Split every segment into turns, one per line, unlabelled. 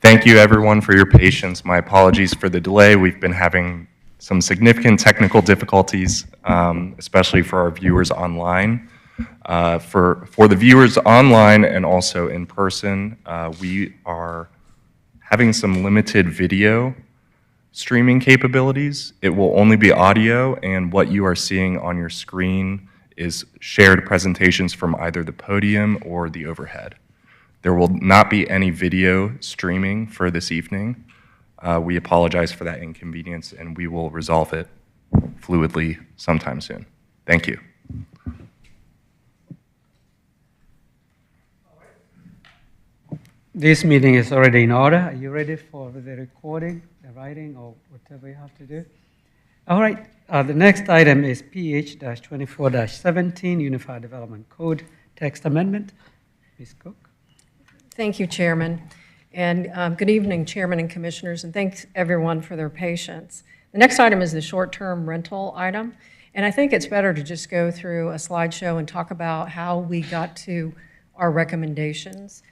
Thank you, everyone, for your patience. My apologies for the delay. We've been having some significant technical difficulties, especially for our viewers online. For the viewers online and also in person, we are having some limited video streaming capabilities. It will only be audio, and what you are seeing on your screen is shared presentations from either the podium or the overhead. There will not be any video streaming for this evening. We apologize for that inconvenience, and we will resolve it fluidly sometime soon. Thank you.
This meeting is already in order. Are you ready for the recording, the writing, or whatever you have to do? All right. The next item is PH-24-17, Unified Development Code Text Amendment. Ms. Cook.
Thank you, Chairman. And good evening, Chairman and Commissioners, and thanks everyone for their patience. The next item is the short-term rental item, and I think it's better to just go through a slideshow and talk about how we got to our recommendations.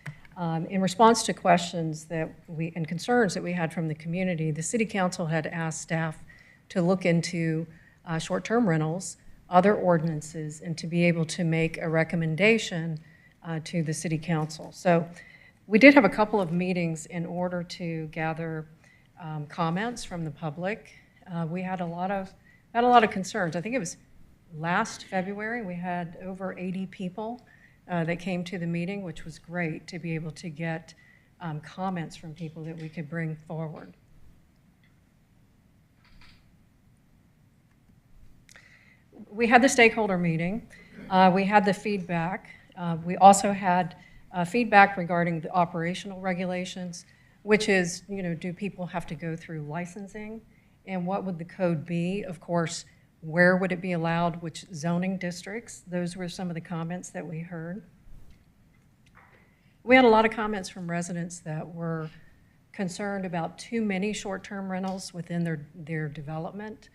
In response to questions and concerns that we had from the community, the City Council had asked staff to look into short-term rentals, other ordinances, and to be able to make a recommendation to the City Council. So we did have a couple of meetings in order to gather comments from the public. We had a lot of concerns. I think it was last February, we had over 80 people that came to the meeting, which was great to be able to get comments from people that we could bring forward. We had the stakeholder meeting. We had the feedback. We also had feedback regarding the operational regulations, which is, do people have to go through licensing? And what would the code be? Of course, where would it be allowed? Which zoning districts? Those were some of the comments that we heard. We had a lot of comments from residents that were concerned about too many short-term rentals within their development.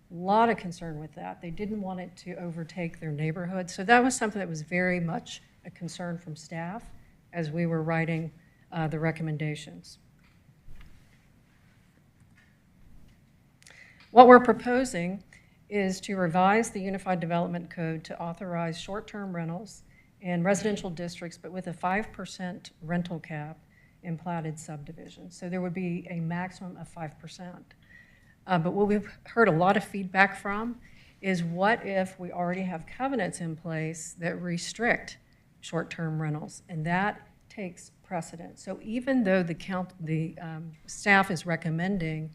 A lot of concern with that. They didn't want it to overtake their neighborhood. So that was something that was very much a concern from staff as we were writing the recommendations. What we're proposing is to revise the Unified Development Code to authorize short-term rentals in residential districts, but with a 5% rental cap in platted subdivisions. So there would be a maximum of 5%. But what we've heard a lot of feedback from is what if we already have covenants in place that restrict short-term rentals, and that takes precedence. So even though the staff is recommending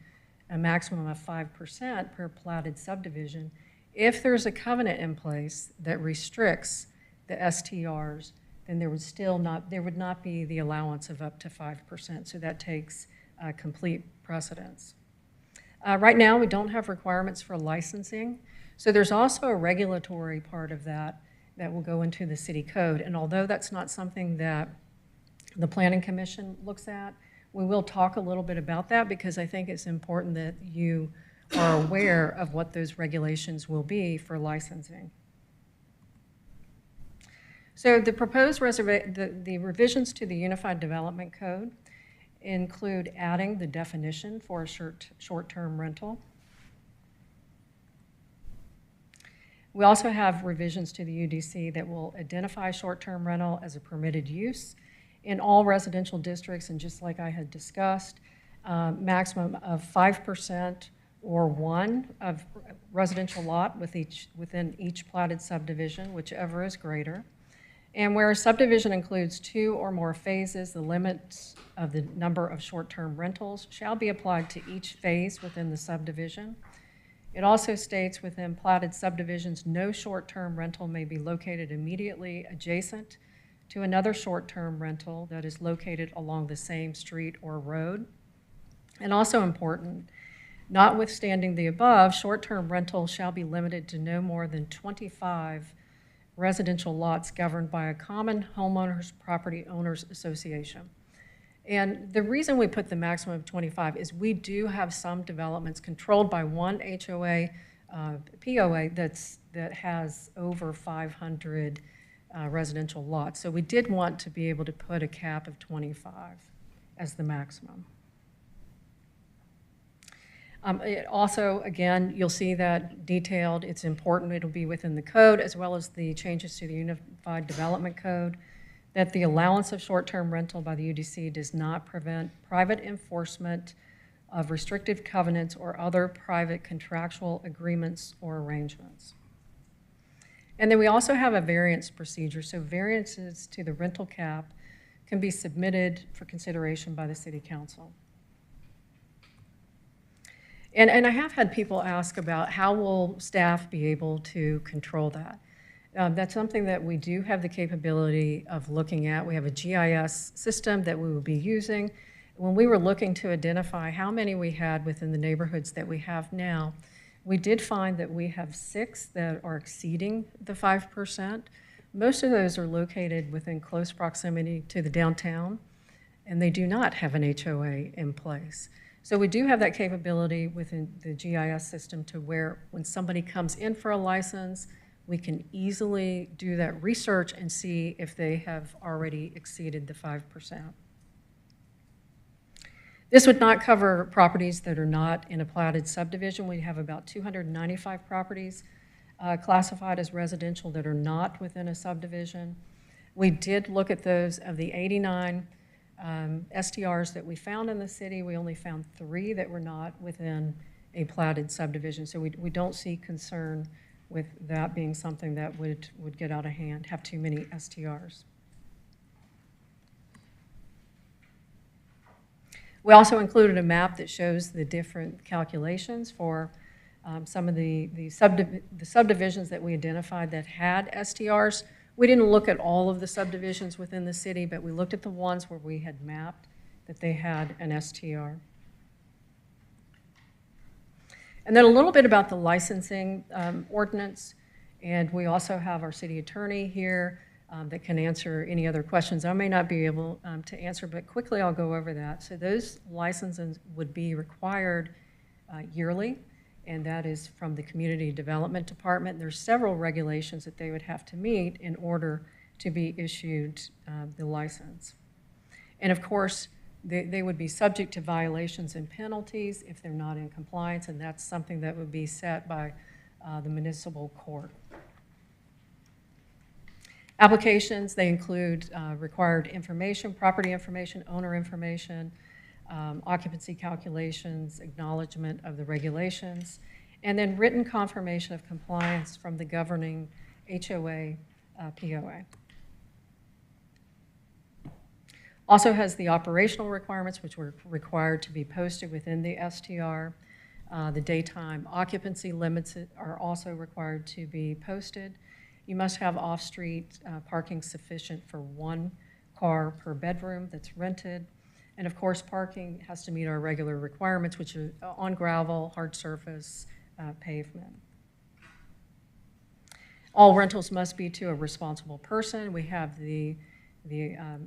a maximum of 5% per platted subdivision, if there's a covenant in place that restricts the STRs, then there would not be the allowance of up to 5%. So that takes complete precedence. Right now, we don't have requirements for licensing. So there's also a regulatory part of that will go into the city code. And although that's not something that the Planning Commission looks at, we will talk a little bit about that because I think it's important that you are aware of what those regulations will be for licensing. So the proposed the revisions to the Unified Development Code include adding the definition for a short-term rental. We also have revisions to the UDC that will identify short-term rental as a permitted use in all residential districts, and just like I had discussed, maximum of 5% or one of residential lot within each platted subdivision, whichever is greater. And where a subdivision includes 2 or more phases, the limits of the number of short-term rentals shall be applied to each phase within the subdivision. It also states within platted subdivisions, no short-term rental may be located immediately adjacent to another short-term rental that is located along the same street or road. And also important, notwithstanding the above, short-term rental shall be limited to no more than 25 residential lots governed by a common homeowners property owners association. And the reason we put the maximum of 25 is we do have some developments controlled by one HOA, POA that has over 500 residential lots. So we did want to be able to put a cap of 25. as the maximum. It also, again, you'll see that detailed. It's important. It'll be within the code as well as the changes to the Unified Development Code, that the allowance of short-term rental by the UDC does not prevent private enforcement of restrictive covenants or other private contractual agreements or arrangements. And then we also have a variance procedure. So variances to the rental cap can be submitted for consideration by the City Council. And I have had people ask about how will staff be able to control that. That's something that we do have the capability of looking at. We have a GIS system that we will be using. When we were looking to identify how many we had within the neighborhoods that we have now, we did find that we have 6 that are exceeding the 5%. Most of those are located within close proximity to the downtown, and they do not have an HOA in place. So we do have that capability within the GIS system to where when somebody comes in for a license, we can easily do that research and see if they have already exceeded the 5%. This would not cover properties that are not in a platted subdivision. We have about 295 properties classified as residential that are not within a subdivision. We did look at those. Of the 89 STRs that we found in the city, we only found 3 that were not within a platted subdivision. So we don't see concern with that being something that would get out of hand, have too many STRs. We also included a map that shows the different calculations for some of the subdivisions that we identified that had STRs. We didn't look at all of the subdivisions within the city, but we looked at the ones where we had mapped that they had an STR. And then a little bit about the licensing ordinance, and we also have our city attorney here that can answer any other questions I may not be able to answer, but quickly I'll go over that. So those licenses would be required yearly, and that is from the Community Development Department. There's several regulations that they would have to meet in order to be issued the license. And of course, they would be subject to violations and penalties if they're not in compliance, and that's something that would be set by the municipal court. Applications, they include required information, property information, owner information, occupancy calculations, acknowledgement of the regulations, and then written confirmation of compliance from the governing HOA, POA. Also has the operational requirements, which were required to be posted within the STR. The daytime occupancy limits are also required to be posted. You must have off-street parking sufficient for 1 car per bedroom that's rented. And of course, parking has to meet our regular requirements, which are on gravel, hard surface, pavement. All rentals must be to a responsible person. We have the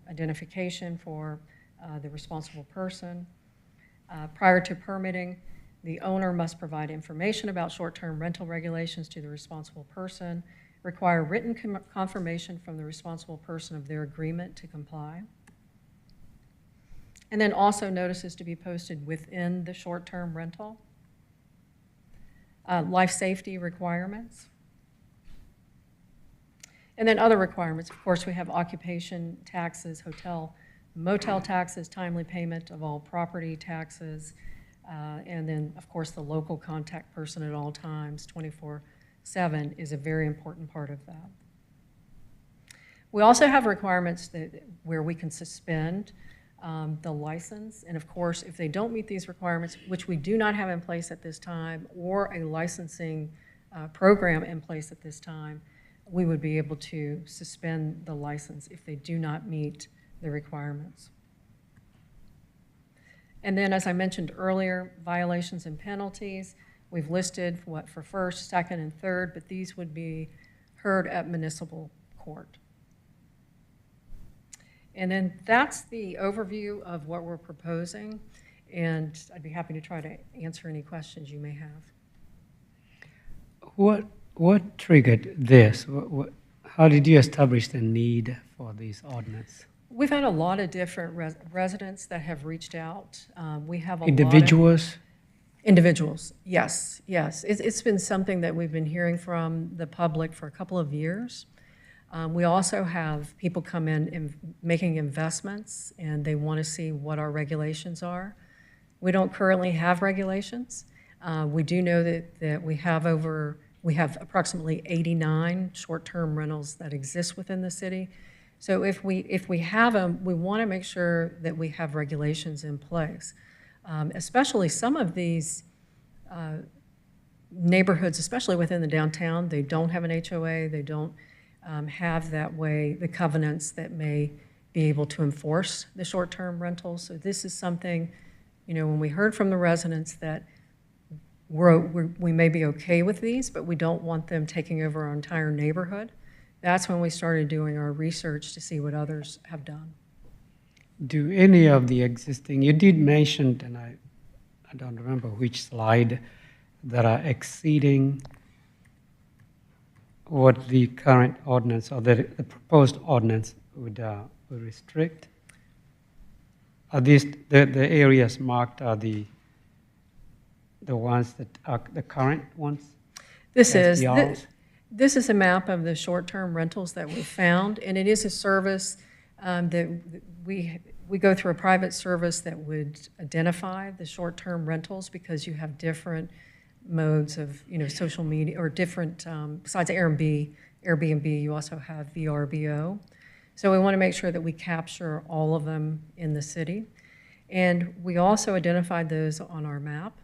identification for the responsible person. Prior to permitting, the owner must provide information about short-term rental regulations to the responsible person, require written confirmation from the responsible person of their agreement to comply, and then also notices to be posted within the short-term rental. Life safety requirements. And then other requirements. Of course, we have occupation taxes, hotel, motel taxes, timely payment of all property taxes, and then, of course, the local contact person at all times, 24/7, is a very important part of that. We also have requirements where we can suspend the license, and of course, if they don't meet these requirements, which we do not have in place at this time, or a licensing program in place at this time, we would be able to suspend the license if they do not meet the requirements. And then, as I mentioned earlier, violations and penalties. We've listed what for first, second, and third, but these would be heard at municipal court. And then that's the overview of what we're proposing, and I'd be happy to try to answer any questions you may have.
What triggered this? How did you establish the need for this ordinance?
We've had a lot of different residents that have reached out. We have a lot of
Individuals?
individuals, yes, yes. It's been something that we've been hearing from the public for a couple of years. We also have people come in making investments, and they want to see what our regulations are. We don't currently have regulations. We do know that we have approximately 89 short-term rentals that exist within the city. So if we have them, we want to make sure that we have regulations in place. Especially some of these neighborhoods, especially within the downtown, they don't have an HOA, they don't have that way the covenants that may be able to enforce the short-term rentals. So this is something, when we heard from the residents that we may be okay with these, but we don't want them taking over our entire neighborhood. That's when we started doing our research to see what others have done.
Do any of the existing, you did mention, and I don't remember which slide, that are exceeding what the current ordinance or the proposed ordinance would restrict? Are these, the areas marked are the ones that are the current ones?
This is
SDRs?
This is a map of the short-term rentals that we found, and it is a service that we go through a private service that would identify the short-term rentals because you have different modes of social media or different besides Airbnb, you also have VRBO. So we want to make sure that we capture all of them in the city, and we also identified those on our map.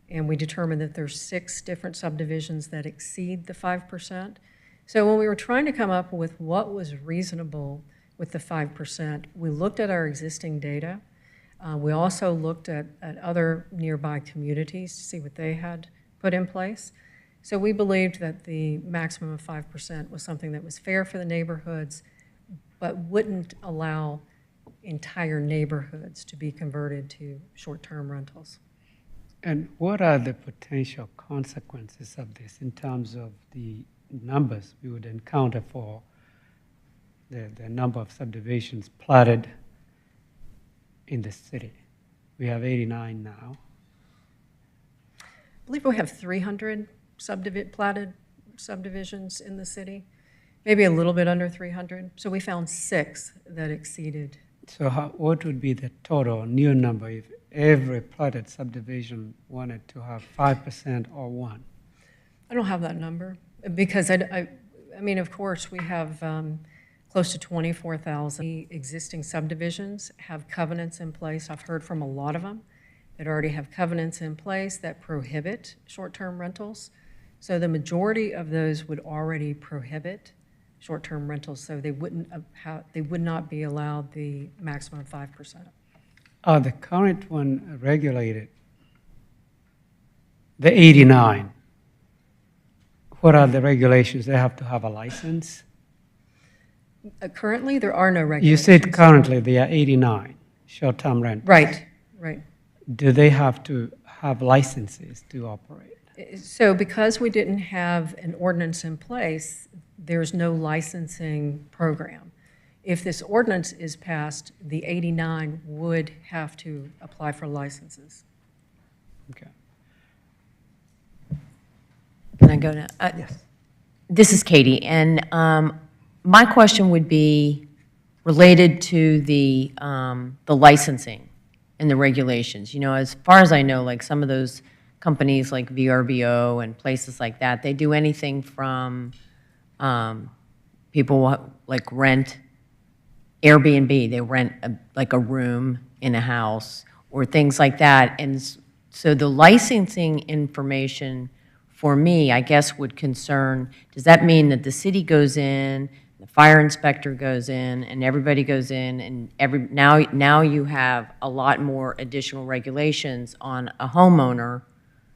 And we determined that there's 6 different subdivisions that exceed the 5%. So when we were trying to come up with what was reasonable with the 5%, we looked at our existing data. We also looked at other nearby communities to see what they had put in place. So we believed that the maximum of 5% was something that was fair for the neighborhoods, but wouldn't allow entire neighborhoods to be converted to short-term rentals.
And what are the potential consequences of this in terms of the numbers we would encounter for the number of subdivisions platted in the city? We have 89 now.
I believe we have 300 platted subdivisions in the city, maybe a little bit under 300. So we found 6 that exceeded.
So what would be the total new number if every platted subdivision wanted to have 5% or 1%?
I don't have that number because I mean, of course, we have close to 24,000 existing subdivisions have covenants in place. I've heard from a lot of them that already have covenants in place that prohibit short-term rentals. So the majority of those would already prohibit short-term rentals, so they would not be allowed the maximum 5%.
Are the current one regulated? The 89, what are the regulations? They have to have a license?
Currently, there are no regulations.
You said currently they are 89 short-term rentals.
Right.
Do they have to have licenses to operate?
So because we didn't have an ordinance in place, there's no licensing program. If this ordinance is passed, the 89 would have to apply for licenses.
Okay.
Can I go now?
Yes.
This is Katie, and my question would be related to the licensing and the regulations. As far as I know, like some of those companies like VRBO and places like that, they do anything from people like rent Airbnb, they rent a room in a house or things like that. And so the licensing information for me, I guess, would concern, does that mean that the city goes in, the fire inspector goes in, and everybody goes in, and now you have a lot more additional regulations on a homeowner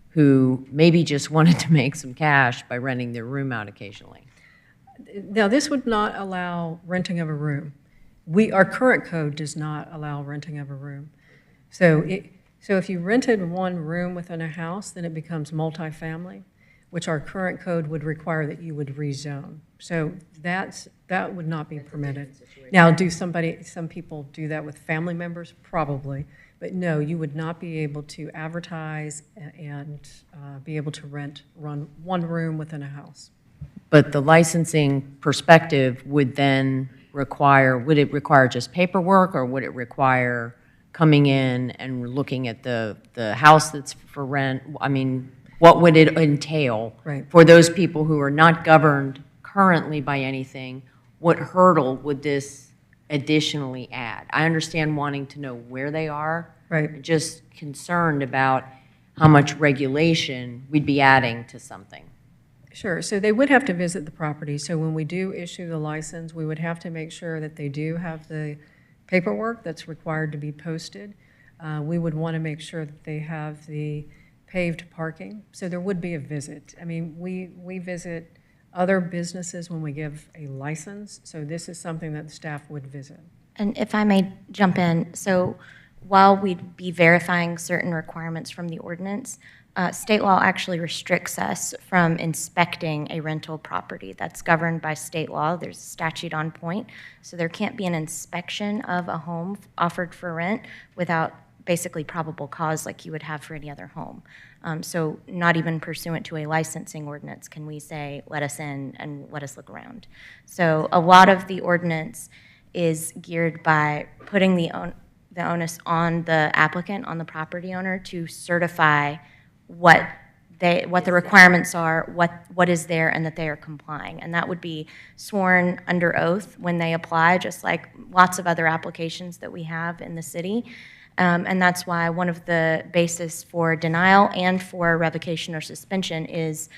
who maybe just wanted to make some cash by renting their room out occasionally?
Now, this would not allow renting of a room. Our current code does not allow renting of a room. So if you rented one room within a house, then it becomes multifamily, which our current code would require that you would rezone. So that's That would not be permitted. Now, some people do that with family members? Probably. But no, you would not be able to advertise and be able to run one room within a house.
But the licensing perspective would then require, would it require just paperwork, or would it require coming in and looking at the house that's for rent? I mean, what would it entail?
Right.
For those people who are not governed currently by anything, what hurdle would this additionally add? I understand wanting to know where they are.
Right.
Just concerned about how much regulation we'd be adding to something.
Sure, so they would have to visit the property. So when we do issue the license, we would have to make sure that they do have the paperwork that's required to be posted. We would want to make sure that they have the paved parking. So there would be a visit. I mean, we visit other businesses when we give a license, so this is something that the staff would visit.
And if I may jump in, so while we'd be verifying certain requirements from the ordinance, state law actually restricts us from inspecting a rental property. That's governed by state law. There's a statute on point. So there can't be an inspection of a home offered for rent without basically probable cause like you would have for any other home. So not even pursuant to a licensing ordinance can we say, let us in and let us look around. So a lot of the ordinance is geared by putting the onus on the applicant, on the property owner, to certify what the requirements are, what is there, and that they are complying. And that would be sworn under oath when they apply, just like lots of other applications that we have in the city. And that's why one of the basis for denial and for revocation or suspension is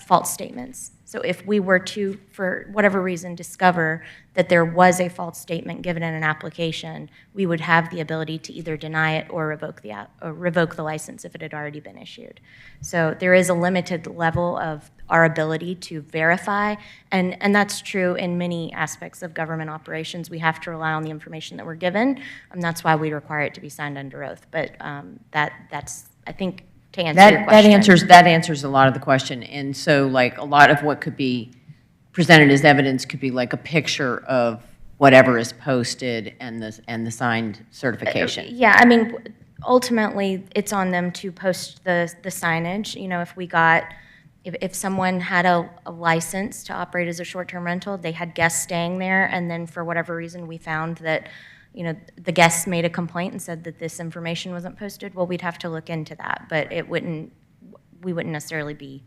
false statements. So if we were to, for whatever reason, discover that there was a false statement given in an application, we would have the ability to either deny it or revoke the license if it had already been issued. So there is a limited level of our ability to verify, and that's true in many aspects of government operations. We have to rely on the information that we're given, and that's why we require it to be signed under oath. But that's, I think, to answer your question.
That answers a lot of the question. And so, like, a lot of what could be presented as evidence could be like a picture of whatever is posted and the signed certification.
Yeah, I mean, ultimately, it's on them to post the signage. You know, if someone had a license to operate as a short-term rental, they had guests staying there, and then for whatever reason we found that, you know, the guests made a complaint and said that this information wasn't posted, well, we'd have to look into that, but we wouldn't necessarily be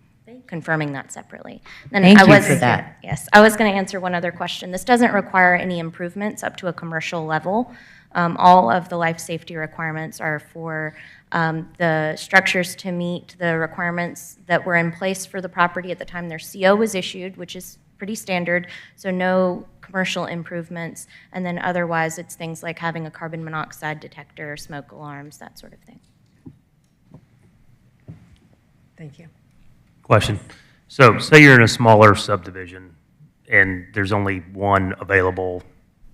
confirming that separately. And
Thank you for that.
Yes, I was going to answer one other question. This doesn't require any improvements up to a commercial level. All of the life safety requirements are for the structures to meet the requirements that were in place for the property at the time their CO was issued, which is pretty standard, so no commercial improvements, and then otherwise it's things like having a carbon monoxide detector, smoke alarms, that sort of thing.
Thank you.
Question. So say you're in a smaller subdivision and there's only one available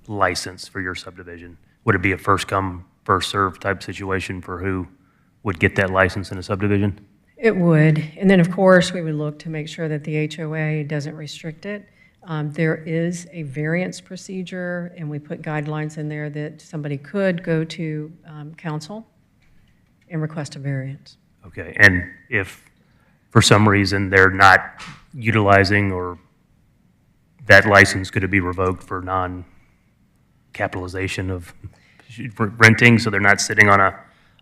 license for your subdivision. Would it be a first come, first served type situation for who would get that license in a subdivision?
It would, and then, of course, we would look to make sure that the HOA doesn't restrict it. There is a variance procedure, and we put guidelines in there that somebody could go to council and request a variance.
Okay, and if for some reason they're not utilizing or that license, could it be revoked for non-capitalization of renting, so they're not sitting on a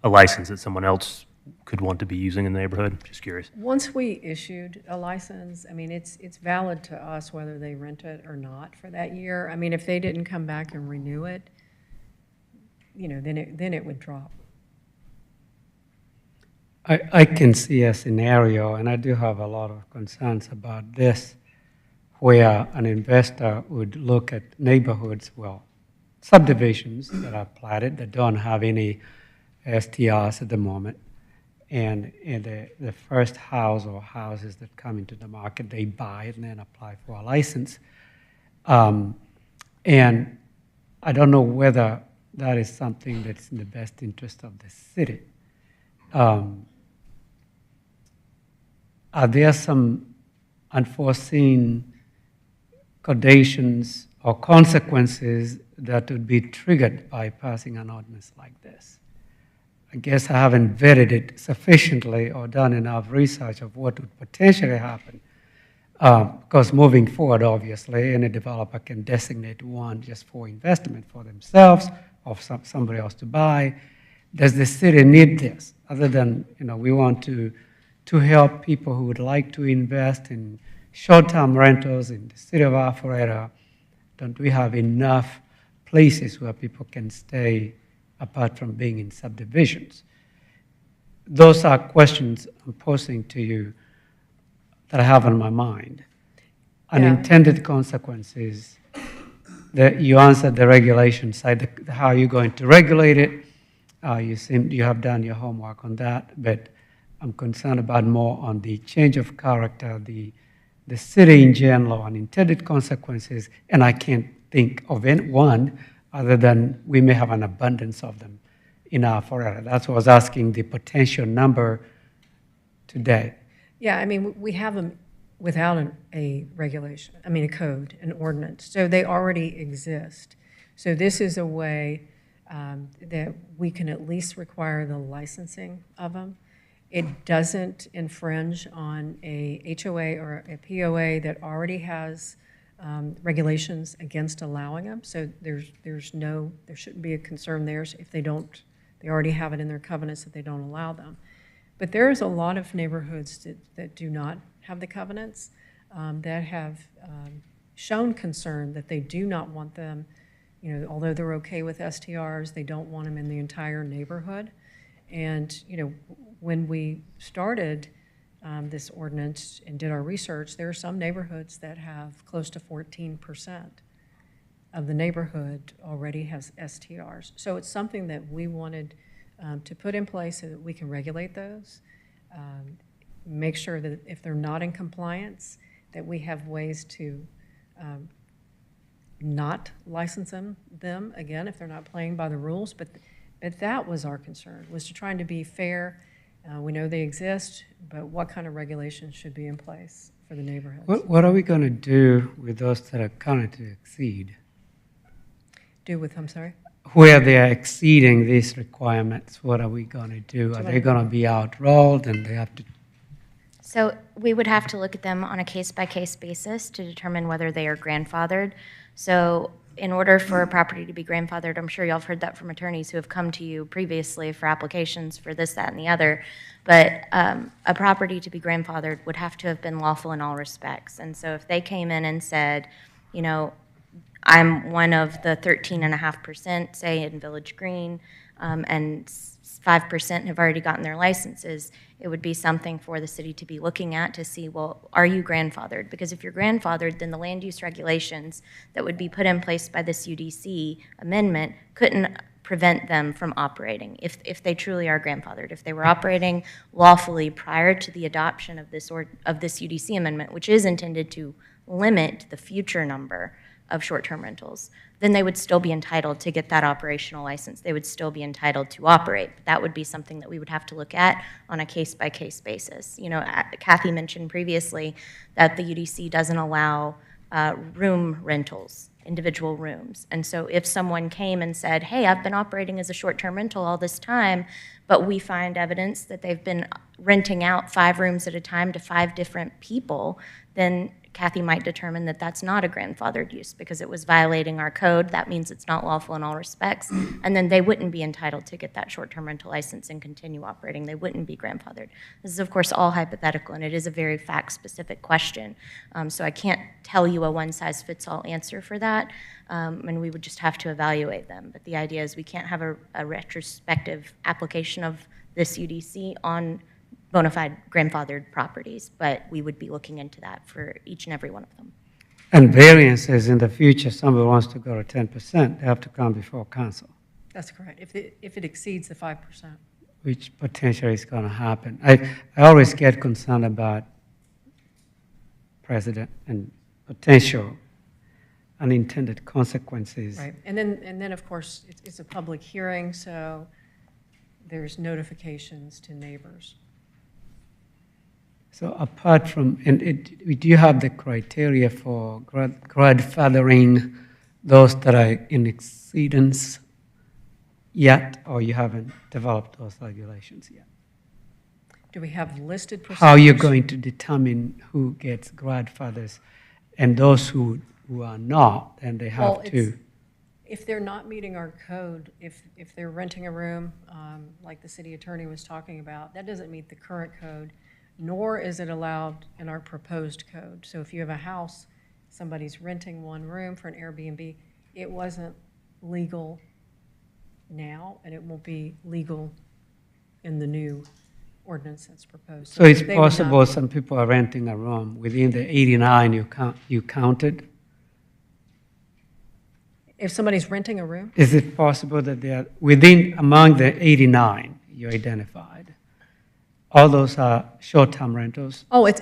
license that someone else could want to be using in the neighborhood? Just curious.
Once we issued a license, I mean, it's valid to us whether they rent it or not for that year. I mean, if they didn't come back and renew it, you know, then it would drop.
I can see a scenario, and I do have a lot of concerns about this, where an investor would look at neighborhoods, well, subdivisions that are platted that don't have any STRs at the moment, and the first house or houses that come into the market, they buy it and then apply for a license. And I don't know whether that is something that's in the best interest of the city. Are there some unforeseen conditions or consequences that would be triggered by passing an ordinance like this. I guess I haven't vetted it sufficiently or done enough research of what would potentially happen. Because moving forward, obviously, any developer can designate one just for investment for themselves or somebody else to buy. Does the city need this? Other than, we want to help people who would like to invest in short-term rentals in the city of Alpharetta, don't we have enough places where people can stay apart from being in subdivisions? Those are questions I'm posing to you that I have on my mind. Unintended consequences, that you answered the regulation side, how are you going to regulate it? You have done your homework on that, but I'm concerned about more on the change of character, the city in general, unintended consequences, and I can't think of one other than we may have an abundance of them in Alpharetta. That's what I was asking, the potential number today.
Yeah, I mean, we have them without a regulation, a code, an ordinance. So they already exist. So this is a way that we can at least require the licensing of them. It doesn't infringe on a HOA or a POA that already has regulations against allowing them. So there shouldn't be a concern there if they already have it in their covenants that they don't allow them. But there's a lot of neighborhoods that do not have the covenants that have shown concern that they do not want them, although they're okay with STRs, they don't want them in the entire neighborhood. And, when we started this ordinance and did our research, there are some neighborhoods that have close to 14% of the neighborhood already has STRs. So it's something that we wanted to put in place so that we can regulate those, make sure that if they're not in compliance, that we have ways to not license them again if they're not playing by the rules. But that was our concern, was to trying to be fair. We know they exist, but what kind of regulations should be in place for the neighborhoods?
What are we going to do with those that are counted to exceed?
I'm sorry?
Where they are exceeding these requirements, what are we going to do? Are they going to be outrolled and they have to?
So we would have to look at them on a case-by-case basis to determine whether they are grandfathered. So in order for a property to be grandfathered, I'm sure y'all have heard that from attorneys who have come to you previously for applications for this, that, and the other. But a property to be grandfathered would have to have been lawful in all respects. And so if they came in and said, I'm one of the 13.5%, say, in Village Green, and 5% have already gotten their licenses, it would be something for the city to be looking at to see, well, are you grandfathered? Because if you're grandfathered, then the land use regulations that would be put in place by this UDC amendment couldn't prevent them from operating if they truly are grandfathered. If they were operating lawfully prior to the adoption of this UDC amendment, which is intended to limit the future number of short-term rentals, then they would still be entitled to get that operational license. They would still be entitled to operate. But that would be something that we would have to look at on a case-by-case basis. Kathy mentioned previously that the UDC doesn't allow room rentals, individual rooms. And so if someone came and said, hey, I've been operating as a short-term rental all this time, but we find evidence that they've been renting out 5 rooms at a time to 5 different people, then Kathy might determine that that's not a grandfathered use because it was violating our code. That means it's not lawful in all respects. And then they wouldn't be entitled to get that short-term rental license and continue operating. They wouldn't be grandfathered. This is, of course, all hypothetical, and it is a very fact-specific question. So I can't tell you a one-size-fits-all answer for that, and we would just have to evaluate them. But the idea is we can't have a retrospective application of this UDC on bona fide grandfathered properties, but we would be looking into that for each and every one of them.
And variances in the future, somebody wants to go to 10%, they have to come before council,
That's correct, if it exceeds the 5%.
which potentially is going to happen. I always get concerned about precedent and potential unintended consequences.
Right, and then of course, it's a public hearing, so there's notifications to neighbors.
So apart from, do you have the criteria for grandfathering those that are in exceedance yet, or you haven't developed those regulations yet?
Do we have listed procedures?
How are you going to determine who gets grandfathers and those who are not, and they have
Well,
to?
if they're not meeting our code, if they're renting a room, like the city attorney was talking about, that doesn't meet the current code, nor is it allowed in our proposed code. So if you have a house, somebody's renting one room for an Airbnb, it wasn't legal now, and it won't be legal in the new ordinance that's proposed.
So it's
they would not-
possible some people are renting a room within the 89 you counted?
If somebody's renting a room,
Is it possible that they are among the 89 you identified? All those are short-term rentals?
oh, it's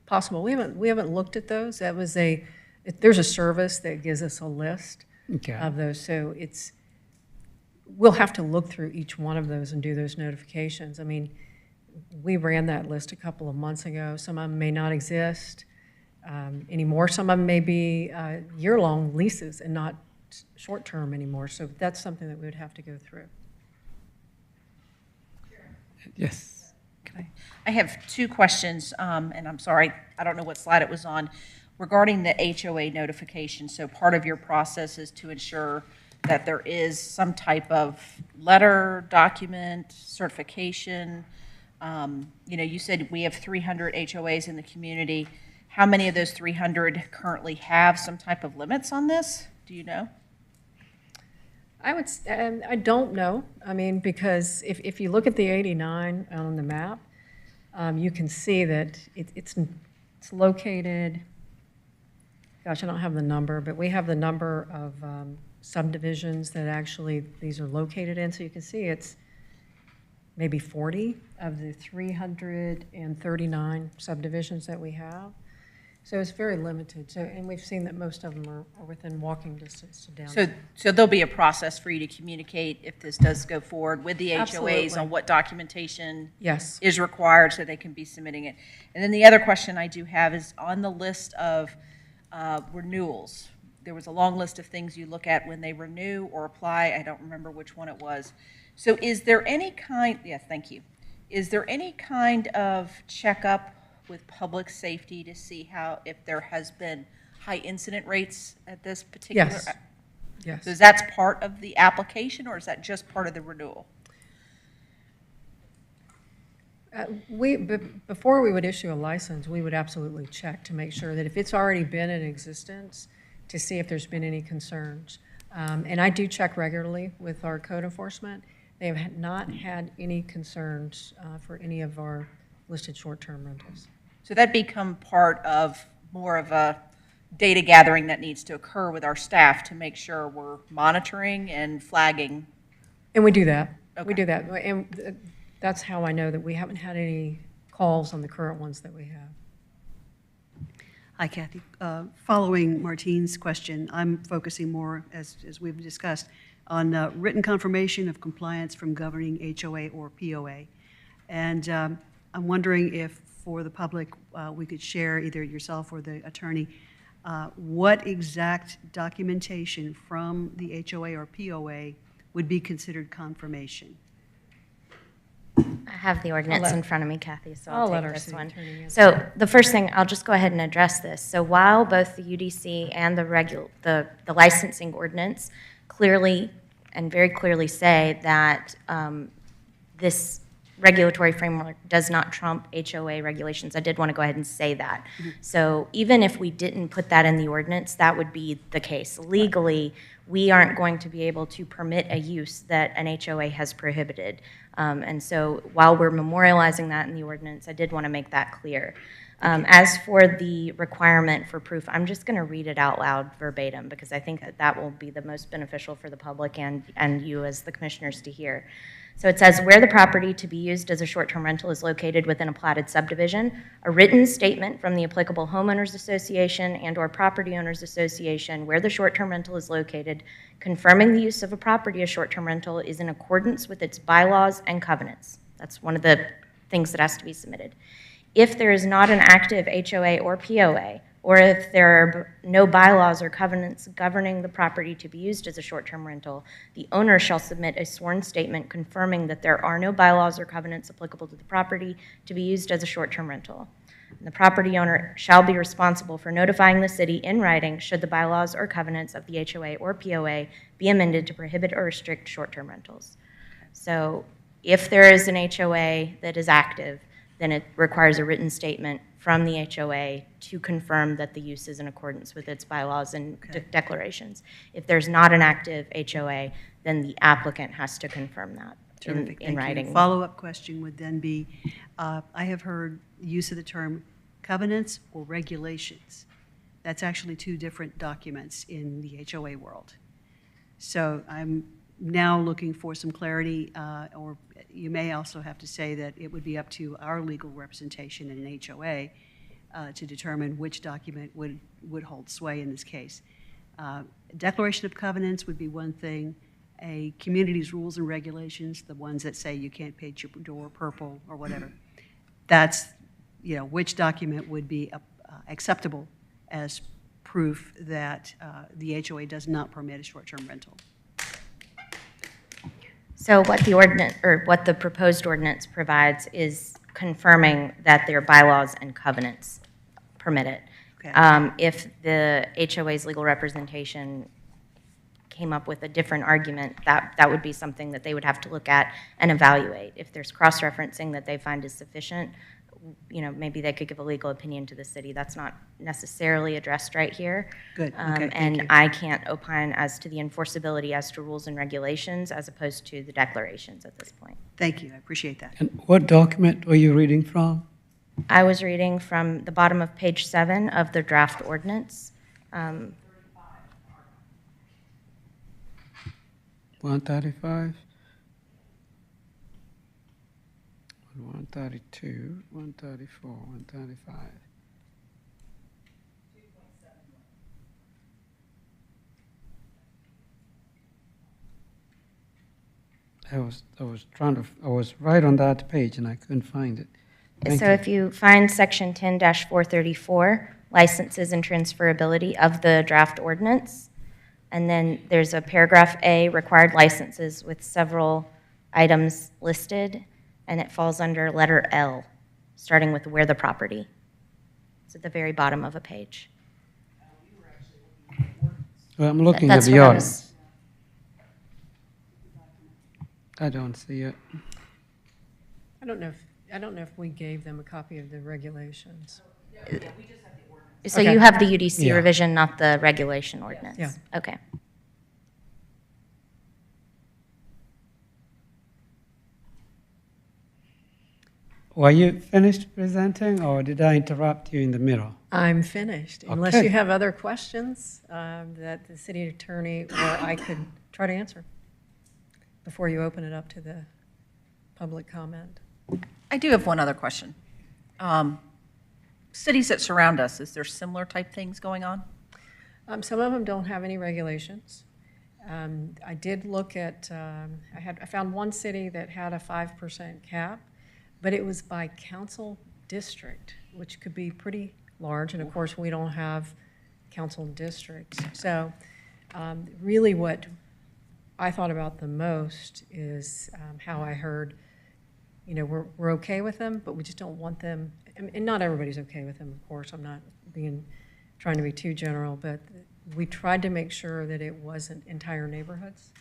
possible. We haven't looked at those. That was there's a service that gives us a list
Okay.
of those, so we'll have to look through each one of those and do those notifications. I mean, we ran that list a couple of months ago. Some of them may not exist anymore. Some of them may be year-long leases and not short-term anymore. So that's something that we would have to go through.
Yes.
Okay. I have two questions, and I'm sorry, I don't know what slide it was on, regarding the HOA notification. So part of your process is to ensure that there is some type of letter, document, certification. You said we have 300 HOAs in the community. How many of those 300 currently have some type of limits on this? Do you know?
I don't know. I mean, because if you look at the 89 on the map, you can see that it's located, gosh, I don't have the number, but we have the number of subdivisions that actually these are located in. So you can see it's maybe 40 of the 339 subdivisions that we have. So it's very limited. So, and we've seen that most of them are within walking distance to downtown.
So there'll be a process for you to communicate if this does go forward with the HOAs
Absolutely.
on what documentation
Yes.
is required so they can be submitting it. And then the other question I do have is on the list of renewals. There was a long list of things you look at when they renew or apply. I don't remember which one it was. So is there any kind, yes, thank you. Is there any kind of checkup with public safety to see if there has been high incident rates at this particular?
Yes. Yes.
So is that part of the application, or is that just part of the renewal?
Before we would issue a license, we would absolutely check to make sure that if it's already been in existence, to see if there's been any concerns. And I do check regularly with our code enforcement. They have not had any concerns for any of our listed short-term rentals.
So that become part of more of a data gathering that needs to occur with our staff to make sure we're monitoring and flagging.
And we do that.
Okay.
We do that. And that's how I know that we haven't had any calls on the current ones that we have.
Hi, Kathy. Following Martine's question, I'm focusing more, as we've discussed, on written confirmation of compliance from governing HOA or POA. And I'm wondering if, for the public, we could share, either yourself or the attorney, what exact documentation from the HOA or POA would be considered confirmation?
I have the ordinance in front of me, Kathy, so
I'll
I'll
let
take
our
this
city
one.
attorney answer.
So the first thing, I'll just go ahead and address this. So while both the UDC and the licensing ordinance clearly and very clearly say that this regulatory framework does not trump HOA regulations, I did want to go ahead and say that. So even if we didn't put that in the ordinance, that would be the case. Legally, we aren't going to be able to permit a use that an HOA has prohibited. And so while we're memorializing that in the ordinance, I did want to make that clear. As for the requirement for proof, I'm just going to read it out loud verbatim because I think that that will be the most beneficial for the public and you as the commissioners to hear. So it says, where the property to be used as a short-term rental is located within a platted subdivision, a written statement from the applicable homeowners association and/or property owners association where the short-term rental is located, confirming the use of a property as short-term rental is in accordance with its bylaws and covenants. That's one of the things that has to be submitted. If there is not an active HOA or POA, or if there are no bylaws or covenants governing the property to be used as a short-term rental, the owner shall submit a sworn statement confirming that there are no bylaws or covenants applicable to the property to be used as a short-term rental. And the property owner shall be responsible for notifying the city in writing should the bylaws or covenants of the HOA or POA be amended to prohibit or restrict short-term rentals. So if there is an HOA that is active, then it requires a written statement from the HOA to confirm that the use is in accordance with its bylaws and declarations. If there's not an active HOA, then the applicant has to confirm that
Terrific,
in
thank you.
writing.
Follow-up question would then be, I have heard use of the term covenants or regulations. That's actually two different documents in the HOA world. So I'm now looking for some clarity, or you may also have to say that it would be up to our legal representation in an HOA to determine which document would hold sway in this case. Declaration of covenants would be one thing. A community's rules and regulations, the ones that say you can't paint your door purple or whatever, that's, which document would be acceptable as proof that the HOA does not permit a short-term rental.
So what the ordinance, or what the proposed ordinance provides is confirming that their bylaws and covenants permit it.
Okay.
If the HOA's legal representation came up with a different argument, that would be something that they would have to look at and evaluate. If there's cross-referencing that they find is sufficient, maybe they could give a legal opinion to the city. That's not necessarily addressed right here.
Good, okay, thank
And
you.
I can't opine as to the enforceability as to rules and regulations as opposed to the declarations at this point.
Thank you, I appreciate that.
And what document were you reading from?
I was reading from the bottom of page 7 of the draft ordinance.
135? 132, 134, 135. I was right on that page and I couldn't find it. Thank
So
you.
if you find section 10-434, licenses and transferability of the draft ordinance, and then there's a paragraph A, required licenses with several items listed, and it falls under letter L, starting with where the property. It's at the very bottom of a page.
Well, I'm looking at
That's
the
what I
ordinance.
was,
I don't see it.
I don't know if we gave them a copy of the regulations.
so
Okay.
you have the UDC
Yeah.
revision, not the regulation ordinance?
Yeah.
Okay.
Were you finished presenting or did I interrupt you in the middle?
I'm finished, unless
Okay.
you have other questions that the city attorney or I could try to answer before you open it up to the public comment.
I do have one other question. Cities that surround us, is there similar type things going on?
Some of them don't have any regulations. I did look at, I found one city that had a 5% cap, but it was by council district, which could be pretty large, and of course, we don't have council districts. So really what I thought about the most is how I heard, we're okay with them, but we just don't want them, and not everybody's okay with them, of course. I'm not trying to be too general, but we tried to make sure that it wasn't entire neighborhoods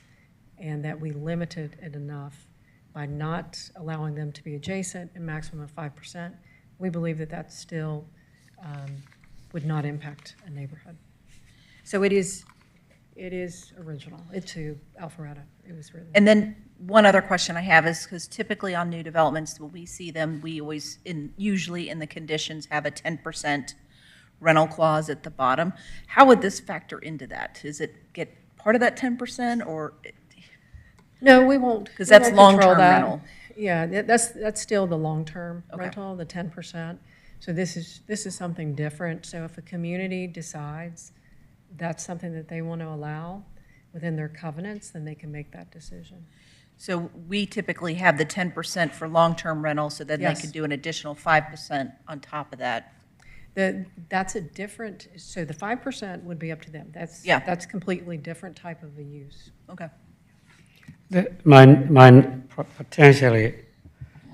and that we limited it enough by not allowing them to be adjacent and maximum of 5%. We believe that that still would not impact a neighborhood. So it is original. It's to Alpharetta. It was written.
And then one other question I have is, because typically on new developments, when we see them, we always, usually in the conditions, have a 10% rental clause at the bottom. How would this factor into that? Does it get part of that 10% or?
No, we won't.
'Cause
we
that's
won't control
long-term
that.
rental.
Yeah, that's still the long-term
Okay.
rental, the 10%. So this is something different. So if a community decides that's something that they want to allow within their covenants, then they can make that decision.
So we typically have the 10% for long-term rental, so then they
Yes.
could do an additional 5% on top of that.
That's a different, so the 5% would be up to them.
Yeah.
That's completely different type of a use.
Okay.
My potentially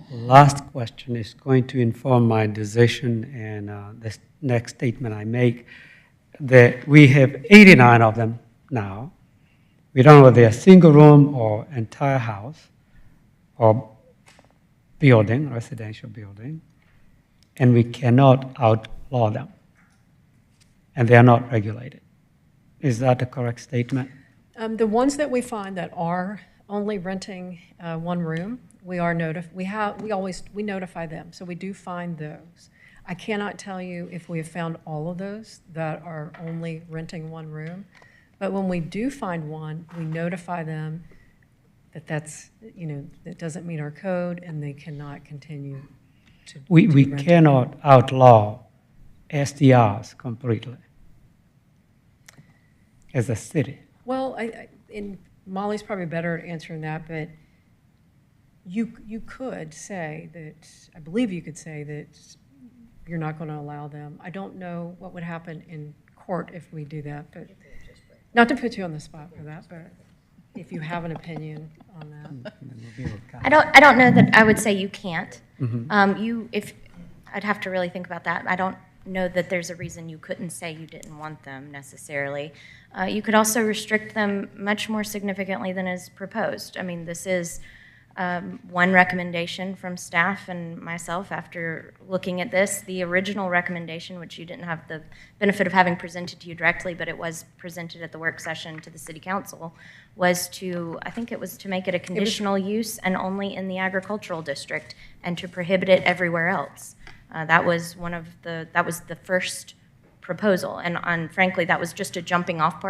last question is going to inform my decision and the next statement I make, that we have 89 of them now. We don't know whether they're single room or entire house or building, residential building, and we cannot outlaw them. And they are not regulated. Is that a correct statement?
The ones that we find that are only renting one room, we notify them, so we do find those. I cannot tell you if we have found all of those that are only renting one room, but when we do find one, we notify them that that doesn't meet our code and they cannot continue to
We
rent.
cannot outlaw SDRs completely as a city.
Well, and Molly's probably better at answering that, but you could say that, I believe you could say that you're not going to allow them. I don't know what would happen in court if we do that, but, not to put you on the spot for that, but if you have an opinion on that.
I don't know that I would say you can't.
Mm-hmm.
I'd have to really think about that. I don't know that there's a reason you couldn't say you didn't want them necessarily. You could also restrict them much more significantly than is proposed. I mean, this is one recommendation from staff and myself after looking at this. The original recommendation, which you didn't have the benefit of having presented to you directly, but it was presented at the work session to the city council, was I think it was to make it a conditional use and only in the agricultural district and to prohibit it everywhere else. That was the first proposal, and frankly, that was just a jumping off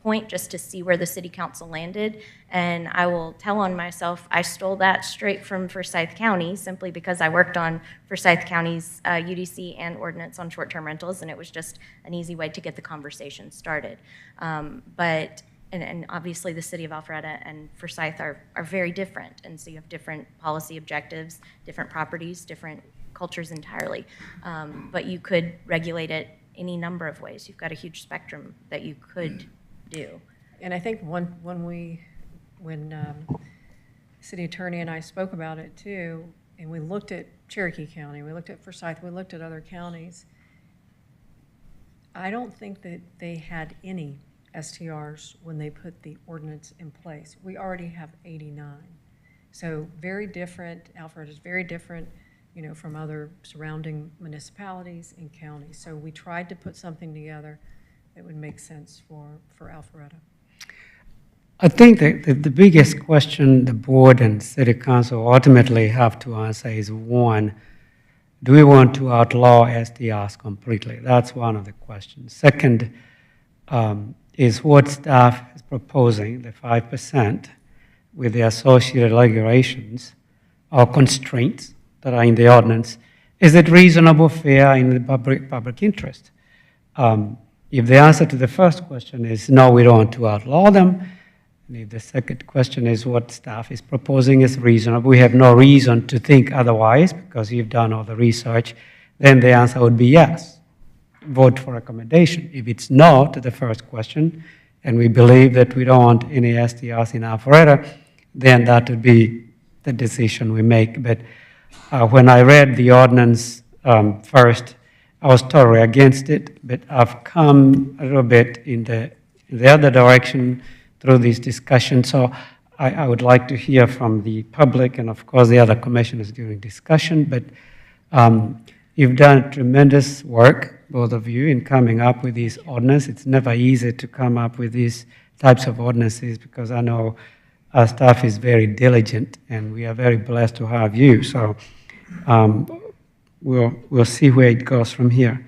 point just to see where the city council landed. And I will tell on myself, I stole that straight from Forsyth County simply because I worked on Forsyth County's UDC and ordinance on short-term rentals, and it was just an easy way to get the conversation started. And obviously the city of Alpharetta and Forsyth are very different, and so you have different policy objectives, different properties, different cultures entirely. But you could regulate it any number of ways. You've got a huge spectrum that you could do.
And I think when city attorney and I spoke about it too, and we looked at Cherokee County, we looked at Forsyth, we looked at other counties, I don't think that they had any STRs when they put the ordinance in place. We already have 89. So very different, Alpharetta is very different, from other surrounding municipalities and counties. So we tried to put something together that would make sense for Alpharetta.
I think that the biggest question the board and city council ultimately have to answer is, one, do we want to outlaw SDRs completely? That's one of the questions. Second, is what staff is proposing, the 5%, with the associated regulations or constraints that are in the ordinance, is it reasonable, fair, in the public interest? If the answer to the first question is no, we don't want to outlaw them, and if the second question is what staff is proposing is reasonable, we have no reason to think otherwise because you've done all the research, then the answer would be yes. Vote for recommendation. If it's no to the first question, and we believe that we don't want any SDRs in Alpharetta, then that would be the decision we make. But when I read the ordinance first, I was totally against it, but I've come a little bit in the other direction through this discussion. So I would like to hear from the public and, of course, the other commissioners during discussion. But you've done tremendous work, both of you, in coming up with these ordinances. It's never easy to come up with these types of ordinances because I know our staff is very diligent, and we are very blessed to have you. So we'll see where it goes from here.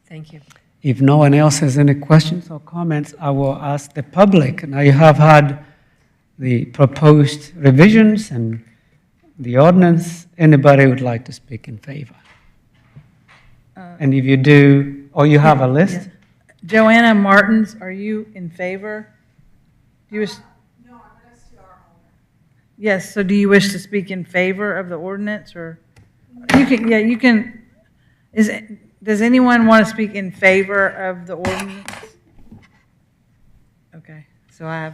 Thank you.
If no one else has any questions or comments, I will ask the public. Now you have had the proposed revisions and the ordinance. Anybody would like to speak in favor? And if you do, or you have a list?
Joanna Martins, are you in favor? No, I'm an STR owner. Yes, so do you wish to speak in favor of the ordinance, or? You can, yeah, you can, does anyone want to speak in favor of the ordinance? Okay, so I have,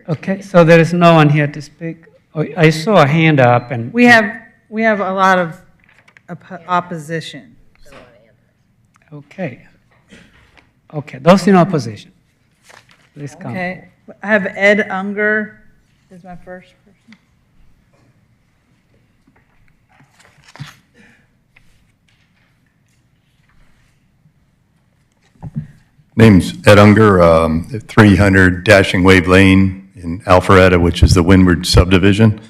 Okay, so there is no one here to speak. Oh, I saw a hand up and.
we have a lot of opposition.
Okay. Okay, those in opposition. Please come.
Okay, I have Ed Unger is my first person.
Name's Ed Unger, 300 Dashing Wave Lane in Alpharetta, which is the Windward subdivision.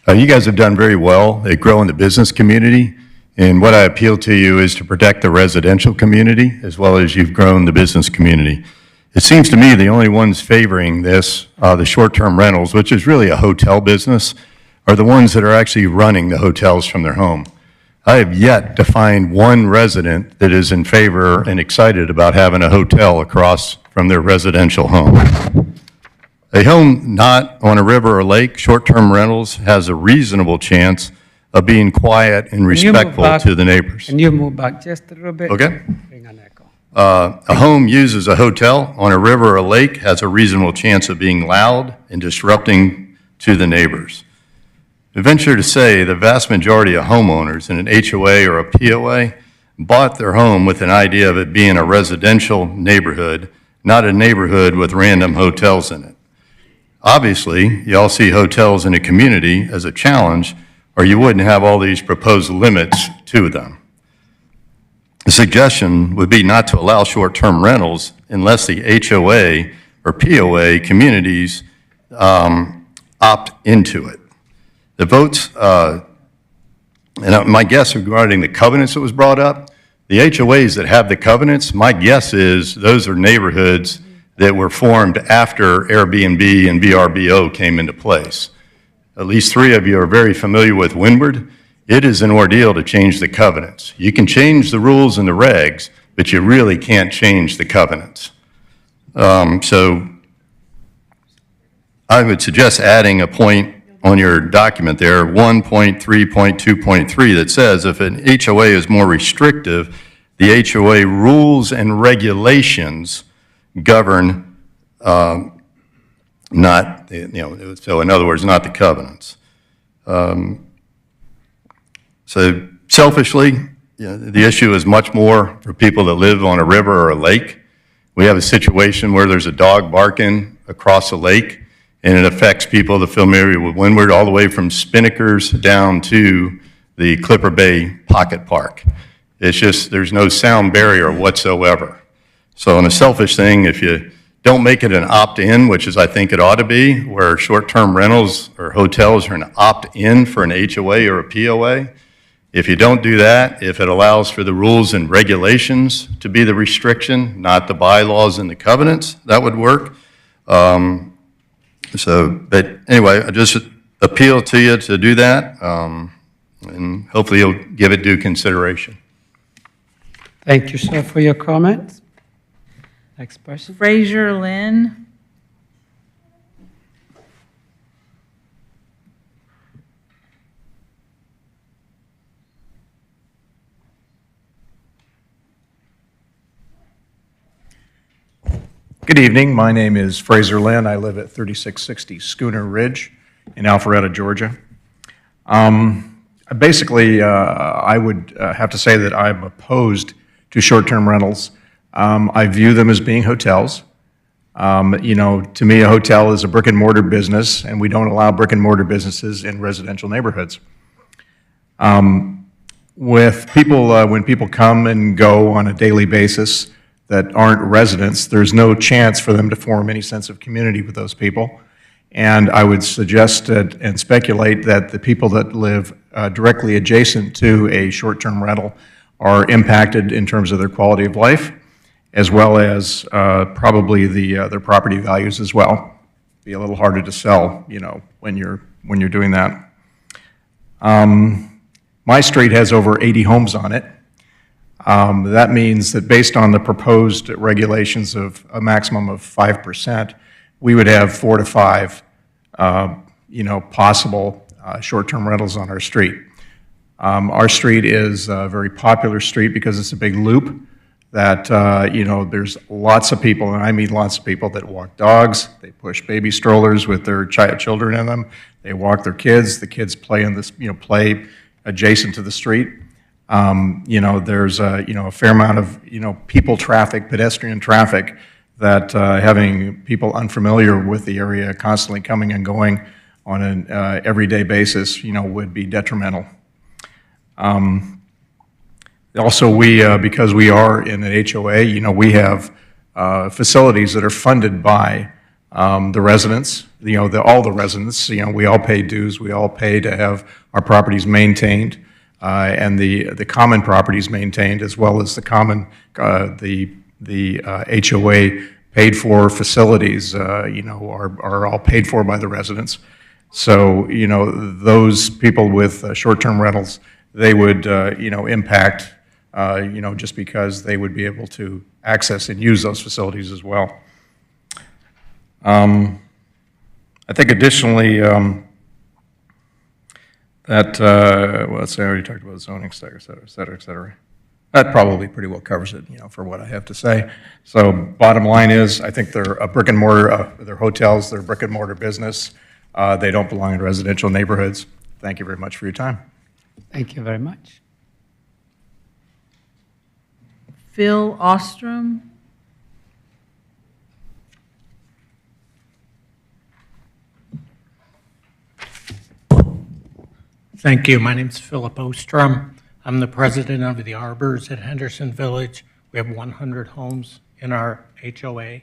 You guys have done very well at growing the business community, and what I appeal to you is to protect the residential community as well as you've grown the business community. It seems to me the only ones favoring this, the short-term rentals, which is really a hotel business, are the ones that are actually running the hotels from their home. I have yet to find one resident that is in favor and excited about having a hotel across from their residential home. A home not on a river or lake, short-term rentals, has a reasonable chance of being quiet and respectful to the neighbors.
Can you move back just a little bit?
Okay.
Bring an echo.
A home used as a hotel on a river or a lake has a reasonable chance of being loud and disrupting to the neighbors. I venture to say the vast majority of homeowners in an HOA or a POA bought their home with an idea of it being a residential neighborhood, not a neighborhood with random hotels in it. Obviously, you all see hotels in a community as a challenge, or you wouldn't have all these proposed limits to them. The suggestion would be not to allow short-term rentals unless the HOA or POA communities opt into it. The votes, and my guess regarding the covenants that was brought up, the HOAs that have the covenants, my guess is those are neighborhoods that were formed after Airbnb and VRBO came into place. At least 3 of you are very familiar with Windward. It is an ordeal to change the covenants. You can change the rules and the regs, but you really can't change the covenants. So I would suggest adding a point on your document there, 1.3.2.3, that says if an HOA is more restrictive, the HOA rules and regulations govern, not, so in other words, not the covenants. So selfishly, the issue is much more for people that live on a river or a lake. We have a situation where there's a dog barking across a lake, and it affects people that are familiar with Windward all the way from Spinnakers down to the Clipper Bay Pocket Park. It's just, there's no sound barrier whatsoever. So on a selfish thing, if you don't make it an opt-in, which is I think it ought to be, where short-term rentals or hotels are an opt-in for an HOA or a POA, if you don't do that, if it allows for the rules and regulations to be the restriction, not the bylaws and the covenants, that would work. But anyway, I just appeal to you to do that, and hopefully you'll give it due consideration.
Thank you, sir, for your comments. Next person.
Fraser Lynn.
Good evening. My name is Fraser Lynn. I live at 3660 Schooner Ridge in Alpharetta, Georgia. Basically, I would have to say that I'm opposed to short-term rentals. I view them as being hotels. To me, a hotel is a brick-and-mortar business, and we don't allow brick-and-mortar businesses in residential neighborhoods. With people, when people come and go on a daily basis that aren't residents, there's no chance for them to form any sense of community with those people. And I would suggest and speculate that the people that live directly adjacent to a short-term rental are impacted in terms of their quality of life, as well as probably their property values as well. Be a little harder to sell, when you're doing that. My street has over 80 homes on it. That means that based on the proposed regulations of a maximum of 5%, we would have 4 to 5 possible short-term rentals on our street. Our street is a very popular street because it's a big loop that, there's lots of people, and I mean lots of people that walk dogs, they push baby strollers with their children in them, they walk their kids, the kids play in this, play adjacent to the street. There's a fair amount of, people traffic, pedestrian traffic, that having people unfamiliar with the area constantly coming and going on an everyday basis, would be detrimental. Also, because we are in an HOA, we have facilities that are funded by the residents, all the residents. We all pay dues, we all pay to have our properties maintained, and the common properties maintained, as well as the common, the HOA paid for facilities, are all paid for by the residents. So, those people with short-term rentals, they would, impact, just because they would be able to access and use those facilities as well. I think additionally, that, let's say I already talked about zoning, et cetera, et cetera, et cetera, et cetera. That probably pretty well covers it, for what I have to say. So bottom line is, I think they're a brick and mortar, they're hotels, they're brick and mortar business. They don't belong in residential neighborhoods. Thank you very much for your time.
Thank you very much.
Phil Ostrom.
Thank you. My name's Philip Ostrom. I'm the president of the Arbors at Henderson Village. We have 100 homes in our HOA.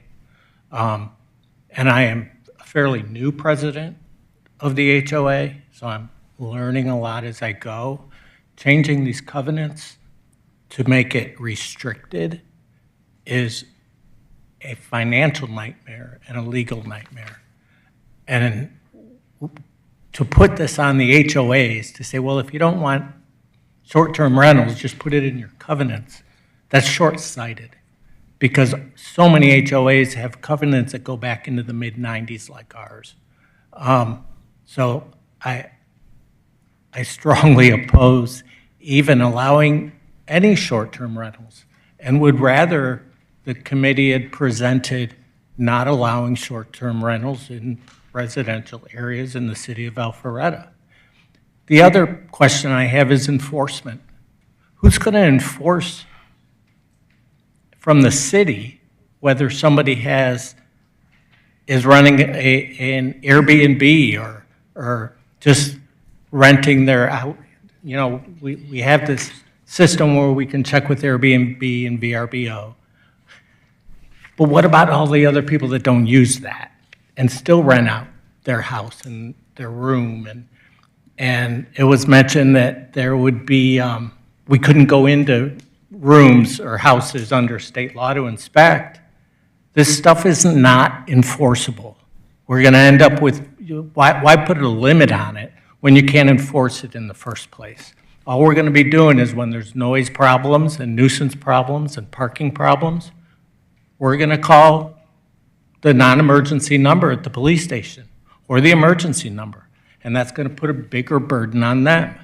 And I am a fairly new president of the HOA, so I'm learning a lot as I go. Changing these covenants to make it restricted is a financial nightmare and a legal nightmare. And to put this on the HOAs, to say, well, if you don't want short-term rentals, just put it in your covenants, that's short-sighted, because so many HOAs have covenants that go back into the mid-90s like ours. So I strongly oppose even allowing any short-term rentals, and would rather the committee had presented not allowing short-term rentals in residential areas in the city of Alpharetta. The other question I have is enforcement. Who's going to enforce from the city whether somebody is running an Airbnb or just renting their out? We have this system where we can check with Airbnb and VRBO. But what about all the other people that don't use that and still rent out their house and their room? And it was mentioned that there would be, we couldn't go into rooms or houses under state law to inspect. This stuff is not enforceable. We're going to end up with, why put a limit on it when you can't enforce it in the first place? All we're going to be doing is when there's noise problems and nuisance problems and parking problems, we're going to call the non-emergency number at the police station or the emergency number, and that's going to put a bigger burden on them.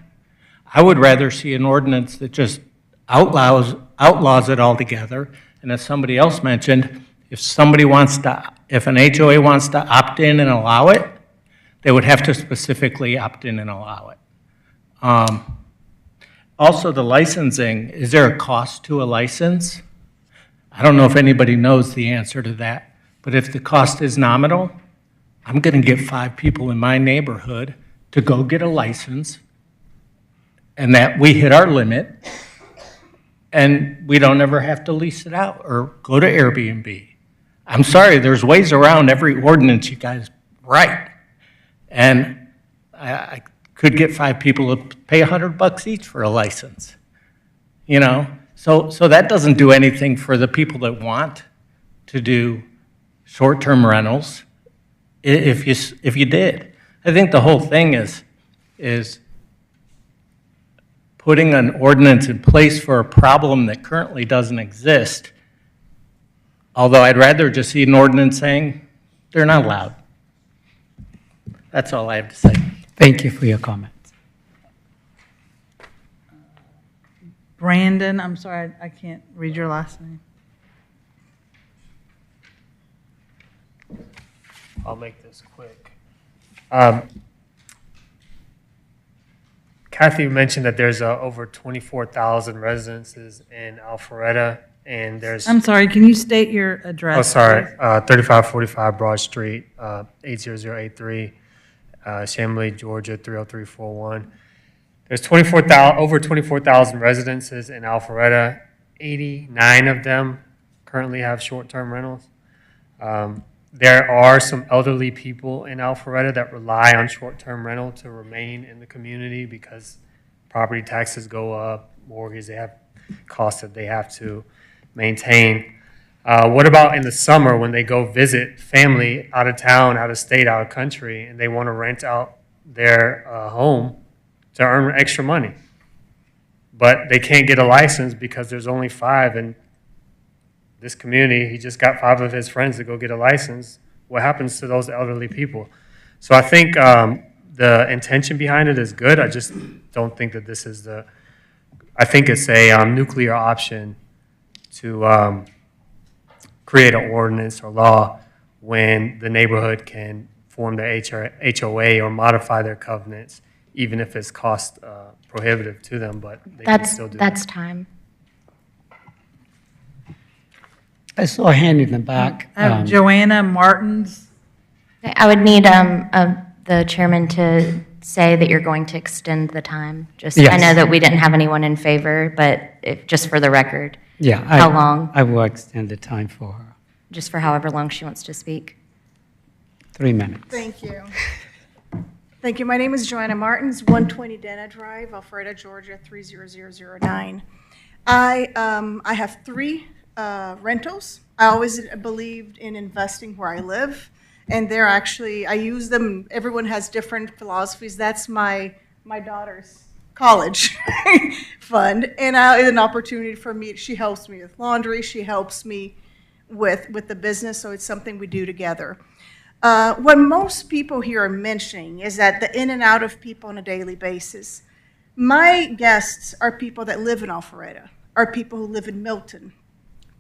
I would rather see an ordinance that just outlaws it altogether, and as somebody else mentioned, if an HOA wants to opt in and allow it, they would have to specifically opt in and allow it. Also, the licensing, is there a cost to a license? I don't know if anybody knows the answer to that, but if the cost is nominal, I'm going to get 5 people in my neighborhood to go get a license, and that we hit our limit, and we don't ever have to lease it out or go to Airbnb. I'm sorry, there's ways around every ordinance you guys write. And I could get 5 people to pay $100 each for a license, So that doesn't do anything for the people that want to do short-term rentals. If you did, I think the whole thing is putting an ordinance in place for a problem that currently doesn't exist. Although I'd rather just see an ordinance saying they're not allowed. That's all I have to say.
Thank you for your comments.
Brandon, I'm sorry, I can't read your last name.
I'll make this quick. Kathy mentioned that there's over 24,000 residences in Alpharetta, and there's,
I'm sorry, can you state your address?
oh, sorry,
please?
3545 Broad Street, 80083, Chamblee, Georgia, 30341. There's over 24,000 residences in Alpharetta. 89 of them currently have short-term rentals. There are some elderly people in Alpharetta that rely on short-term rental to remain in the community because property taxes go up, mortgage, they have costs that they have to maintain. What about in the summer when they go visit family out of town, out of state, out of country, and they want to rent out their home to earn extra money? But they can't get a license because there's only 5 in this community. He just got 5 of his friends to go get a license. What happens to those elderly people? So I think the intention behind it is good. I just don't think that this is I think it's a nuclear option to create an ordinance or law when the neighborhood can form the HOA or modify their covenants, even if it's cost prohibitive to them, but they can still do
That's
that.
time.
I saw a hand in the back.
I have Joanna Martins.
I would need the chairman to say that you're going to extend the time. Just, I
Yes.
know that we didn't have anyone in favor, but just for the record,
Yeah.
How long?
I will extend the time for her.
just for however long she wants to speak.
3 minutes.
Thank you. Thank you. My name is Joanna Martins, 120 Dana Drive, Alpharetta, Georgia, 30009. I have 3 rentals. I always believed in investing where I live, and they're actually, I use them, everyone has different philosophies. That's my daughter's college fund, and it's an opportunity for me. She helps me with laundry, she helps me with the business, so it's something we do together. What most people here are mentioning is that the in and out of people on a daily basis. My guests are people that live in Alpharetta, are people who live in Milton,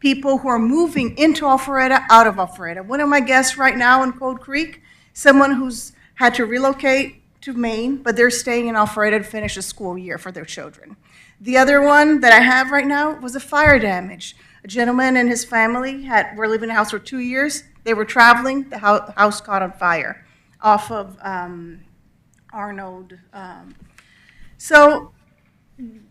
people who are moving into Alpharetta, out of Alpharetta. One of my guests right now in Cold Creek, someone who's had to relocate to Maine, but they're staying in Alpharetta to finish a school year for their children. The other one that I have right now was a fire damage. A gentleman and his family were living in a house for 2 years. They were traveling, the house caught on fire off of Arnold. So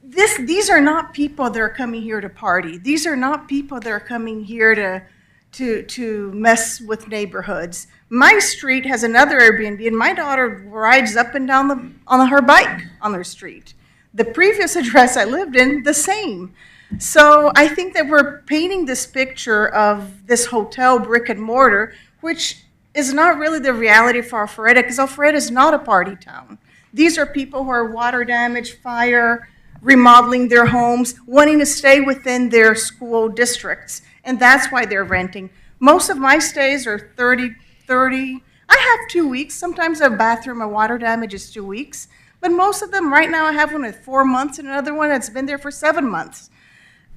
these are not people that are coming here to party. These are not people that are coming here to mess with neighborhoods. My street has another Airbnb, and my daughter rides up and down on her bike on their street. The previous address I lived in, the same. So I think that we're painting this picture of this hotel brick and mortar, which is not really the reality for Alpharetta, because Alpharetta is not a party town. These are people who are water damage, fire, remodeling their homes, wanting to stay within their school districts, and that's why they're renting. Most of my stays are 30. I have 2 weeks. Sometimes a bathroom or water damage is 2 weeks, but most of them, right now I have one with 4 months and another one that's been there for 7 months.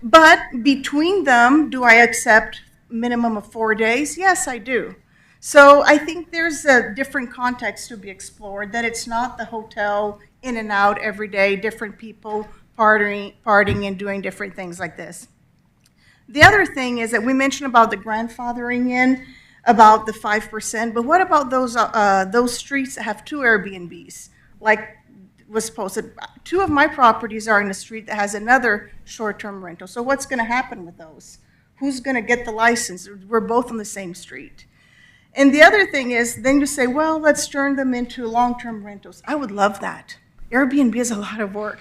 But between them, do I accept minimum of 4 days? Yes, I do. So I think there's a different context to be explored, that it's not the hotel in and out every day, different people partying and doing different things like this. The other thing is that we mentioned about the grandfathering in, about the 5%, but what about those streets that have 2 Airbnbs? Like was posted, 2 of my properties are in a street that has another short-term rental. So what's going to happen with those? Who's going to get the license? We're both on the same street. And the other thing is, then you say, well, let's turn them into long-term rentals. I would love that. Airbnb is a lot of work.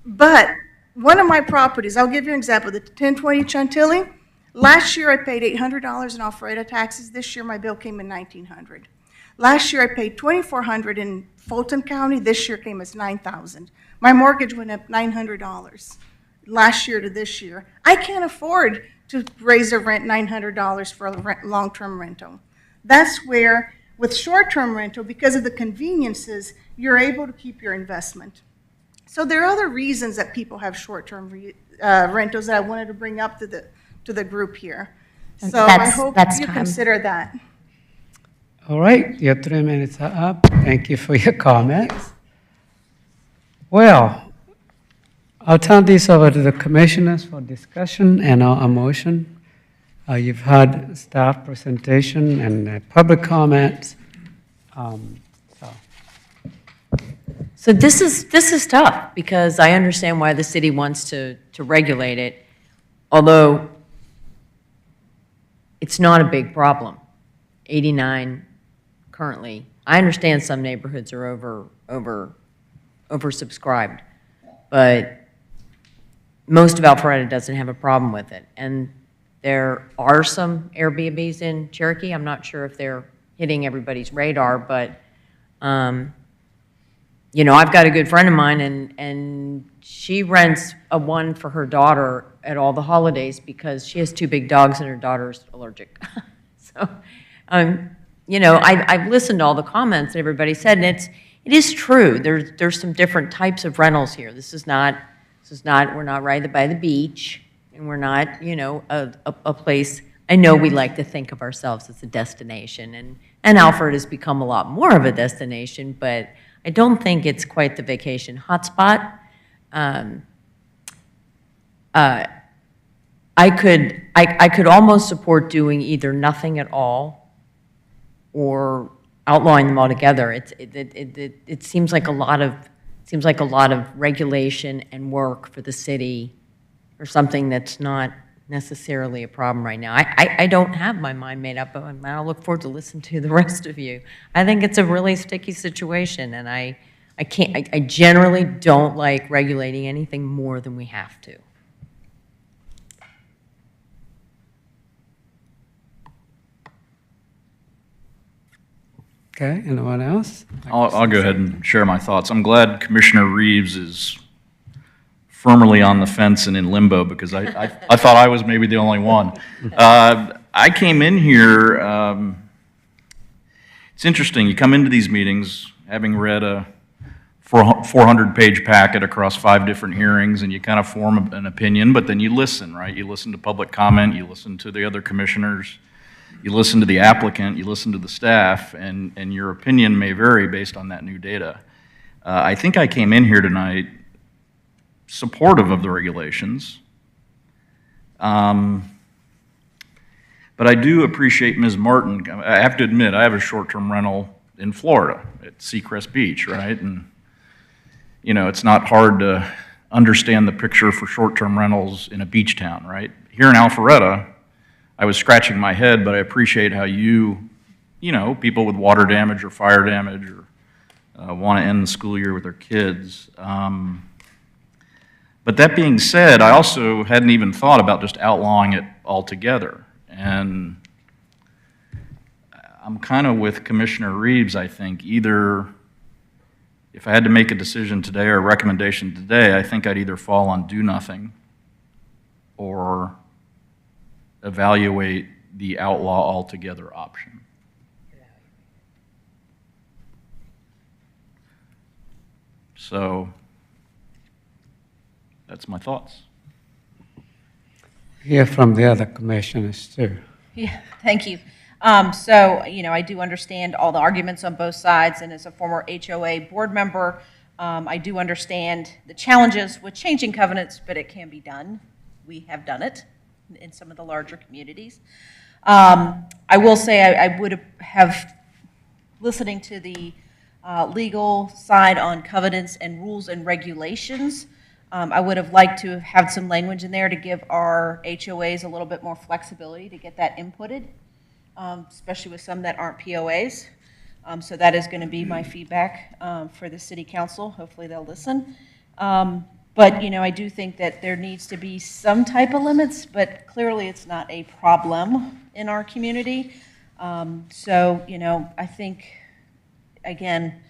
But one of my properties, I'll give you an example, the 1020 Chantilly, last year I paid $800 in Alpharetta taxes. This year my bill came in $1,900. Last year I paid $2,400 in Fulton County. This year came as $9,000. My mortgage went up $900 last year to this year. I can't afford to raise the rent $900 for a long-term rental. That's where With short-term rental, because of the conveniences, you're able to keep your investment. So there are other reasons that people have short-term rentals that I wanted to bring up to the group here. So I hope you consider that.
All right, your 3 minutes are up. Thank you for your comments. Well, I'll turn this over to the commissioners for discussion and a motion. You've heard staff presentation and public comments.
So this is tough, because I understand why the city wants to regulate it, although it's not a big problem. 89 currently. I understand some neighborhoods are oversubscribed, but most of Alpharetta doesn't have a problem with it. And there are some Airbnbs in Cherokee. I'm not sure if they're hitting everybody's radar, but you know, I've got a good friend of mine, and she rents one for her daughter at all the holidays because she has 2 big dogs and her daughter's allergic. So, you know, I've listened to all the comments that everybody said, and it is true. There's some different types of rentals here. We're not right by the beach, and we're not, you know, a place. I know we like to think of ourselves as a destination, and Alfred has become a lot more of a destination, but I don't think it's quite the vacation hotspot. I could almost support doing either nothing at all or outlawing them altogether. It seems like a lot of regulation and work for the city, or something that's not necessarily a problem right now. I don't have my mind made up, but I'll look forward to listening to the rest of you. I think it's a really sticky situation, and I generally don't like regulating anything more than we have to.
Okay, anyone else?
I'll go ahead and share my thoughts. I'm glad Commissioner Reeves is firmly on the fence and in limbo, because I thought I was maybe the only one. I came in here, it's interesting, you come into these meetings having read a 400-page packet across 5 different hearings, and you kind of form an opinion, but then you listen, right? You listen to public comment, you listen to the other commissioners, you listen to the applicant, you listen to the staff, and your opinion may vary based on that new data. I think I came in here tonight supportive of the regulations, but I do appreciate Ms. Martin. I have to admit, I have a short-term rental in Florida at Seacrest Beach, right? And, you know, it's not hard to understand the picture for short-term rentals in a beach town, right? Here in Alpharetta, I was scratching my head, but I appreciate how you know, people with water damage or fire damage or want to end the school year with their kids. But that being said, I also hadn't even thought about just outlawing it altogether. And I'm kind of with Commissioner Reeves, I think. Either, if I had to make a decision today or a recommendation today, I think I'd either fall on do nothing or evaluate the outlaw altogether option. So that's my thoughts.
Hear from the other commissioners too.
Yeah, thank you. So, you know, I do understand all the arguments on both sides, and as a former HOA board member, I do understand the challenges with changing covenants, but it can be done. We have done it in some of the larger communities. I will say I would have, listening to the legal side on covenants and rules and regulations, I would have liked to have some language in there to give our HOAs a little bit more flexibility to get that inputted, especially with some that aren't POAs. So that is going to be my feedback for the city council. Hopefully they'll listen. But, you know, I do think that there needs to be some type of limits, but clearly it's not a problem in our community. So, you know, I think, again,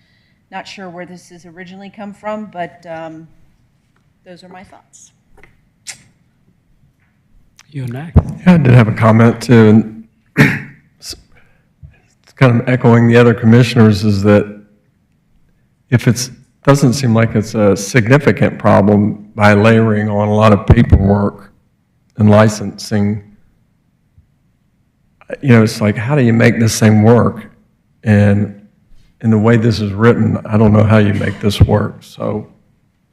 not sure where this has originally come from, but those are my thoughts.
You're next.
Yeah, I did have a comment too. And it's kind of echoing the other commissioners, is that if it's, doesn't seem like it's a significant problem by layering on a lot of paperwork and licensing, you know, it's like, how do you make this thing work? And in the way this is written, I don't know how you make this work. So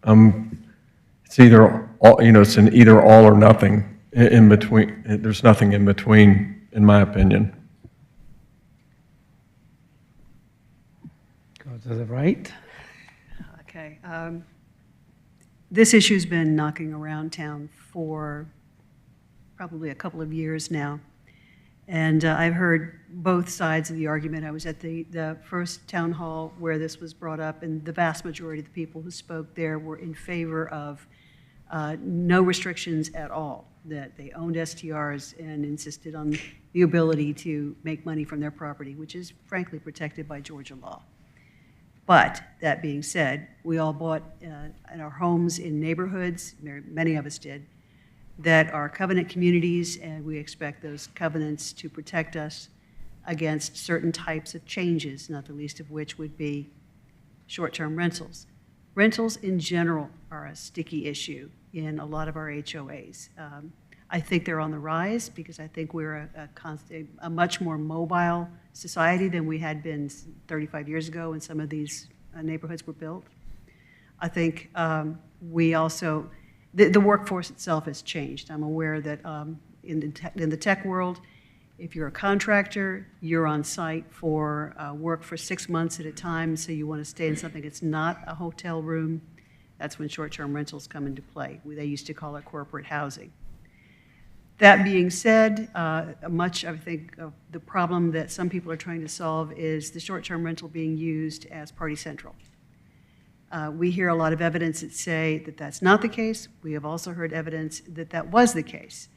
it's either, all, you know, it's an either all or nothing in between. There's nothing in between, in my opinion.
Go to the right.
Okay. This issue's been knocking around town for probably a couple of years now. And I've heard both sides of the argument. I was at the first town hall where this was brought up, and the vast majority of the people who spoke there were in favor of no restrictions at all, that they owned STRs and insisted on the ability to make money from their property, which is frankly protected by Georgia law. But that being said, we all bought in our homes in neighborhoods, many of us did, that are covenant communities, and we expect those covenants to protect us against certain types of changes, not the least of which would be short-term rentals. Rentals in general are a sticky issue in a lot of our HOAs. I think they're on the rise because I think we're a much more mobile society than we had been 35 years ago when some of these neighborhoods were built. I think we also, the workforce itself has changed. I'm aware that in the tech world, if you're a contractor, you're on site for work for 6 months at a time, so you want to stay in something that's not a hotel room. That's when short-term rentals come into play. They used to call it corporate housing. That being said, much, I think, of the problem that some people are trying to solve is the short-term rental being used as party central. We hear a lot of evidence that say that that's not the case. We have also heard evidence that that was the case.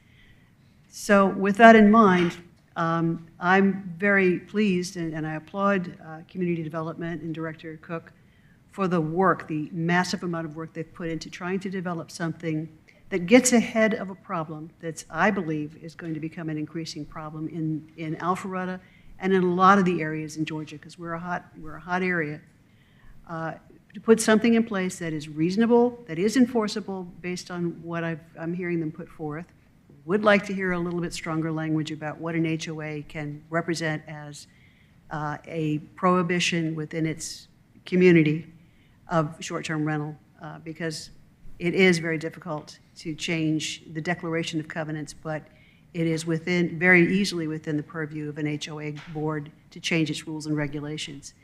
So with that in mind, I'm very pleased, and I applaud Community Development and Director Cook for the work, the massive amount of work they've put into trying to develop something that gets ahead of a problem that's, I believe, is going to become an increasing problem in Alpharetta and in a lot of the areas in Georgia, because we're a hot area. To put something in place that is reasonable, that is enforceable based on what I'm hearing them put forth. Would like to hear a little bit stronger language about what an HOA can represent as a prohibition within its community of short-term rental, because it is very difficult to change the declaration of covenants, but it is very easily within the purview of an HOA board to change its rules and regulations.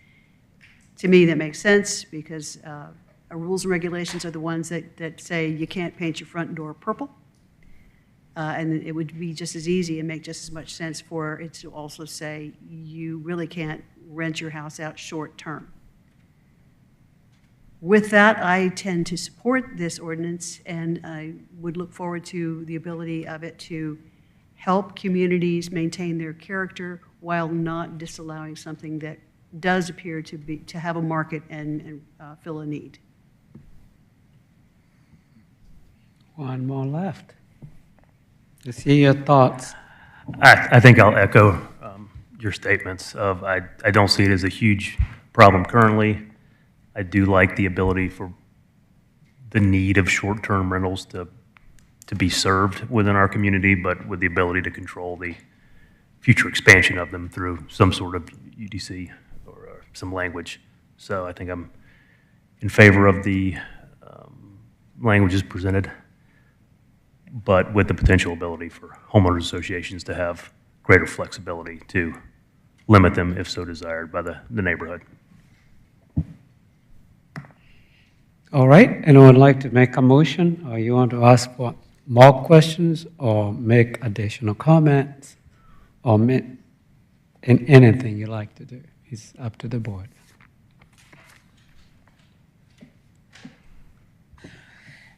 To me, that makes sense because our rules and regulations are the ones that say you can't paint your front door purple. And it would be just as easy and make just as much sense for it to also say you really can't rent your house out short term. With that, I tend to support this ordinance, and I would look forward to the ability of it to help communities maintain their character while not disallowing something that does appear to have a market and fill a need.
One more left. Let's hear your thoughts.
I think I'll echo your statements of I don't see it as a huge problem currently. I do like the ability for the need of short-term rentals to be served within our community, but with the ability to control the future expansion of them through some sort of UDC or some language. So I think I'm in favor of the languages presented, but with the potential ability for homeowners associations to have greater flexibility to limit them if so desired by the neighborhood.
All right, anyone like to make a motion, or you want to ask for more questions, or make additional comments, or in anything you like to do? It's up to the board.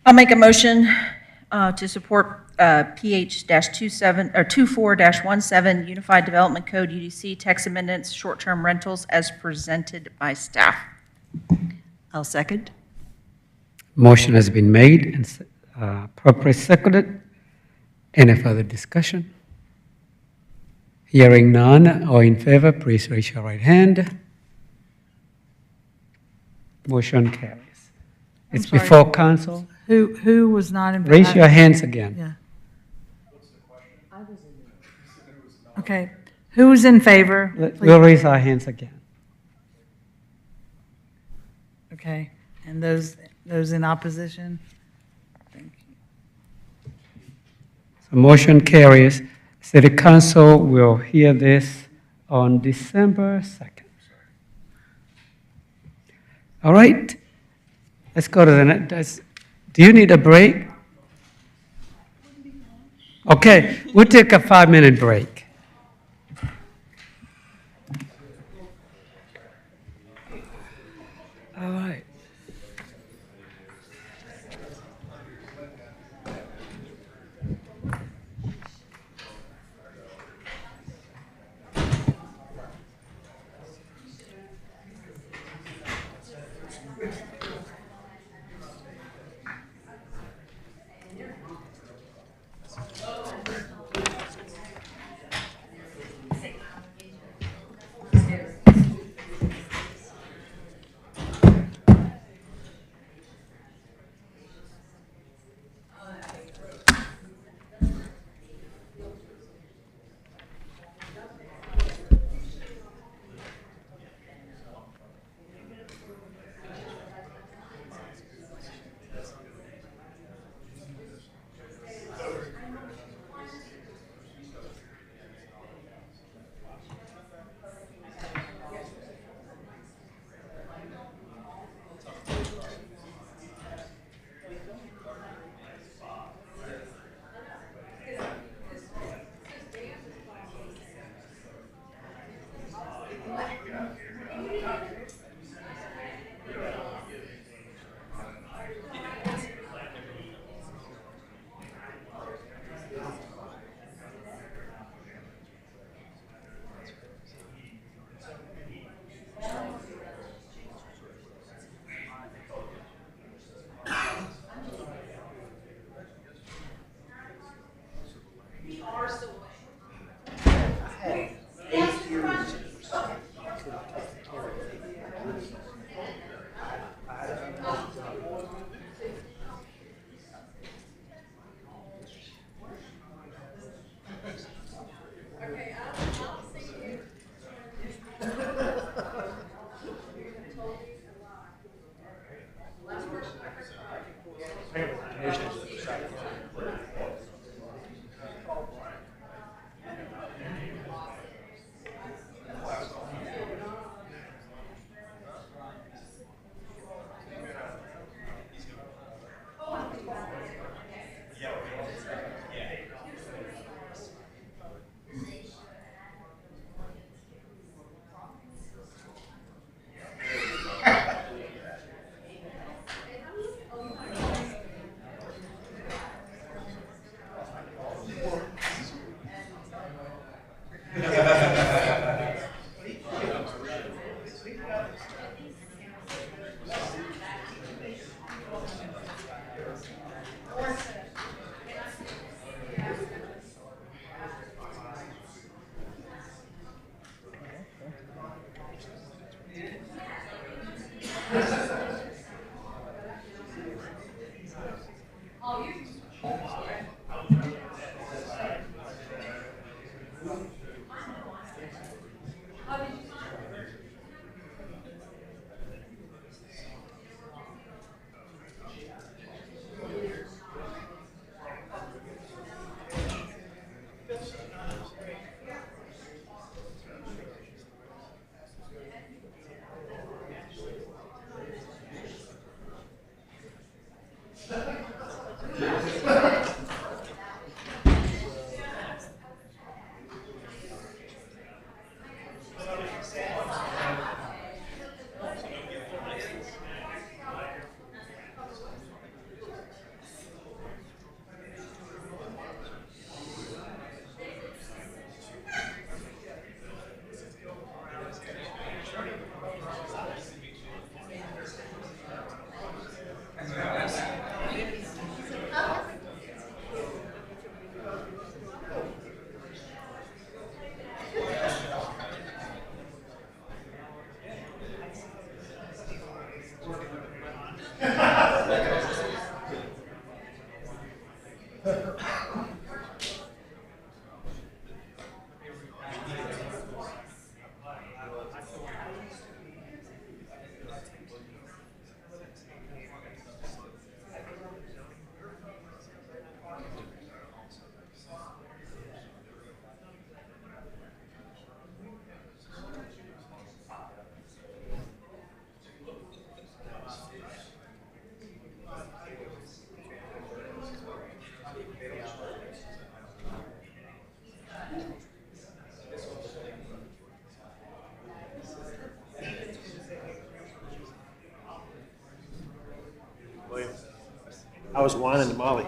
I'll make a motion to support PH-27 or 24-17 Unified Development Code UDC text amendments, short-term rentals as presented by staff.
I'll second.
Motion has been made and properly seconded. Any further discussion? Hearing none, all in favor, please raise your right hand. Motion carries. It's
sorry.
before council.
Who was not in?
Raise your hands again.
Yeah. Okay, who's in favor?
We'll raise our hands again.
Okay, and those in opposition?
So motion carries. City Council will hear this on December 2nd. All right, let's go to the next. Do you need a break? Okay, we'll take a 5-minute break. All right.
I was whining to Molly.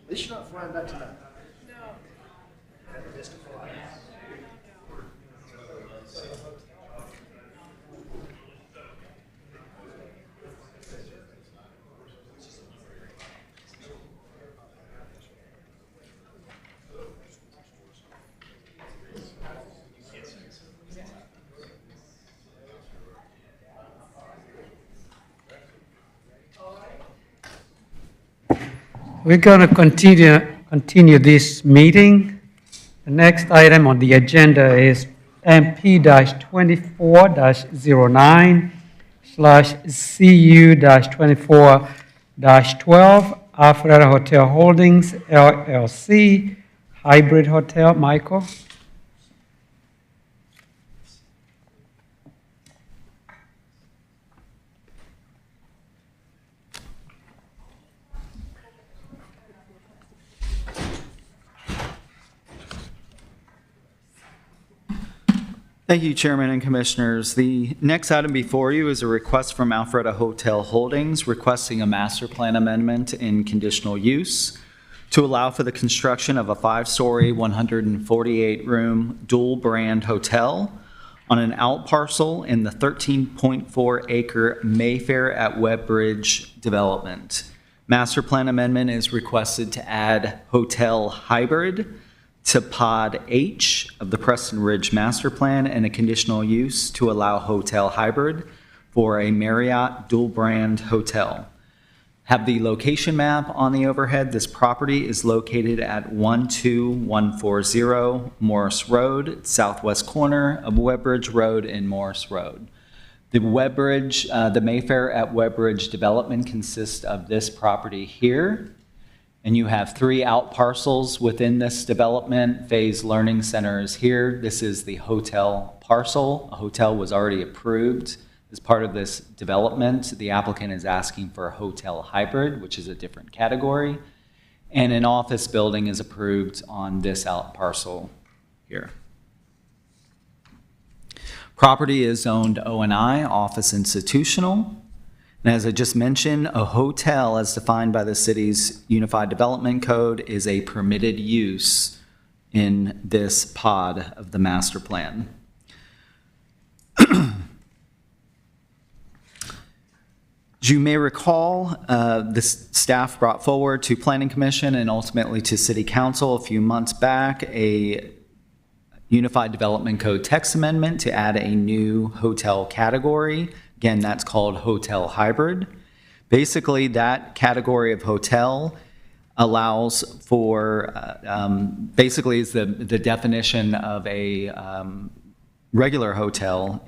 At least you're not flying back tonight. No.
We're going to continue this meeting. The next item on the agenda is MP-24-09/CU-24-12, Alpharetta Hotel Holdings, LLC, Hybrid Hotel. Michael?
Thank you, Chairman and Commissioners. The next item before you is a request from Alpharetta Hotel Holdings requesting a master plan amendment in conditional use to allow for the construction of a 5-story, 148-room dual-brand hotel on an out parcel in the 13.4-acre Mayfair at Webbridge development. Master plan amendment is requested to add hotel hybrid to Pod H of the Preston Ridge Master Plan and a conditional use to allow hotel hybrid for a Marriott dual-brand hotel. Have the location map on the overhead. This property is located at 12140 Morris Road, southwest corner of Webbridge Road and Morris Road. The Mayfair at Webbridge development consists of this property here, and you have 3 out parcels within this development. Phase Learning Center is here. This is the hotel parcel. A hotel was already approved as part of this development. The applicant is asking for a hotel hybrid, which is a different category. And an office building is approved on this out parcel here. Property is zoned O&I, office institutional. And as I just mentioned, a hotel, as defined by the city's Unified Development Code, is a permitted use in this pod of the master plan. As you may recall, this staff brought forward to Planning Commission and ultimately to City Council a few months back a Unified Development Code text amendment to add a new hotel category. Again, that's called hotel hybrid. Basically, that category of hotel allows for, basically is the definition of a regular hotel,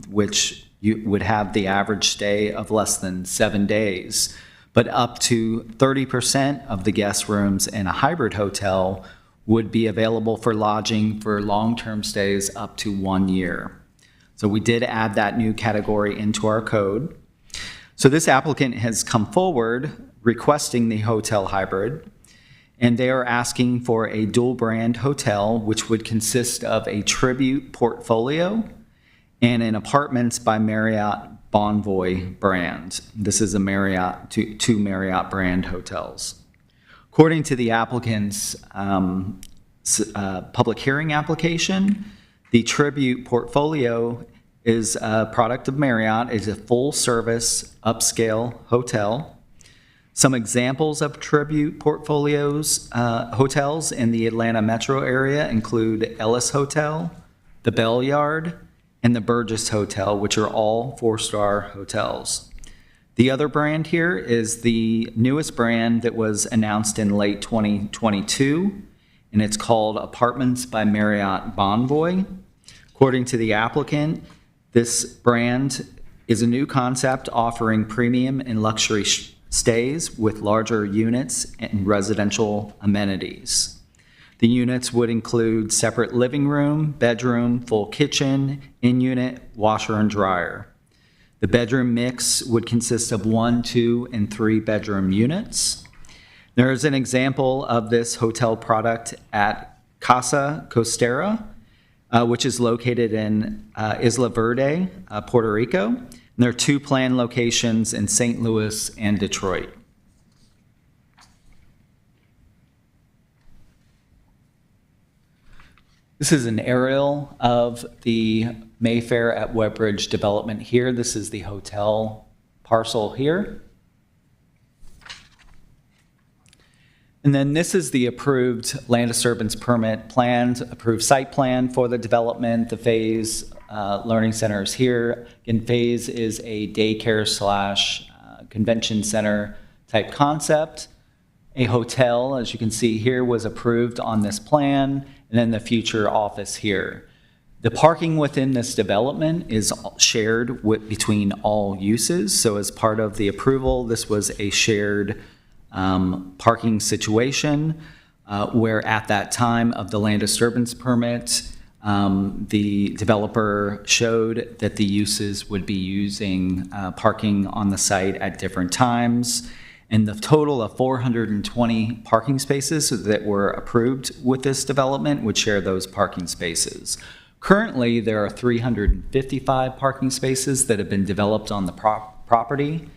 which you would have the average stay of less than 7 days. but up to 30% of the guest rooms in a hybrid hotel would be available for lodging for long-term stays up to 1 year. So we did add that new category into our code. So this applicant has come forward requesting the hotel hybrid, and they are asking for a dual brand hotel, which would consist of a Tribute portfolio and an Apartments by Marriott Bonvoy brand. This is a Marriott, two Marriott brand hotels. According to the applicant's public hearing application, the Tribute portfolio is a product of Marriott, is a full-service upscale hotel. Some examples of Tribute portfolios, hotels in the Atlanta metro area include Ellis Hotel, the Bell Yard, and the Burgess Hotel, which are all 4-star hotels. The other brand here is the newest brand that was announced in late 2022, and it's called Apartments by Marriott Bonvoy. According to the applicant, this brand is a new concept offering premium and luxury stays with larger units and residential amenities. The units would include separate living room, bedroom, full kitchen, in-unit, washer and dryer. The bedroom mix would consist of 1, 2, and 3 bedroom units. There is an example of this hotel product at Casa Costera, which is located in Isla Verde, Puerto Rico. And there are 2 planned locations in St. Louis and Detroit. This is an aerial of the Mayfair at Webbridge development here. This is the hotel parcel here. And then this is the approved land disturbance permit plans, approved site plan for the development. The Phase Learning Center is here. Again, Phase is a daycare / convention center type concept. A hotel, as you can see here, was approved on this plan, and then the future office here. The parking within this development is shared between all uses. So as part of the approval, this was a shared parking situation where at that time of the land disturbance permit, the developer showed that the uses would be using parking on the site at different times. And the total of 420 parking spaces that were approved with this development would share those parking spaces. Currently, there are 355 parking spaces that have been developed on the property.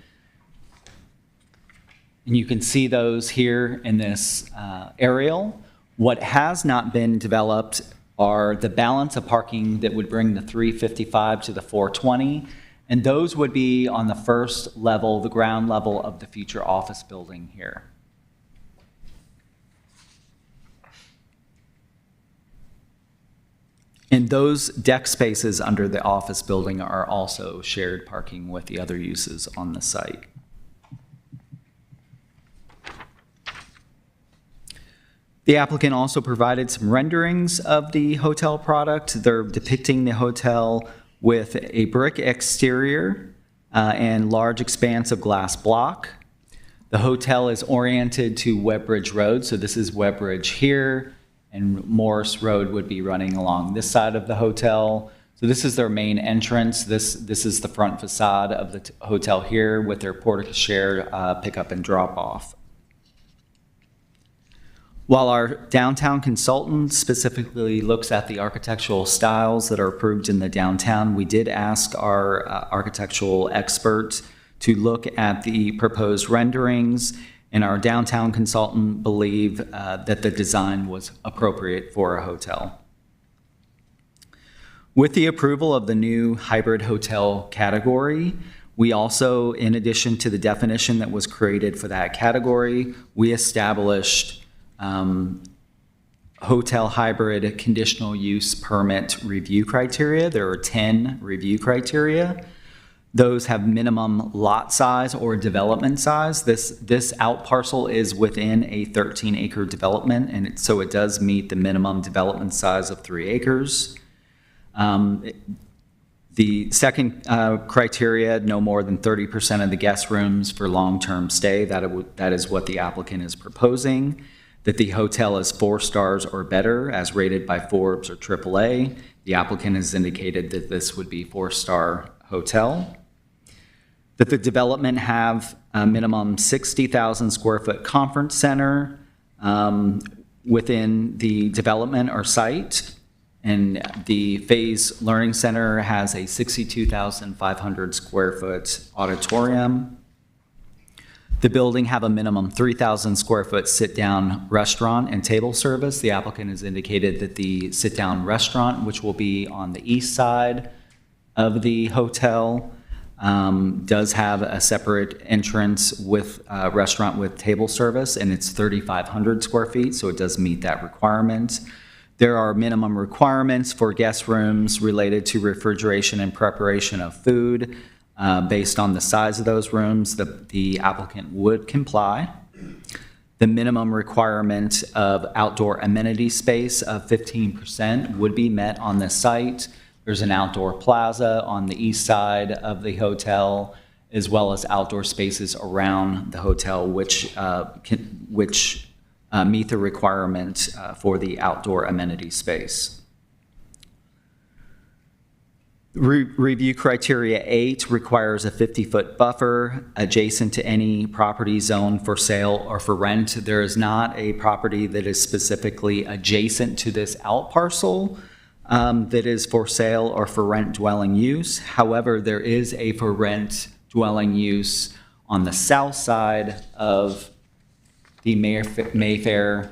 And you can see those here in this aerial. What has not been developed are the balance of parking that would bring the 355 to the 420. And those would be on the first level, the ground level of the future office building here. And those deck spaces under the office building are also shared parking with the other uses on the site. The applicant also provided some renderings of the hotel product. They're depicting the hotel with a brick exterior and large expanse of glass block. The hotel is oriented to Webbridge Road, so this is Webbridge here, and Morris Road would be running along this side of the hotel. So this is their main entrance. This is the front facade of the hotel here with their porte-cochere pickup and drop off. While our downtown consultant specifically looks at the architectural styles that are approved in the downtown, we did ask our architectural expert to look at the proposed renderings, and our downtown consultant believed that the design was appropriate for a hotel. With the approval of the new hybrid hotel category, we also, in addition to the definition that was created for that category, we established hotel hybrid conditional use permit review criteria. There are 10 review criteria. Those have minimum lot size or development size. This out parcel is within a 13-acre development, and so it does meet the minimum development size of 3 acres. The second criteria, no more than 30% of the guest rooms for long-term stay. That is what the applicant is proposing. That the hotel is 4 stars or better, as rated by Forbes or AAA. The applicant has indicated that this would be 4-star hotel. That the development have a minimum 60,000 square foot conference center within the development or site. And the Phase Learning Center has a 62,500 square foot auditorium. The building have a minimum 3,000 square foot sit-down restaurant and table service. The applicant has indicated that the sit-down restaurant, which will be on the east side of the hotel, does have a separate entrance with a restaurant with table service, and it's 3,500 square feet, so it does meet that requirement. There are minimum requirements for guest rooms related to refrigeration and preparation of food. Based on the size of those rooms, the applicant would comply. The minimum requirement of outdoor amenity space of 15% would be met on the site. There's an outdoor plaza on the east side of the hotel, as well as outdoor spaces around the hotel, which meet the requirement for the outdoor amenity space. Review criteria 8 requires a 50-foot buffer adjacent to any property zone for sale or for rent. There is not a property that is specifically adjacent to this out parcel that is for sale or for rent dwelling use. However, there is a for rent dwelling use on the south side of the Mayfair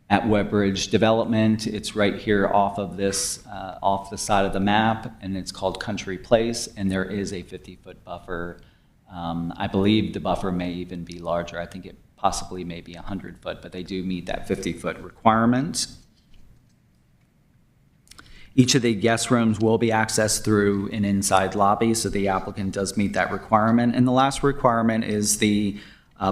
at Webbridge development. It's right here off of this, off the side of the map, and it's called Country Place, and there is a 50-foot buffer. I believe the buffer may even be larger. I think it possibly may be 100-foot, but they do meet that 50-foot requirement. Each of the guest rooms will be accessed through an inside lobby, so the applicant does meet that requirement. And the last requirement is the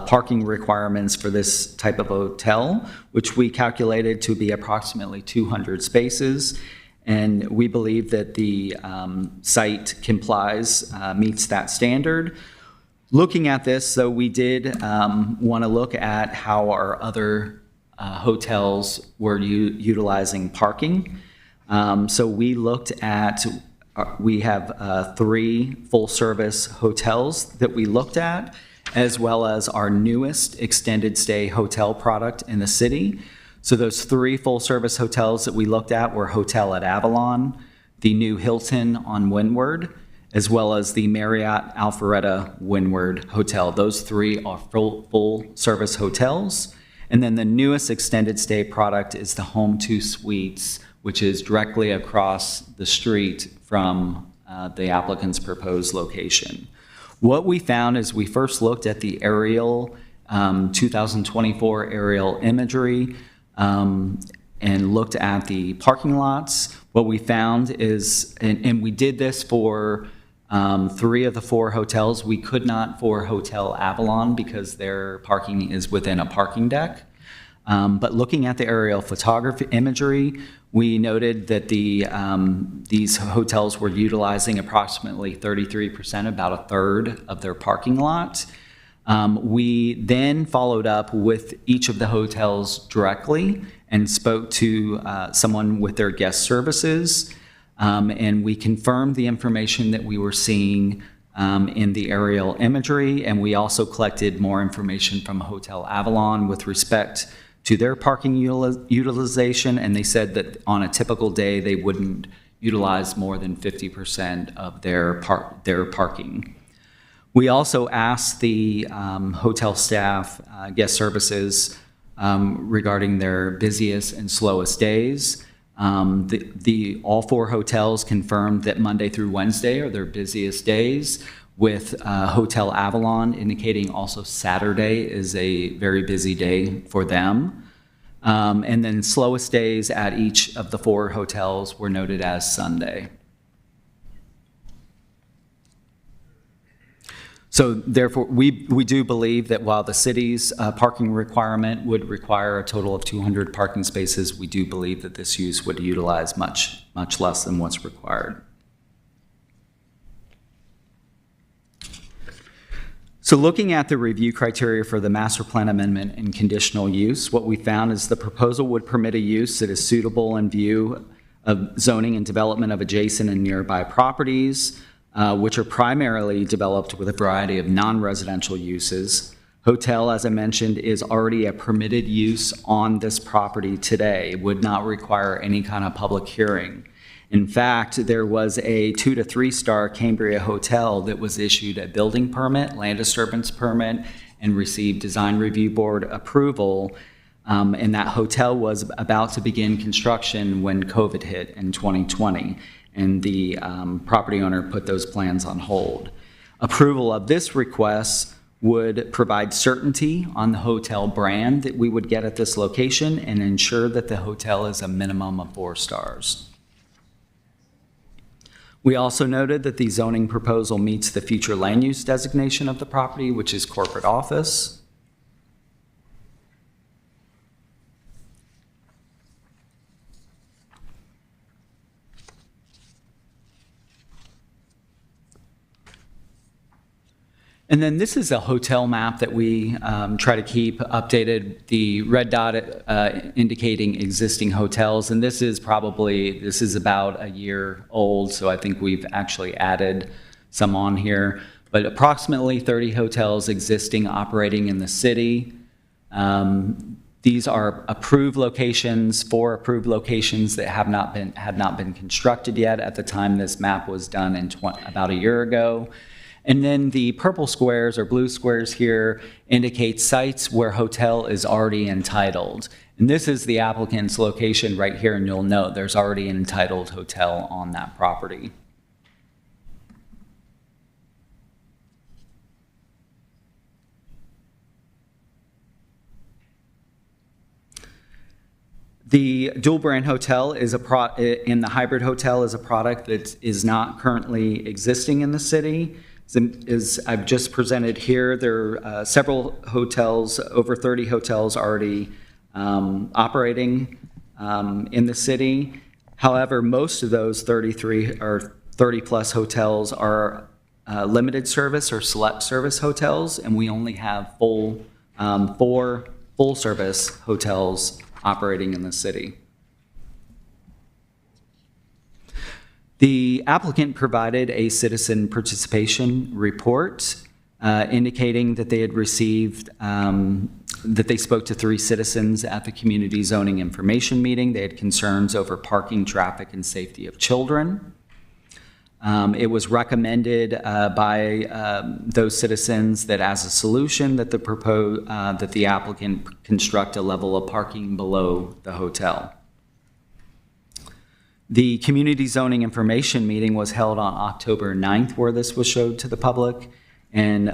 parking requirements for this type of hotel, which we calculated to be approximately 200 spaces. And we believe that the site complies, meets that standard. Looking at this, so we did want to look at how our other hotels were utilizing parking. So we looked at, we have 3 full-service hotels that we looked at, as well as our newest extended stay hotel product in the city. So those 3 full-service hotels that we looked at were Hotel at Avalon, the new Hilton on Windward, as well as the Marriott Alpharetta Windward Hotel. Those 3 are full-service hotels. And then the newest extended stay product is the Home 2 Suites, which is directly across the street from the applicant's proposed location. What we found is we first looked at the aerial, 2024 aerial imagery, and looked at the parking lots. What we found is, and we did this for 3 of the 4 hotels. We could not for Hotel Avalon because their parking is within a parking deck. But looking at the aerial photography imagery, we noted that these hotels were utilizing approximately 33%, about a third of their parking lot. We then followed up with each of the hotels directly and spoke to someone with their guest services, and we confirmed the information that we were seeing in the aerial imagery, and we also collected more information from Hotel Avalon with respect to their parking utilization, and they said that on a typical day, they wouldn't utilize more than 50% of their parking. We also asked the hotel staff, guest services, regarding their busiest and slowest days. All 4 hotels confirmed that Monday through Wednesday are their busiest days, with Hotel Avalon indicating also Saturday is a very busy day for them. And then slowest days at each of the 4 hotels were noted as Sunday. So therefore, we do believe that while the city's parking requirement would require a total of 200 parking spaces, we do believe that this use would utilize much less than what's required. So looking at the review criteria for the master plan amendment and conditional use, what we found is the proposal would permit a use that is suitable in view of zoning and development of adjacent and nearby properties, which are primarily developed with a variety of non-residential uses. Hotel, as I mentioned, is already a permitted use on this property today, would not require any kind of public hearing. In fact, there was a 2 to 3 star Cambria hotel that was issued a building permit, land disturbance permit, and received design review board approval. And that hotel was about to begin construction when COVID hit in 2020, and the property owner put those plans on hold. Approval of this request would provide certainty on the hotel brand that we would get at this location and ensure that the hotel is a minimum of 4 stars. We also noted that the zoning proposal meets the future land use designation of the property, which is corporate office. And then this is a hotel map that we try to keep updated. The red dot indicating existing hotels, and this is about a year old, so I think we've actually added some on here. But approximately 30 hotels existing operating in the city. These are approved locations, 4 approved locations that had not been constructed yet at the time this map was done about a year ago. And then the purple squares or blue squares here indicate sites where hotel is already entitled. And this is the applicant's location right here, and you'll note there's already an entitled hotel on that property. The dual brand hotel is and the hybrid hotel is a product that is not currently existing in the city. As I've just presented here, there are several hotels, over 30 hotels already operating in the city. However, most of those 33 or 30 plus hotels are limited service or select service hotels, and we only have 4 full service hotels operating in the city. The applicant provided a citizen participation report indicating that they had received, that they spoke to 3 citizens at the community zoning information meeting. They had concerns over parking, traffic, and safety of children. It was recommended by those citizens that as a solution that the applicant construct a level of parking below the hotel. The community zoning information meeting was held on October 9th, where this was showed to the public. And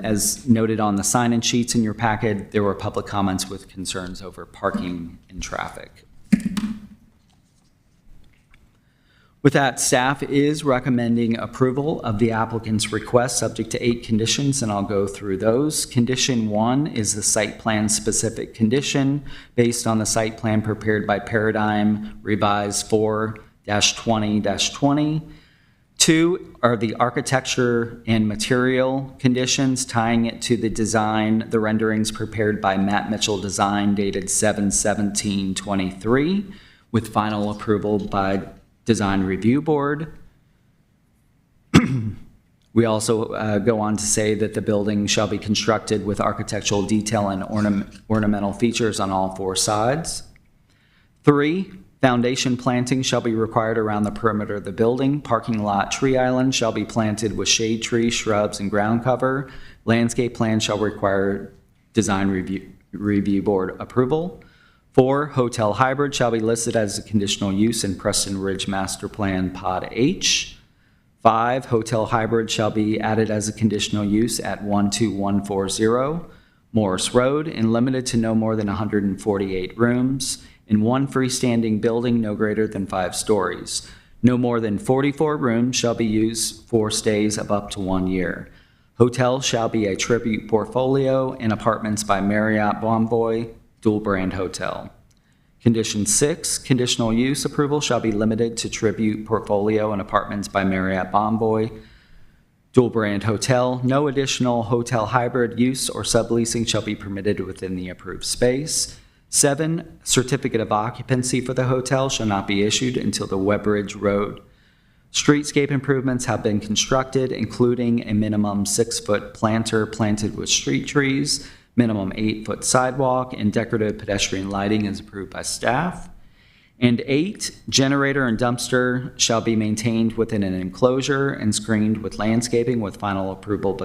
as noted on the sign-in sheets in your packet, there were public comments with concerns over parking and traffic. With that, staff is recommending approval of the applicant's request subject to 8 conditions, and I'll go through those. Condition 1 is the site plan specific condition based on the site plan prepared by Paradigm Revised 4-20-20. 2 are the architecture and material conditions tying it to the design, the renderings prepared by Matt Mitchell Design dated 7/17/23 with final approval by Design Review Board. We also go on to say that the building shall be constructed with architectural detail and ornamental features on all 4 sides. 3, foundation planting shall be required around the perimeter of the building. Parking lot tree island shall be planted with shade trees, shrubs, and ground cover. Landscape plan shall require Design Review Board approval. 4, hotel hybrid shall be listed as a conditional use in Preston Ridge Master Plan Pod H. 5, hotel hybrid shall be added as a conditional use at 12140 Morris Road and limited to no more than 148 rooms in 1 freestanding building no greater than 5 stories. No more than 44 rooms shall be used for stays of up to 1 year. Hotel shall be a Tribute Portfolio and Apartments by Marriott Bonvoy dual brand hotel. Condition 6, conditional use approval shall be limited to Tribute Portfolio and Apartments by Marriott Bonvoy. dual-brand hotel. No additional hotel hybrid use or subleasing shall be permitted within the approved space. 7, certificate of occupancy for the hotel shall not be issued until the Webbridge Road streetscape improvements have been constructed, including a minimum 6-foot planter planted with street trees, minimum 8-foot sidewalk, and decorative pedestrian lighting as approved by staff. And 8, generator and dumpster shall be maintained within an enclosure and screened with landscaping with final approval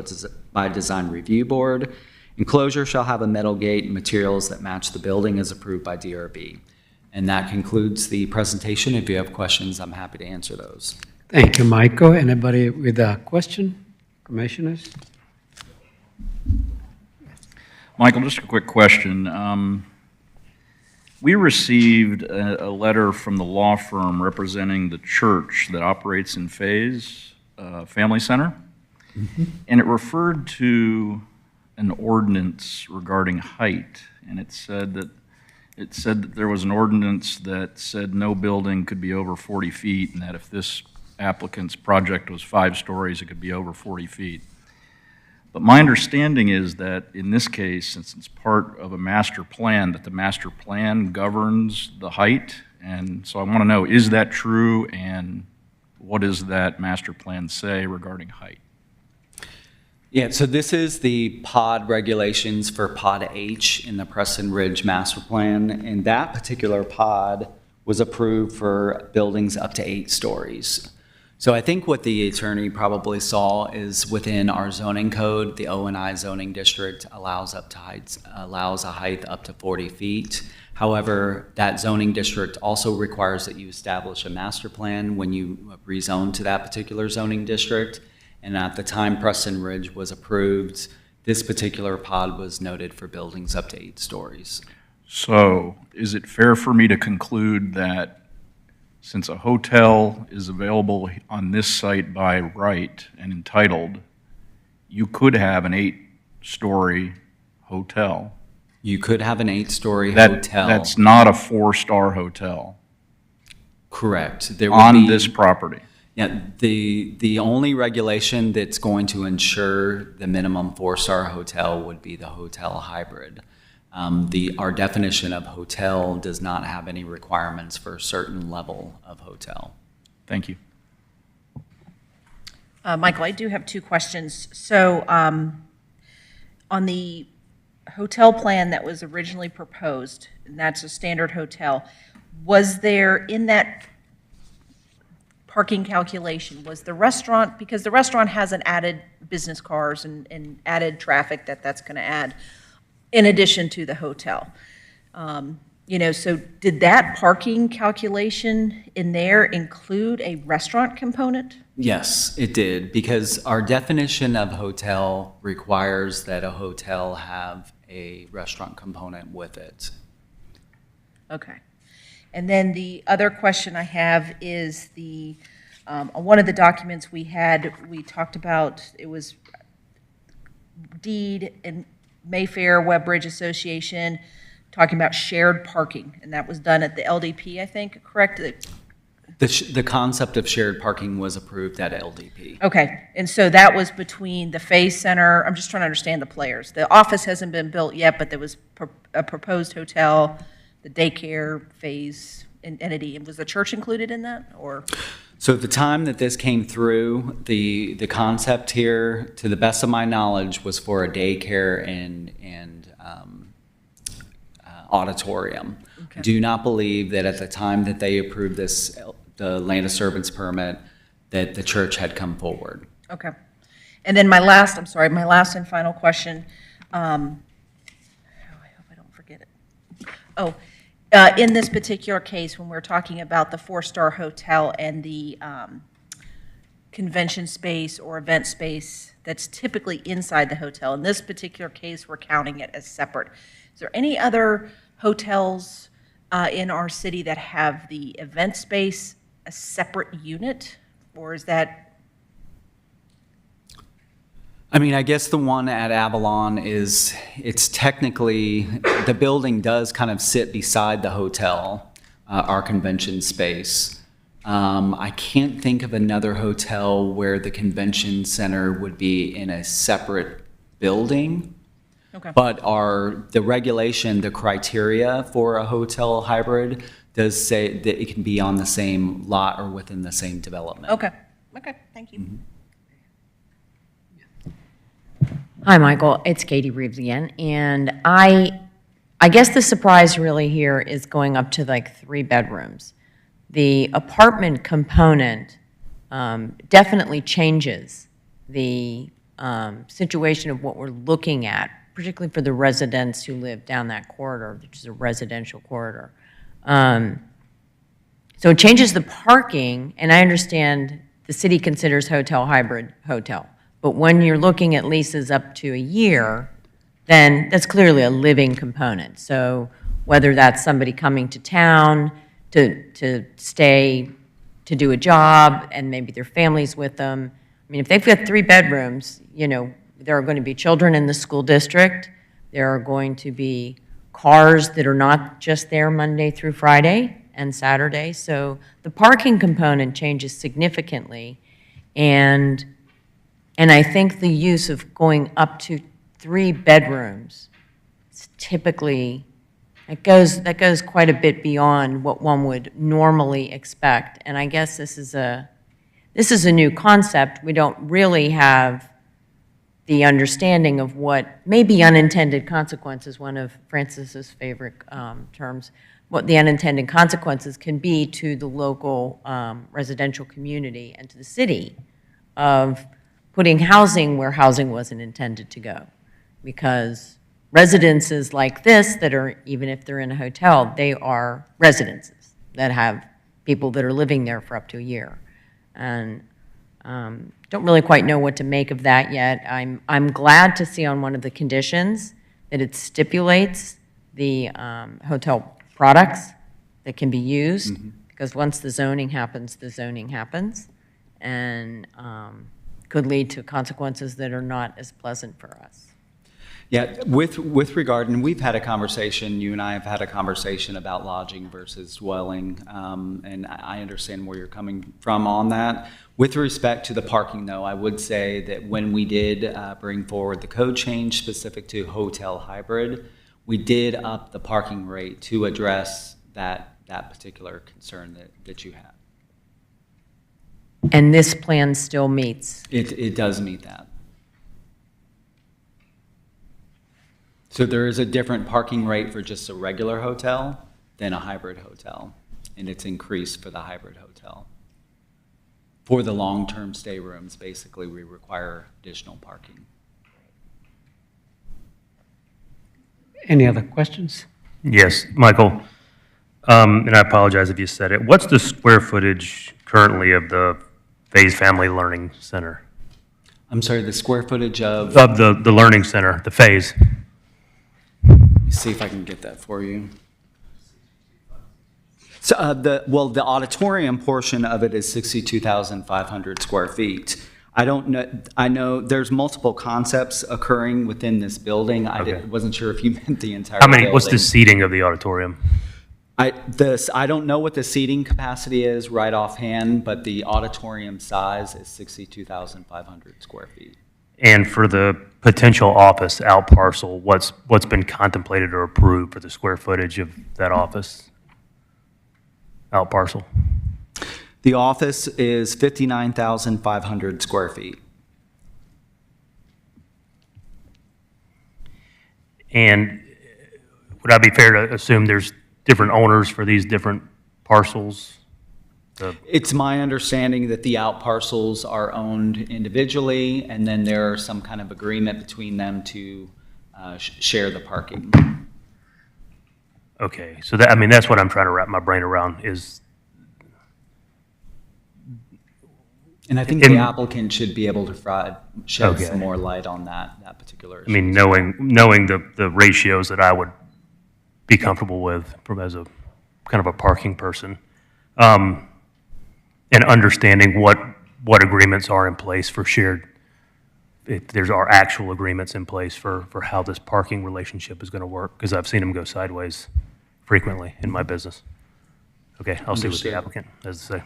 by design review board. Enclosure shall have a metal gate and materials that match the building as approved by DRB. And that concludes the presentation. If you have questions, I'm happy to answer those.
Thank you, Michael. Anybody with a question? Commissioners?
Michael, just a quick question. We received a letter from the law firm representing the church that operates in Faye's Family Center, and it referred to an ordinance regarding height, and it said that there was an ordinance that said no building could be over 40 feet, and that if this applicant's project was 5 stories, it could be over 40 feet. But my understanding is that in this case, since it's part of a master plan, that the master plan governs the height. And so I want to know, is that true? And what does that master plan say regarding height?
Yeah, so this is the pod regulations for Pod H in the Preston Ridge Master Plan. And that particular pod was approved for buildings up to 8 stories. So I think what the attorney probably saw is within our zoning code, the O&I zoning district allows a height up to 40 feet. However, that zoning district also requires that you establish a master plan when you rezone to that particular zoning district. And at the time Preston Ridge was approved, this particular pod was noted for buildings up to 8 stories.
So is it fair for me to conclude that since a hotel is available on this site by right and entitled, you could have an 8-story hotel?
You could have an 8-story hotel.
That's not a 4-star hotel?
Correct. There would
on this property?
Yeah, the only regulation that's going to ensure the minimum 4-star hotel would be the hotel hybrid. Our definition of hotel does not have any requirements for a certain level of hotel.
Thank you.
Michael, I do have 2 questions. So on the hotel plan that was originally proposed, and that's a standard hotel, was there in that parking calculation, was the restaurant, because the restaurant has an added business cars and added traffic that's going to add, in addition to the hotel. So did that parking calculation in there include a restaurant component?
Yes, it did, because our definition of hotel requires that a hotel have a restaurant component with it.
Okay. And then the other question I have is on one of the documents we talked about, it was deed and Mayfair Webbridge Association talking about shared parking, and that was done at the LDP, I think, correct?
The concept of shared parking was approved at LDP.
Okay, and so that was between the Faye Center, I'm just trying to understand the players. The office hasn't been built yet, but there was a proposed hotel, the daycare phase entity, and was the church included in that, or?
So at the time that this came through, the concept here, to the best of my knowledge, was for a daycare and auditorium. Okay. Do not believe that at the time that they approved this, the land disturbance permit, that the church had come forward.
Okay. And then my last and final question, I hope I don't forget it. In this particular case, when we're talking about the 4-star hotel and the convention space or event space that's typically inside the hotel, in this particular case, we're counting it as separate. Is there any other hotels in our city that have the event space a separate unit, or is that?
I mean, I guess the one at Avalon it's technically, the building does kind of sit beside the hotel, our convention space. I can't think of another hotel where the convention center would be in a separate building.
Okay.
But the regulation, the criteria for a hotel hybrid does say that it can be on the same lot or within the same development.
Okay, okay, thank you.
Hi, Michael. It's Katie Reeves again. And I guess the surprise really here is going up to like 3 bedrooms. The apartment component definitely changes the situation of what we're looking at, particularly for the residents who live down that corridor, which is a residential corridor. So it changes the parking, and I understand the city considers hotel hybrid hotel. But when you're looking at leases up to a year, then that's clearly a living component. So whether that's somebody coming to town to stay, to do a job, and maybe their family's with them. I mean, if they've got 3 bedrooms, you know, there are going to be children in the school district. There are going to be cars that are not just there Monday through Friday and Saturday. So the parking component changes significantly. And I think the use of going up to 3 bedrooms is typically, that goes quite a bit beyond what one would normally expect. And I guess this is a new concept. We don't really have the understanding of what may be unintended consequences, one of Francis's favorite terms, what the unintended consequences can be to the local residential community and to the city of putting housing where housing wasn't intended to go. Because residences like this that are, even if they're in a hotel, they are residences that have people that are living there for up to a year. And don't really quite know what to make of that yet. I'm glad to see on one of the conditions that it stipulates the hotel products that can be used, because once the zoning happens, and could lead to consequences that are not as pleasant for us.
Yeah, with regard, and we've had a conversation, you and I have had a conversation about lodging versus dwelling, and I understand where you're coming from on that. With respect to the parking, though, I would say that when we did bring forward the code change specific to hotel hybrid, we did up the parking rate to address that particular concern that you had.
And this plan still meets?
It does meet that. So there is a different parking rate for just a regular hotel than a hybrid hotel, and it's increased for the hybrid hotel. For the long-term stay rooms, basically, we require additional parking.
Any other questions?
Yes, Michael, and I apologize if you said it. What's the square footage currently of the Phase Family Learning Center?
I'm sorry, the square footage of?
Of the Learning Center, the Phase.
See if I can get that for you. So the auditorium portion of it is 62,500 square feet. I don't know. I know there's multiple concepts occurring within this building. I wasn't sure if you meant the entire.
How many?
Building.
What's the seating of the auditorium?
I don't know what the seating capacity is right offhand, but the auditorium size is 62,500 square feet.
And for the potential office out parcel, what's been contemplated or approved for the square footage of that office out parcel?
The office is 59,500 square feet.
And would I be fair to assume there's different owners for these different parcels?
It's my understanding that the out parcels are owned individually, and then there are some kind of agreement between them to share the parking.
Okay, so that, I mean, that's what I'm trying to wrap my brain around is.
And I think the applicant should be able to shed some more light on that particular issue.
I mean, knowing the ratios that I would be comfortable with as a kind of a parking person. And understanding what agreements are in place for shared, if there's our actual agreements in place for how this parking relationship is going to work, because I've seen them go sideways frequently in my business. Okay, I'll see what the applicant has to say.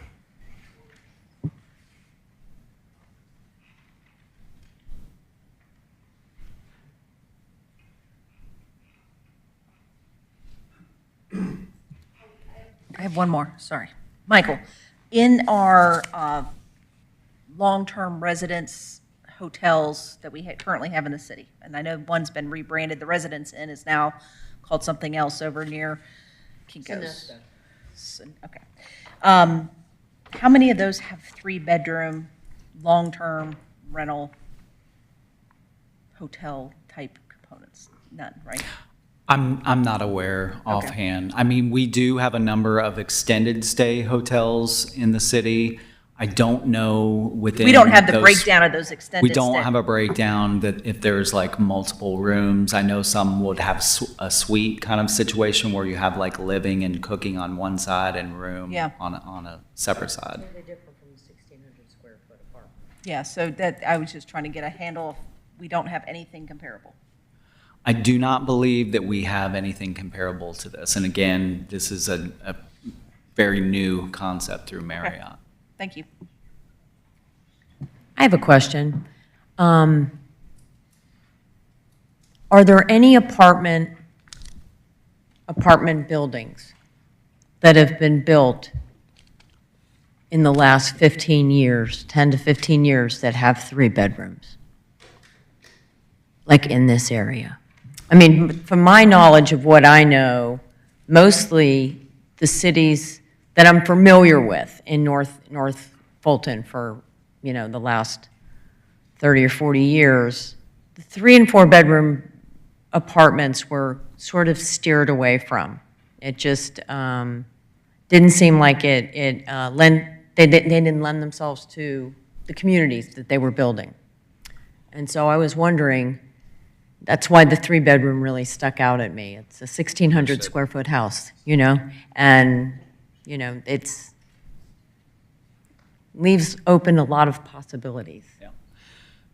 I have one more, sorry. Michael, in our long-term residence hotels that we currently have in the city, and I know one's been rebranded, the Residence Inn is now called something else over near Kinko's. Okay. How many of those have three-bedroom, long-term rental hotel-type components? None, right?
I'm not aware offhand. I mean, we do have a number of extended stay hotels in the city. I don't know within.
We don't have the
those-
breakdown of those extended
We don't
stay.
have a breakdown that if there's like multiple rooms. I know some would have a suite kind of situation where you have like living and cooking on one side and room
Yeah.
on a separate side.
Yeah, so that, I was just trying to get a handle, we don't have anything comparable.
I do not believe that we have anything comparable to this. And again, this is a very new concept through Marriott.
Thank you.
I have a question. Are there any apartment buildings that have been built in the last 15 years, 10 to 15 years, that have 3 bedrooms? Like in this area? I mean, from my knowledge of what I know, mostly the cities that I'm familiar with in North Fulton for, the last 30 or 40 years, the 3 and 4 bedroom apartments were sort of steered away from. It just didn't seem like they didn't lend themselves to the communities that they were building. And so I was wondering, that's why the 3-bedroom really stuck out at me. It's a 1,600 square foot house, and, it's leaves open a lot of possibilities.
Yeah.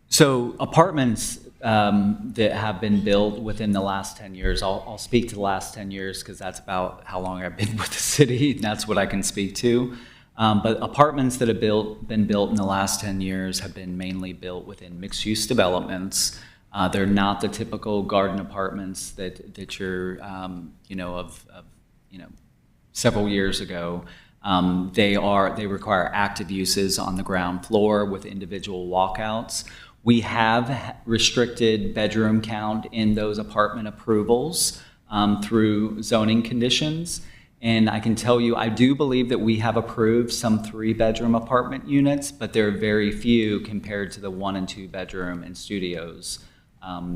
So apartments that have been built within the last 10 years, I'll speak to the last 10 years because that's about how long I've been with the city, and that's what I can speak to. But apartments that have been built in the last 10 years have been mainly built within mixed-use developments. They're not the typical garden apartments that you're, several years ago. They require active uses on the ground floor with individual walkouts. We have restricted bedroom count in those apartment approvals through zoning conditions. And I can tell you, I do believe that we have approved some 3-bedroom apartment units, but they're very few compared to the 1 and 2 bedroom and studios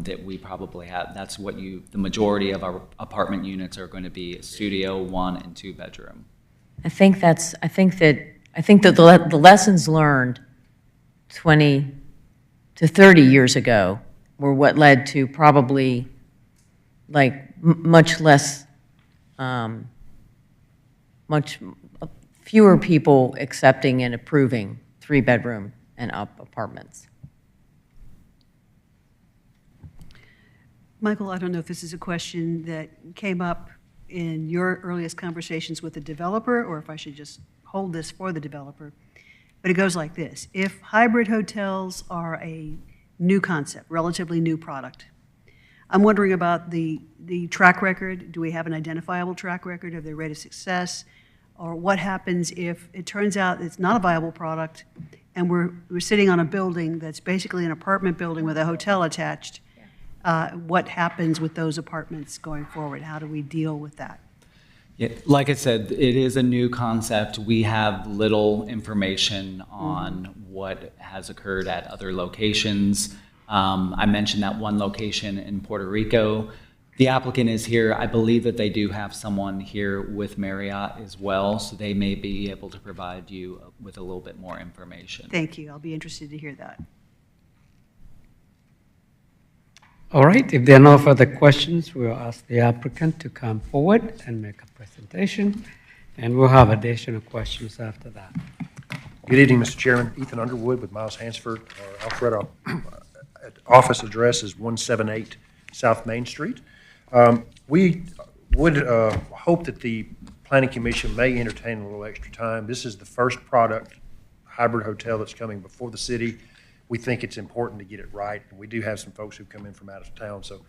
that we probably have. That's what the majority of our apartment units are going to be a studio, 1 and 2 bedroom.
I think that the lessons learned 20 to 30 years ago were what led to probably much fewer people accepting and approving 3-bedroom and up apartments.
Michael, I don't know if this is a question that came up in your earliest conversations with the developer, or if I should just hold this for the developer. But it goes like this. If hybrid hotels are a new concept, relatively new product, I'm wondering about the track record. Do we have an identifiable track record of their rate of success? Or what happens if it turns out it's not a viable product and we're sitting on a building that's basically an apartment building with a hotel attached? What happens with those apartments going forward? How do we deal with that?
Yeah, like I said, it is a new concept. We have little information on what has occurred at other locations. I mentioned that one location in Puerto Rico. The applicant is here. I believe that they do have someone here with Marriott as well, so they may be able to provide you with a little bit more information.
Thank you. I'll be interested to hear that.
All right, if there are no further questions, we'll ask the applicant to come forward and make a presentation, and we'll have additional questions after that.
Good evening, Mr. Chairman. Ethan Underwood with Miles Hansford. Our Alpharetta office address is 178 South Main Street. We would hope that the Planning Commission may entertain a little extra time. This is the first product, hybrid hotel, that's coming before the city. We think it's important to get it right, and we do have some folks who come in from out of town, so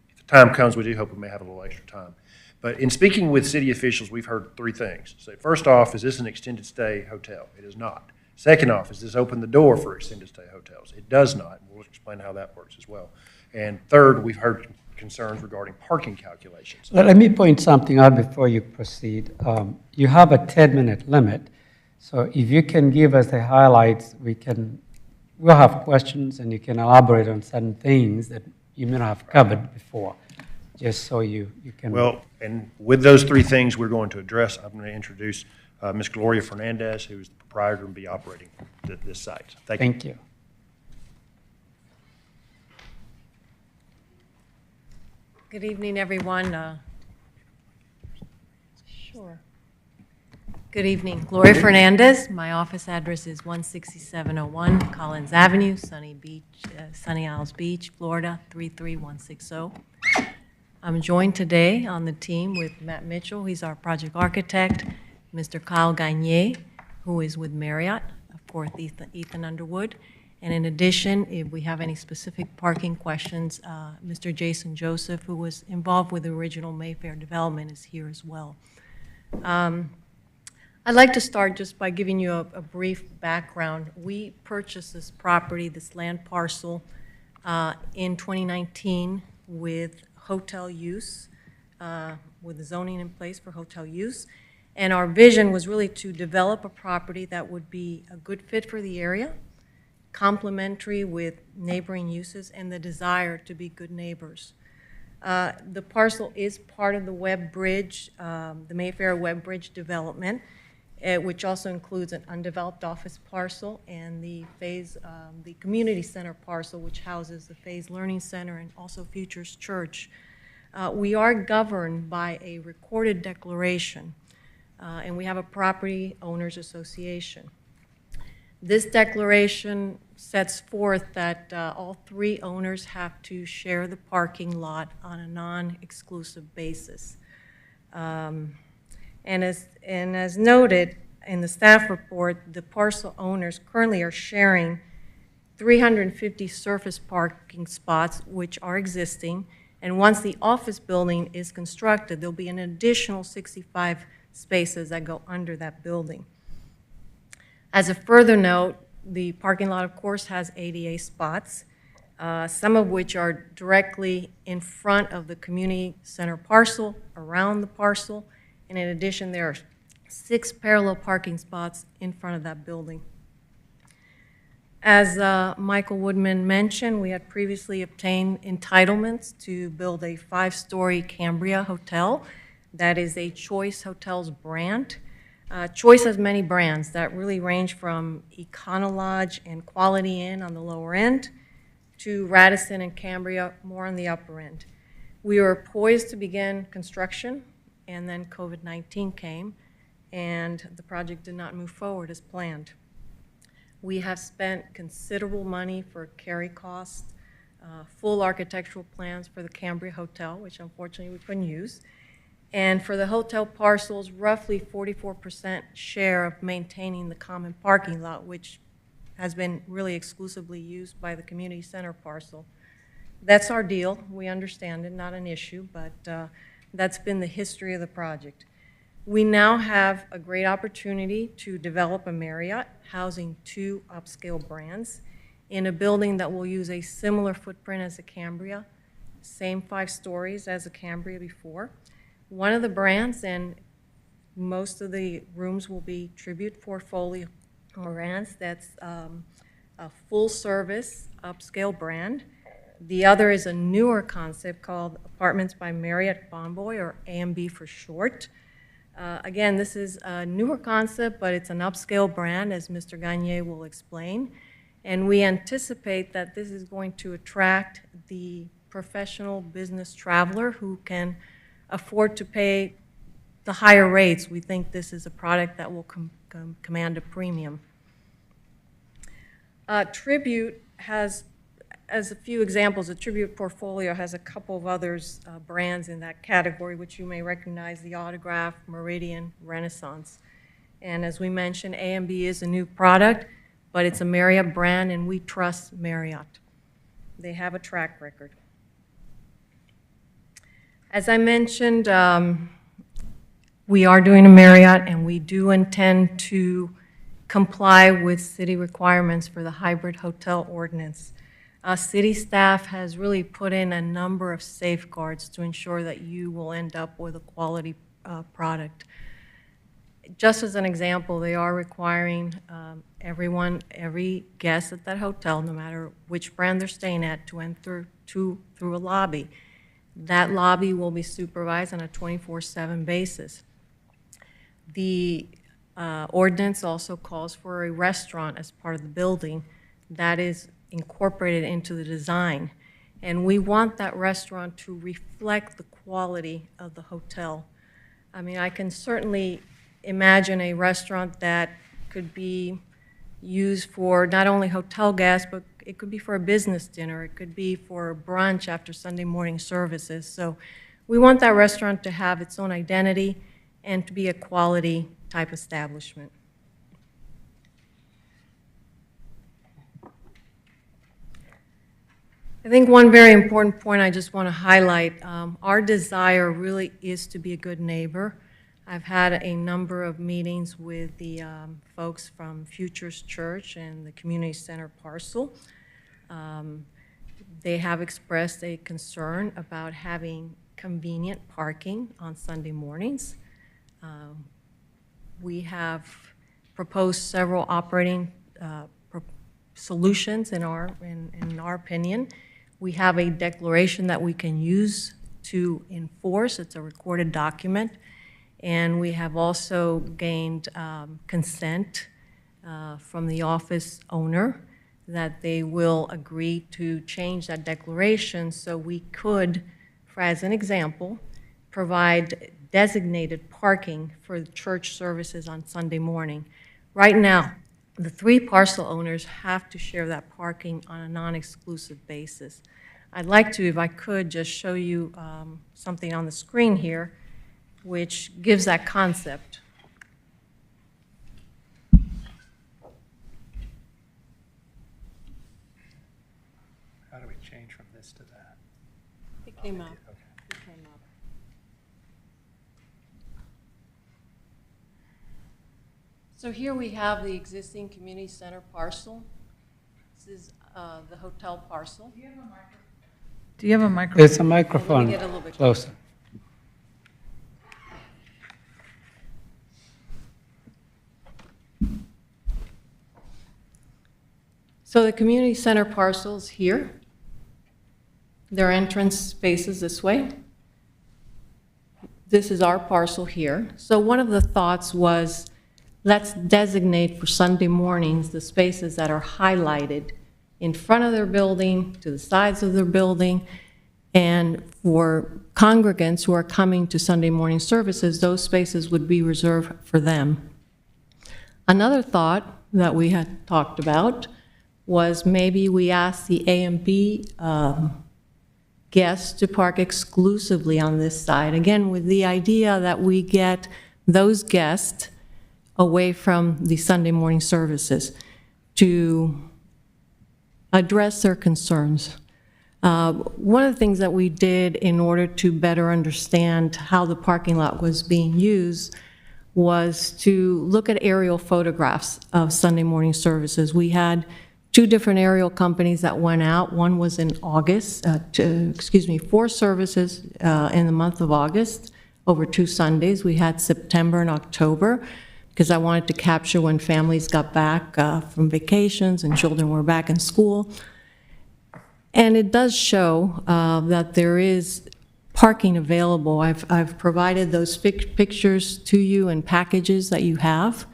if the time comes, we do hope we may have a little extra time. But in speaking with city officials, we've heard three things. So first off, is this an extended stay hotel? It is not. Second off, does this open the door for extended stay hotels? It does not. We'll explain how that works as well. And third, we've heard concerns regarding parking calculations.
Let me point something out before you proceed. You have a 10-minute limit, so if you can give us the highlights, we'll have questions and you can elaborate on certain things that you may not have covered before, just so you can.
Well, and with those three things we're going to address, I'm going to introduce Ms. Gloria Fernandez, who is the proprietor and be operating this site. Thank you.
Thank you.
Good evening, everyone. Sure. Good evening. Gloria Fernandez. My office address is 16701 Collins Avenue, Sunny Isles Beach, Florida, 33160. I'm joined today on the team with Matt Mitchell. He's our project architect. Mr. Kyle Gagne, who is with Marriott. Of course, Ethan Underwood. And in addition, if we have any specific parking questions, Mr. Jason Joseph, who was involved with the original Mayfair development, is here as well. I'd like to start just by giving you a brief background. We purchased this property, this land parcel, in 2019 with hotel use, with the zoning in place for hotel use. And our vision was really to develop a property that would be a good fit for the area, complementary with neighboring uses, and the desire to be good neighbors. The parcel is part of the Webb Bridge, the Mayfair Webb Bridge development, which also includes an undeveloped office parcel and the community center parcel, which houses the Phase Learning Center and also Futures Church. We are governed by a recorded declaration, and we have a property owners association. This declaration sets forth that all three owners have to share the parking lot on a non-exclusive basis. And as noted in the staff report, the parcel owners currently are sharing 350 surface parking spots, which are existing. And once the office building is constructed, there'll be an additional 65 spaces that go under that building. As a further note, the parking lot, of course, has ADA spots, some of which are directly in front of the community center parcel, around the parcel, and in addition, there are 6 parallel parking spots in front of that building. As Michael Woodman mentioned, we had previously obtained entitlements to build a 5-story Cambria hotel. That is a Choice Hotels brand. Choice has many brands that really range from Econolodge and Quality Inn on the lower end to Radisson and Cambria more on the upper end. We were poised to begin construction, and then COVID-19 came, and the project did not move forward as planned. We have spent considerable money for carry costs, full architectural plans for the Cambria Hotel, which unfortunately we couldn't use, and for the hotel parcels, roughly 44% share of maintaining the common parking lot, which has been really exclusively used by the community center parcel. That's our deal. We understand it, not an issue, but that's been the history of the project. We now have a great opportunity to develop a Marriott housing 2 upscale brands in a building that will use a similar footprint as the Cambria, same 5 stories as the Cambria before. One of the brands, and most of the rooms will be Tribute portfolio brands, that's a full-service upscale brand. The other is a newer concept called Apartments by Marriott Bonvoy, or AMB for short. Again, this is a newer concept, but it's an upscale brand, as Mr. Gagne will explain. And we anticipate that this is going to attract the professional business traveler who can afford to pay the higher rates. We think this is a product that will command a premium. Tribute has, as a few examples, the Tribute portfolio has a couple of others, brands in that category, which you may recognize: the Autograph, Meridian, Renaissance. And as we mentioned, AMB is a new product, but it's a Marriott brand, and we trust Marriott. They have a track record. As I mentioned,
We are doing a Marriott, and we do intend to comply with city requirements for the hybrid hotel ordinance. City staff has really put in a number of safeguards to ensure that you will end up with a quality product. Just as an example, they are requiring every guest at that hotel, no matter which brand they're staying at, to enter through a lobby. That lobby will be supervised on a 24/7 basis. The ordinance also calls for a restaurant as part of the building that is incorporated into the design. And we want that restaurant to reflect the quality of the hotel. I mean, I can certainly imagine a restaurant that could be used for not only hotel guests, but it could be for a business dinner. It could be for brunch after Sunday morning services. So we want that restaurant to have its own identity and to be a quality type establishment. I think one very important point I just want to highlight, our desire really is to be a good neighbor. I've had a number of meetings with the folks from Futures Church and the Community Center parcel. They have expressed a concern about having convenient parking on Sunday mornings. We have proposed several operating solutions in our opinion. We have a declaration that we can use to enforce. It's a recorded document. And we have also gained consent from the office owner that they will agree to change that declaration so we could, for as an example, provide designated parking for church services on Sunday morning. Right now, the 3 parcel owners have to share that parking on a non-exclusive basis. I'd like to, if I could, just show you something on the screen here which gives that concept.
How do we change from this to that?
It came up.
Okay.
It came up. So here we have the existing community center parcel. This is the hotel parcel.
Do you have a microphone?
There's a microphone
get a little bit
closer.
So the community center parcel's here. Their entrance faces this way. This is our parcel here. So one of the thoughts was, let's designate for Sunday mornings the spaces that are highlighted in front of their building, to the sides of their building, and for congregants who are coming to Sunday morning services, those spaces would be reserved for them. Another thought that we had talked about was maybe we ask the A and B guests to park exclusively on this side, again, with the idea that we get those guests away from the Sunday morning services to address their concerns. One of the things that we did in order to better understand how the parking lot was being used was to look at aerial photographs of Sunday morning services. We had 2 different aerial companies that went out. One was in August, 4 services in the month of August over 2 Sundays. We had September and October because I wanted to capture when families got back from vacations and children were back in school. And it does show that there is parking available. I've provided those pictures to you in packages that you have.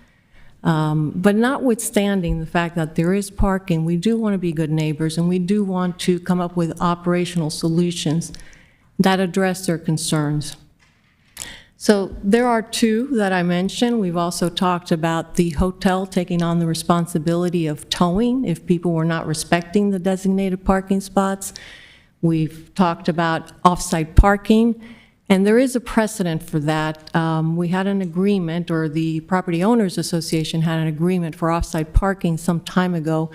But notwithstanding the fact that there is parking, we do want to be good neighbors, and we do want to come up with operational solutions that address their concerns. So there are 2 that I mentioned. We've also talked about the hotel taking on the responsibility of towing if people were not respecting the designated parking spots. We've talked about off-site parking, and there is a precedent for that. We had an agreement, or the Property Owners Association had an agreement for off-site parking some time ago,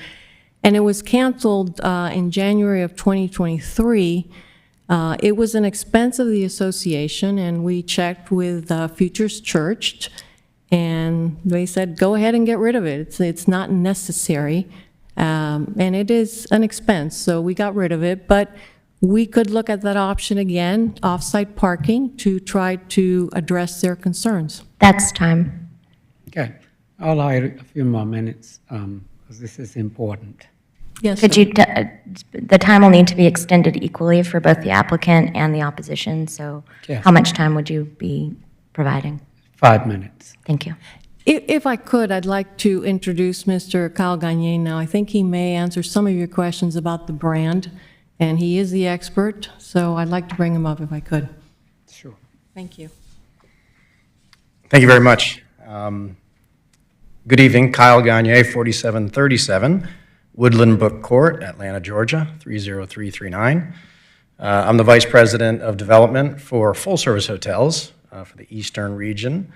and it was canceled in January of 2023
It was an expense of the association, and we checked with Futures Church, and they said, go ahead and get rid of it. It's not necessary, and it is an expense, so we got rid of it. But we could look at that option again, off-site parking, to try to address their concerns.
That's time.
Okay, I'll allow you a few more minutes, because this is important.
Yes,
Could
sir.
you, the time will need to be extended equally for both the applicant and the opposition, so
Yes.
how much time would you be providing?
5 minutes.
Thank you.
If I could, I'd like to introduce Mr. Kyle Gagne now. I think he may answer some of your questions about the brand, and he is the expert, so I'd like to bring him up if I could.
Sure.
Thank you.
Thank you very much. Good evening, Kyle Gagne, 4737 Woodland Book Court, Atlanta, Georgia, 30339. I'm the Vice President of Development for full-service hotels for the Eastern region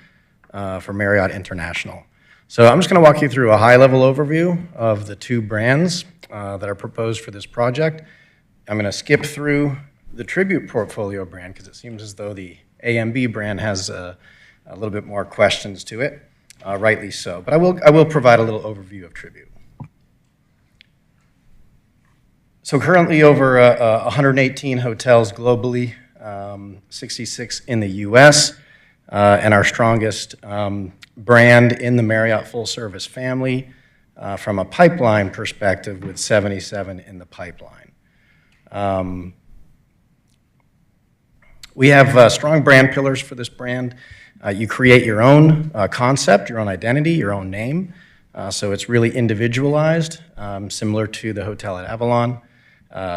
for Marriott International. So I'm just going to walk you through a high-level overview of the two brands that are proposed for this project. I'm going to skip through the Tribute Portfolio brand because it seems as though the AMB brand has a little bit more questions to it, rightly so. But I will provide a little overview of Tribute. So currently over 118 hotels globally, 66 in the US, and our strongest brand in the Marriott full-service family from a pipeline perspective with 77 in the pipeline. We have strong brand pillars for this brand. You create your own concept, your own identity, your own name. So it's really individualized, similar to the hotel at Avalon,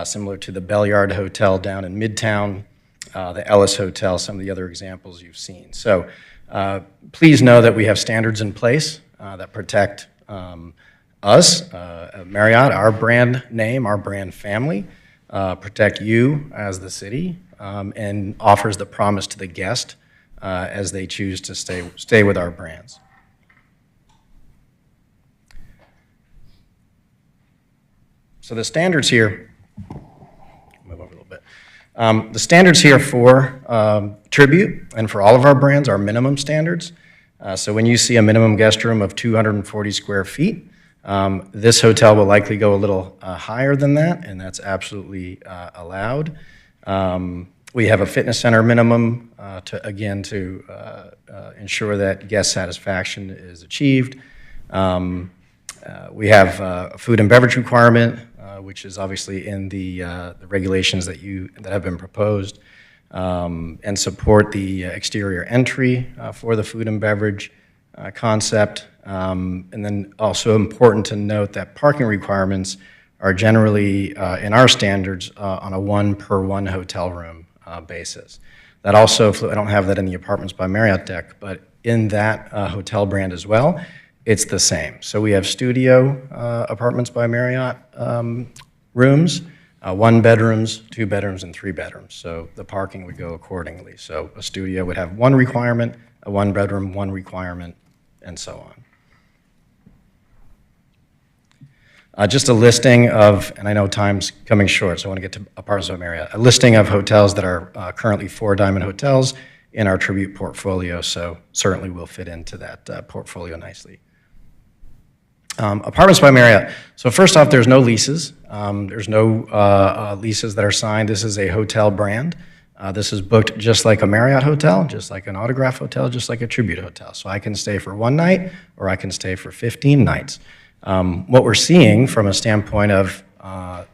similar to the Belliard Hotel down in Midtown, the Ellis Hotel, some of the other examples you've seen. So please know that we have standards in place that protect us, Marriott, our brand name, our brand family, protect you as the city, and offers the promise to the guest as they choose to stay with our brands. So the standards here, move over a little bit. The standards here for Tribute and for all of our brands are minimum standards. So when you see a minimum guest room of 240 square feet, this hotel will likely go a little higher than that, and that's absolutely allowed. We have a fitness center minimum to ensure that guest satisfaction is achieved. We have a food and beverage requirement, which is obviously in the regulations that have been proposed, and support the exterior entry for the food and beverage concept. And then also important to note that parking requirements are generally, in our standards, on a 1 per 1 hotel room basis. That also, I don't have that in the Apartments by Marriott deck, but in that hotel brand as well, it's the same. So we have studio Apartments by Marriott rooms, 1 bedrooms, 2 bedrooms, and 3 bedrooms. So the parking would go accordingly. So a studio would have 1 requirement, a 1 bedroom, 1 requirement, and so on. Just a listing of, and I know time's coming short, so I want to get to Apartments by Marriott, a listing of hotels that are currently 4 Diamond hotels in our Tribute portfolio, so certainly will fit into that portfolio nicely. Apartments by Marriott. So first off, there's no leases. There's no leases that are signed. This is a hotel brand. This is booked just like a Marriott hotel, just like an Autograph hotel, just like a Tribute hotel. So I can stay for 1 night, or I can stay for 15 nights. What we're seeing from a standpoint of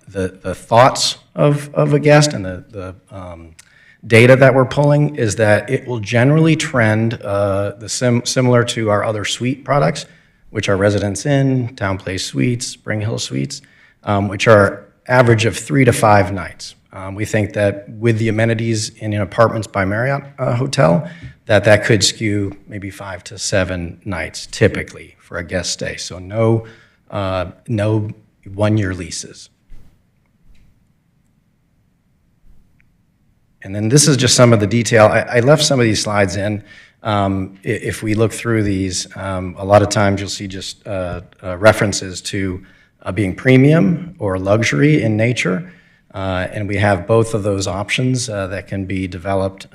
the thoughts of a guest and the data that we're pulling is that it will generally trend similar to our other suite products, which are Residence Inn, Town Place Suites, Spring Hill Suites, which are average of 3 to 5 nights. We think that with the amenities in an Apartments by Marriott hotel, that could skew maybe 5 to 7 nights typically for a guest stay. So no 1-year leases. And then this is just some of the detail. I left some of these slides in. If we look through these, a lot of times you'll see just references to being premium or luxury in nature. And we have both of those options that can be developed,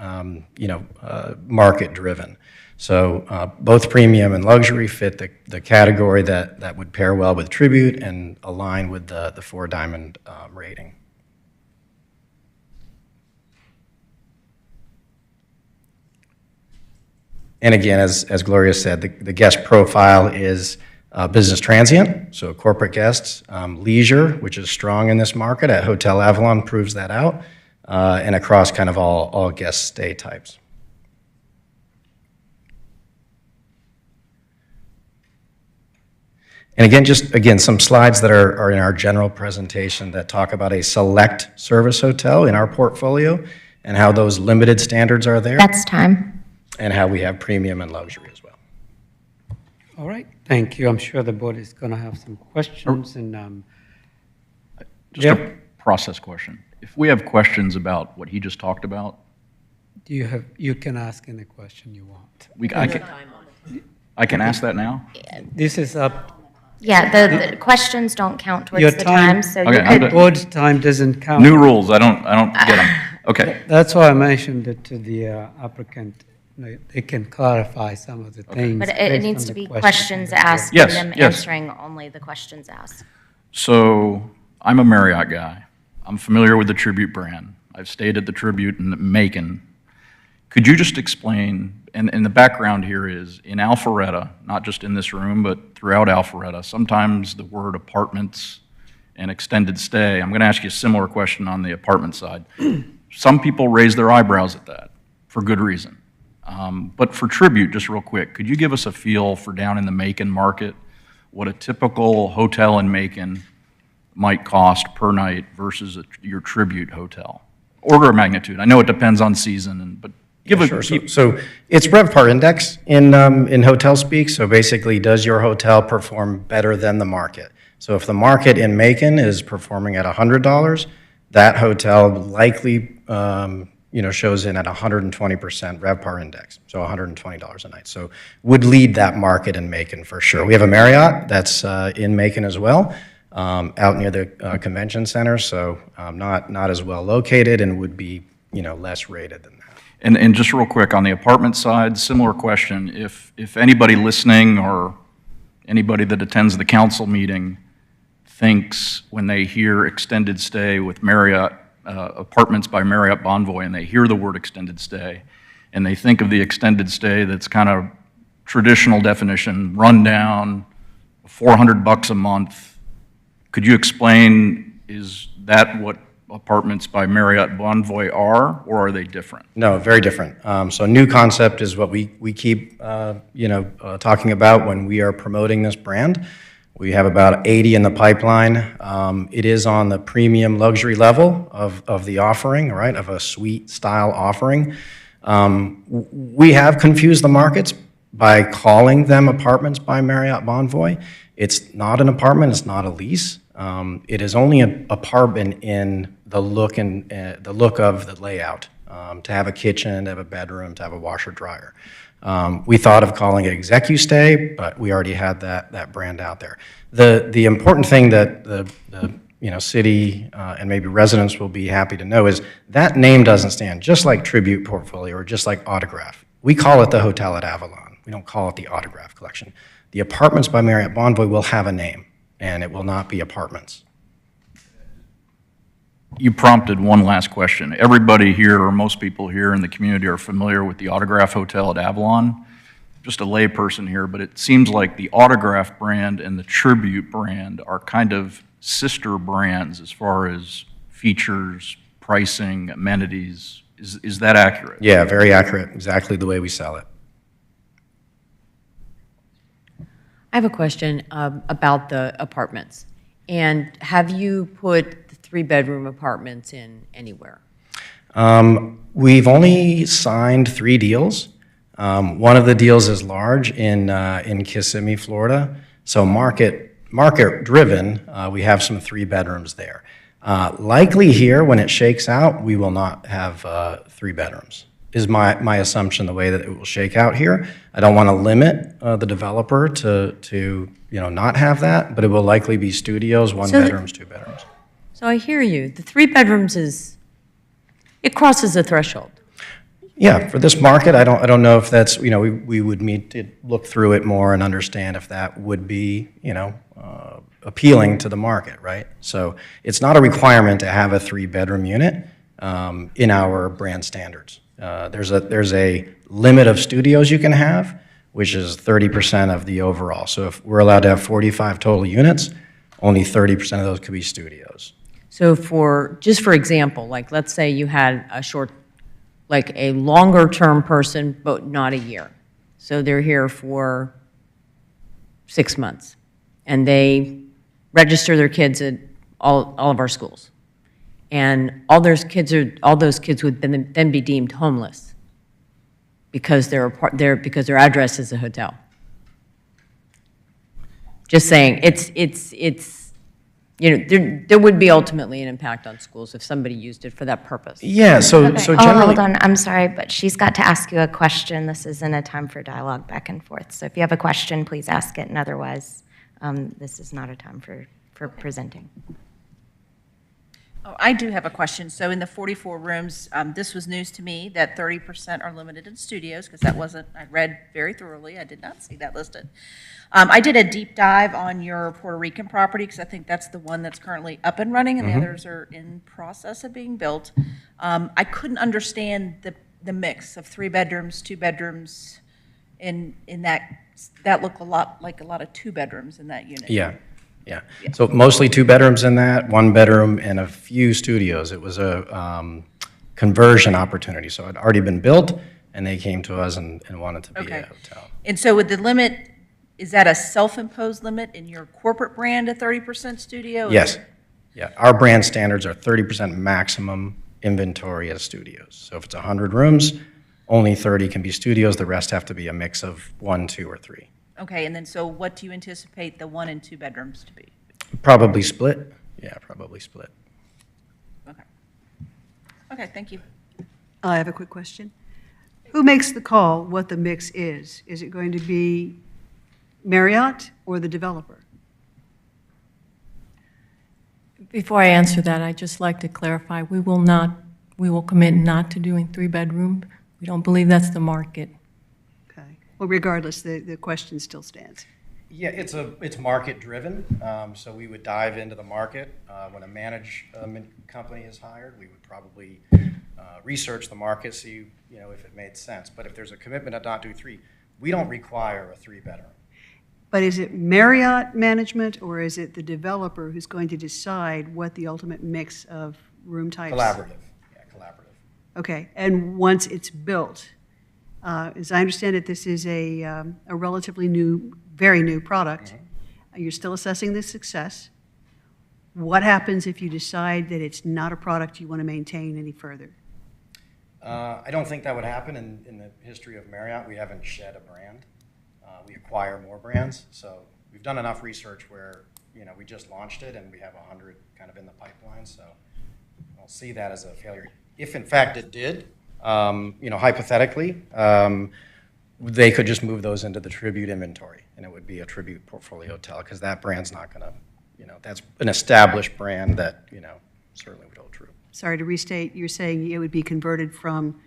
market-driven. So both premium and luxury fit the category that would pair well with Tribute and align with the 4-diamond rating. And again, as Gloria said, the guest profile is business transient, so corporate guests, leisure, which is strong in this market at Hotel Avalon proves that out, and across kind of all guest stay types. And again, some slides that are in our general presentation that talk about a select service hotel in our portfolio and how those limited standards are there.
That's time.
And how we have premium and luxury as well.
All right, thank you. I'm sure the board is going to have some questions and.
Just a process question. If we have questions about what he just talked about.
You can ask any question you want.
I can ask that now?
This is up.
Yeah, the questions don't count towards the time, so you
Okay,
could.
Board's time doesn't count.
New rules, I don't get them. Okay.
That's why I mentioned it to the applicant. They can clarify some of the things.
But it
based
needs
on
to
the
be questions asked
Yes,
and them
yes.
answering only the questions asked.
So I'm a Marriott guy. I'm familiar with the Tribute brand. I've stayed at the Tribute in Macon. Could you just explain, and the background here is, in Alpharetta, not just in this room, but throughout Alpharetta, sometimes the word apartments and extended stay, I'm going to ask you a similar question on the apartment side. Some people raise their eyebrows at that, for good reason. But for Tribute, just real quick, could you give us a feel for down in the Macon market, what a typical hotel in Macon might cost per night versus your Tribute hotel? Order of magnitude. I know it depends on season, but give us.
Sure. So it's RevPAR index in hotel speak. So basically, does your hotel perform better than the market? So if the market in Macon is performing at $100, that hotel likely shows in at 120% RevPAR index, so $120 a night. So would lead that market in Macon for sure. We have a Marriott that's in Macon as well, out near the convention center, so not as well located and would be less rated than that.
And just real quick, on the apartment side, similar question. If anybody listening or anybody that attends the council meeting thinks when they hear extended stay with Marriott, Apartments by Marriott Bonvoy, and they hear the word extended stay, and they think of the extended stay that's kind of traditional definition, rundown, $400 a month, could you explain, is that what Apartments by Marriott Bonvoy are, or are they different?
No, very different. So new concept is what we keep talking about when we are promoting this brand. We have about 80 in the pipeline. It is on the premium luxury level of the offering, right, of a suite style offering. We have confused the markets by calling them Apartments by Marriott Bonvoy. It's not an apartment, it's not a lease. It is only an apartment in the look of the layout, to have a kitchen, to have a bedroom, to have a washer dryer. We thought of calling it ExecuStay, but we already had that brand out there. The important thing that the city and maybe residents will be happy to know is that name doesn't stand, just like Tribute Portfolio or just like Autograph. We call it the Hotel at Avalon. We don't call it the Autograph Collection. The Apartments by Marriott Bonvoy will have a name, and it will not be Apartments.
You prompted one last question. Everybody here, or most people here in the community, are familiar with the Autograph Hotel at Avalon. Just a layperson here, but it seems like the Autograph brand and the Tribute brand are kind of sister brands as far as features, pricing, amenities. Is that accurate?
Yeah, very accurate. Exactly the way we sell it.
I have a question about the apartments. And have you put the 3-bedroom apartments in anywhere?
We've only signed 3 deals. One of the deals is large in Kissimmee, Florida. So market driven, we have some 3 bedrooms there. Likely here, when it shakes out, we will not have 3 bedrooms, is my assumption, the way that it will shake out here. I don't want to limit the developer to not have that, but it will likely be studios, 1 bedrooms, 2 bedrooms.
So I hear you. The 3 bedrooms it crosses a threshold.
Yeah, for this market, I don't know if that's, we would need to look through it more and understand if that would be, appealing to the market, right? So it's not a requirement to have a 3-bedroom unit in our brand standards. There's a limit of studios you can have, which is 30% of the overall. So if we're allowed to have 45 total units, only 30% of those could be studios.
So just for example, like let's say you had a longer-term person, but not a year. So they're here for 6 months, and they register their kids at all of our schools. And all those kids would then be deemed homeless because because their address is a hotel. Just saying, there would be ultimately an impact on schools if somebody used it for that purpose.
Yeah, so generally...
hold on, I'm sorry, but she's got to ask you a question. This isn't a time for dialogue back and forth. So if you have a question, please ask it, and otherwise, this is not a time for presenting.
Oh, I do have a question. So in the 44 rooms, this was news to me that 30% are limited in studios, because I read very thoroughly. I did not see that listed. I did a deep dive on your Puerto Rican property, because I think that's the one that's currently up and running, and the others are in process of being built. I couldn't understand the mix of 3 bedrooms, 2 bedrooms, in that looked a lot like a lot of 2 bedrooms in that unit.
Yeah. So mostly 2 bedrooms in that, 1 bedroom, and a few studios. It was a conversion opportunity. So it had already been built, and they came to us and wanted to be a hotel.
And so with the limit, is that a self-imposed limit in your corporate brand, a 30% studio?
Yes. Yeah. Our brand standards are 30% maximum inventory as studios. So if it's 100 rooms, only 30 can be studios. The rest have to be a mix of 1, 2, or 3.
Okay, and then so what do you anticipate the 1 and 2 bedrooms to be?
Probably split. Yeah, probably split.
Okay, thank you.
I have a quick question. Who makes the call what the mix is? Is it going to be Marriott or the developer?
Before I answer that, I'd just like to clarify, we will commit not to doing 3-bedroom. We don't believe that's the market.
Okay. Well, regardless, the question still stands.
Yeah, it's market driven. So we would dive into the market. When a management company is hired, we would probably research the market, see if it made sense. But if there's a commitment to not do 3, we don't require a 3-bedroom.
But is it Marriott management, or is it the developer who's going to decide what the ultimate mix of room types?
Collaborative. Yeah, collaborative.
Okay. And once it's built, as I understand it, this is a relatively new, very new product. You're still assessing the success. What happens if you decide that it's not a product you want to maintain any further?
I don't think that would happen in the history of Marriott. We haven't shed a brand. We acquire more brands. So we've done enough research where, we just launched it and we have 100 kind of in the pipeline. So I'll see that as a failure. If in fact it did, hypothetically, they could just move those into the Tribute inventory, and it would be a Tribute portfolio hotel, because that brand's not going to, that's an established brand that, certainly would hold true.
Sorry to restate, you're saying it would be converted from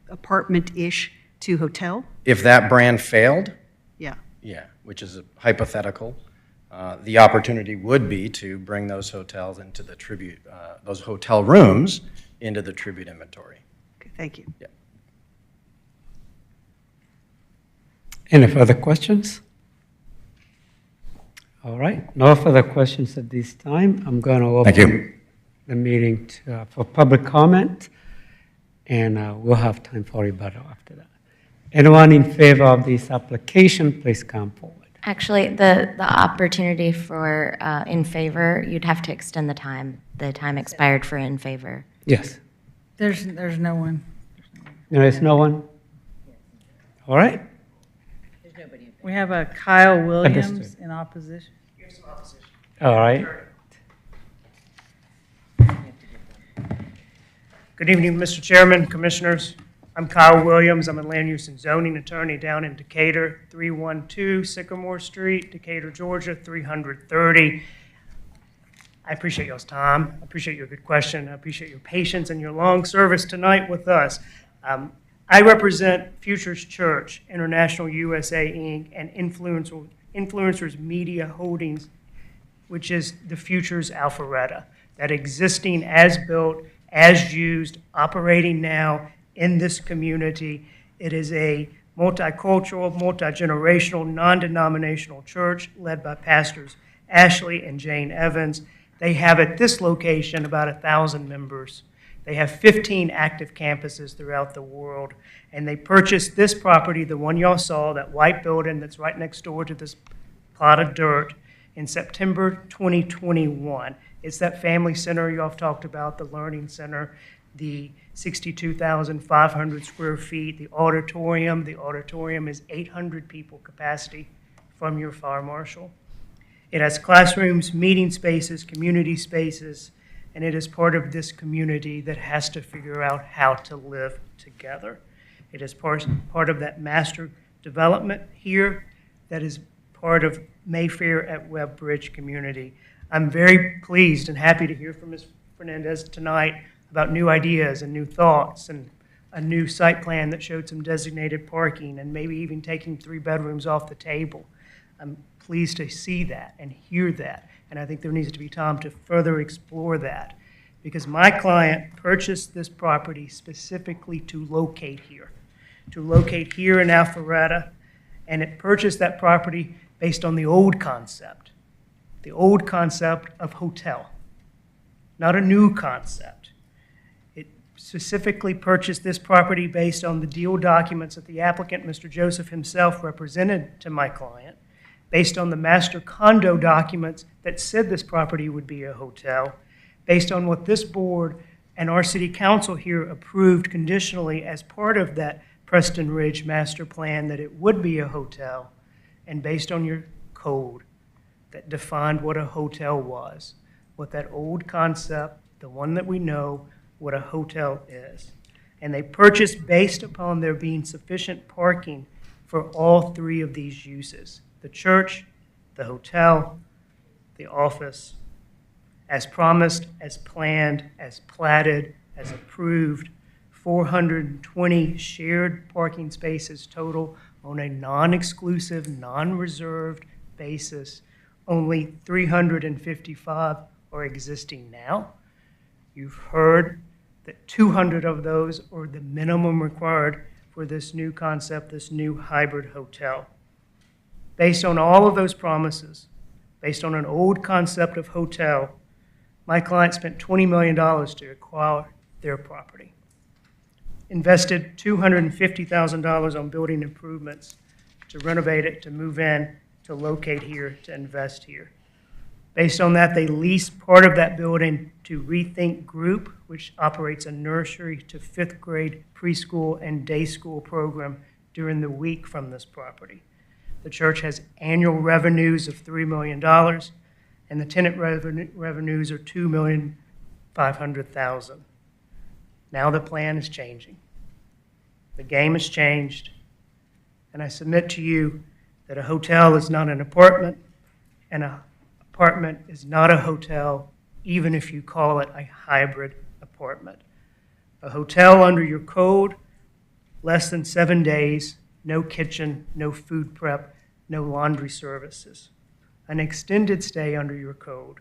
apartment-ish to hotel?
If that brand failed?
Yeah.
Yeah, which is a hypothetical. The opportunity would be to bring those hotels into the Tribute, those hotel rooms into the Tribute inventory.
Okay, thank you.
Yeah.
Any further questions? All right, no further questions at this time. I'm going to open the meeting for public comment, and we'll have time for rebuttal after that. Anyone in favor of this application, please come forward.
Actually, the opportunity for in favor, you'd have to extend the time. The time expired for in favor.
Yes.
There's no one.
There is no one? All right.
We have a Kyle Williams
Understood.
in opposition.
All right.
Good evening, Mr. Chairman, Commissioners. I'm Kyle Williams. I'm a land use and zoning attorney down in Decatur, 312 Sycamore Street, Decatur, Georgia, 330. I appreciate y'all's time. I appreciate your good question. I appreciate your patience and your long service tonight with us. I represent Futures Church, International USA, Inc., and Influencers Media Holdings, which is the Futures Alpharetta, that existing as built, as used, operating now in this community. It is a multicultural, multi-generational, non-denominational church led by pastors Ashley and Jane Evans. They have at this location about 1,000 members. They have 15 active campuses throughout the world. And they purchased this property, the one y'all saw, that white building that's right next door to this plot of dirt, in September 2021. It's that family center y'all have talked about, the learning center, the 62,500 square feet, the auditorium. The auditorium is 800 people capacity from your fire marshal. It has classrooms, meeting spaces, community spaces, and it is part of this community that has to figure out how to live together. It is part of that master development here that is part of Mayfair at Webb Bridge community. I'm very pleased and happy to hear from Ms. Fernandez tonight about new ideas and new thoughts and a new site plan that showed some designated parking and maybe even taking 3 bedrooms off the table. I'm pleased to see that and hear that, and I think there needs to be time to further explore that, because my client purchased this property specifically to locate here in Alpharetta, and it purchased that property based on the old concept of hotel, not a new concept. It specifically purchased this property based on the deal documents that the applicant, Mr. Joseph himself, represented to my client, based on the master condo documents that said this property would be a hotel, based on what this board and our city council here approved conditionally as part of that Preston Ridge master plan that it would be a hotel, and based on your code that defined what a hotel was, what that old concept, the one that we know, what a hotel is. And they purchased based upon there being sufficient parking for all 3 of these uses: the church, the hotel, the office, as promised, as planned, as platted, as approved. 420 shared parking spaces total on a non-exclusive, non-reserved basis. Only 355 are existing now. You've heard that 200 of those are the minimum required for this new concept, this new hybrid hotel. Based on all of those promises, based on an old concept of hotel, my client spent $20 million to acquire their property, invested $250,000 on building improvements to renovate it, to move in, to locate here, to invest here. Based on that, they leased part of that building to Rethink Group, which operates a nursery to 5th grade preschool and day school program during the week from this property. The church has annual revenues of $3 million, and the tenant revenues are $2,500,000. Now the plan is changing. The game has changed, and I submit to you that a hotel is not an apartment, and an apartment is not a hotel, even if you call it a hybrid apartment. A hotel under your code, less than 7 days, no kitchen, no food prep, no laundry services. An extended stay under your code,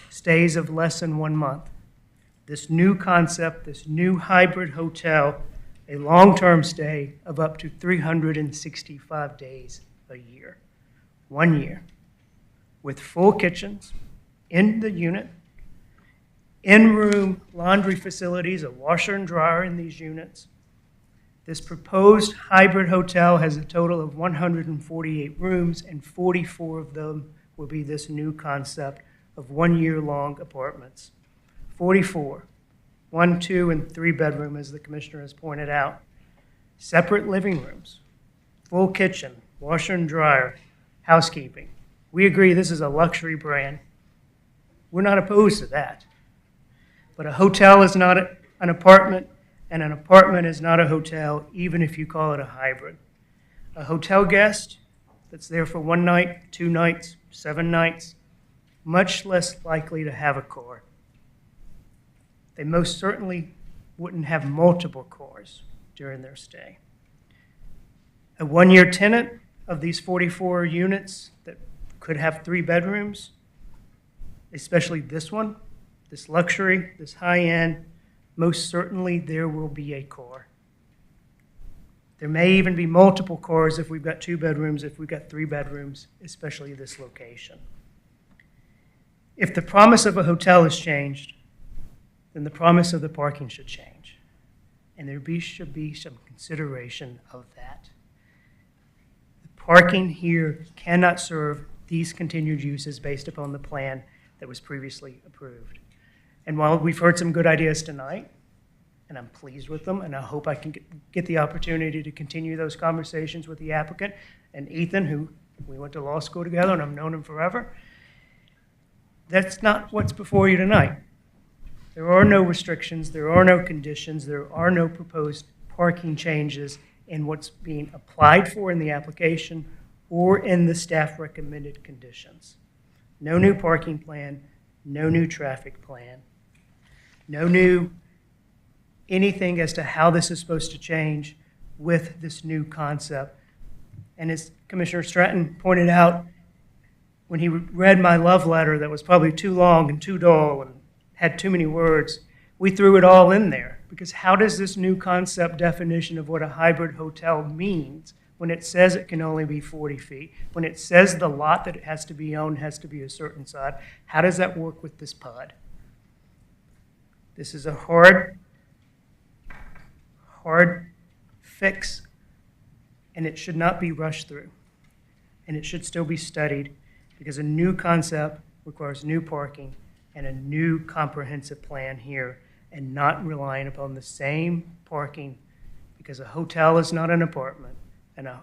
stays of less than 1 month. This new concept, this new hybrid hotel, a long-term stay of up to 365 days a year. 1 year. With full kitchens in the unit, in-room laundry facilities, a washer and dryer in these units. This proposed hybrid hotel has a total of 148 rooms, and 44 of them will be this new concept of 1 year long apartments. 44, 1, 2, and 3 bedroom, as the commissioner has pointed out. Separate living rooms, full kitchen, washer and dryer, housekeeping. We agree this is a luxury brand. We're not opposed to that. But a hotel is not an apartment, and an apartment is not a hotel, even if you call it a hybrid. A hotel guest that's there for 1 night, 2 nights, 7 nights, much less likely to have a car. They most certainly wouldn't have multiple cars during their stay. A one-year tenant of these 44 units that could have 3 bedrooms, especially this one, this luxury, this high-end, most certainly there will be a car. There may even be multiple cars if we've got 2 bedrooms, if we've got 3 bedrooms, especially this location. If the promise of a hotel has changed, then the promise of the parking should change. And should be some consideration of that. The parking here cannot serve these continued uses based upon the plan that was previously approved. And while we've heard some good ideas tonight, and I'm pleased with them, and I hope I can get the opportunity to continue those conversations with the applicant and Ethan, who we went to law school together, and I've known him forever. That's not what's before you tonight. There are no restrictions, there are no conditions, there are no proposed parking changes in what's being applied for in the application or in the staff recommended conditions. No new parking plan, no new traffic plan, no new anything as to how this is supposed to change with this new concept. And as Commissioner Stratton pointed out, when he read my love letter that was probably too long and too dull and had too many words, we threw it all in there. Because how does this new concept definition of what a hybrid hotel means when it says it can only be 40 feet, when it says the lot that it has to be owned has to be a certain size, how does that work with this PUD? This is a hard fix, and it should not be rushed through. And it should still be studied, because a new concept requires new parking and a new comprehensive plan here, and not relying upon the same parking, because a hotel is not an apartment, and an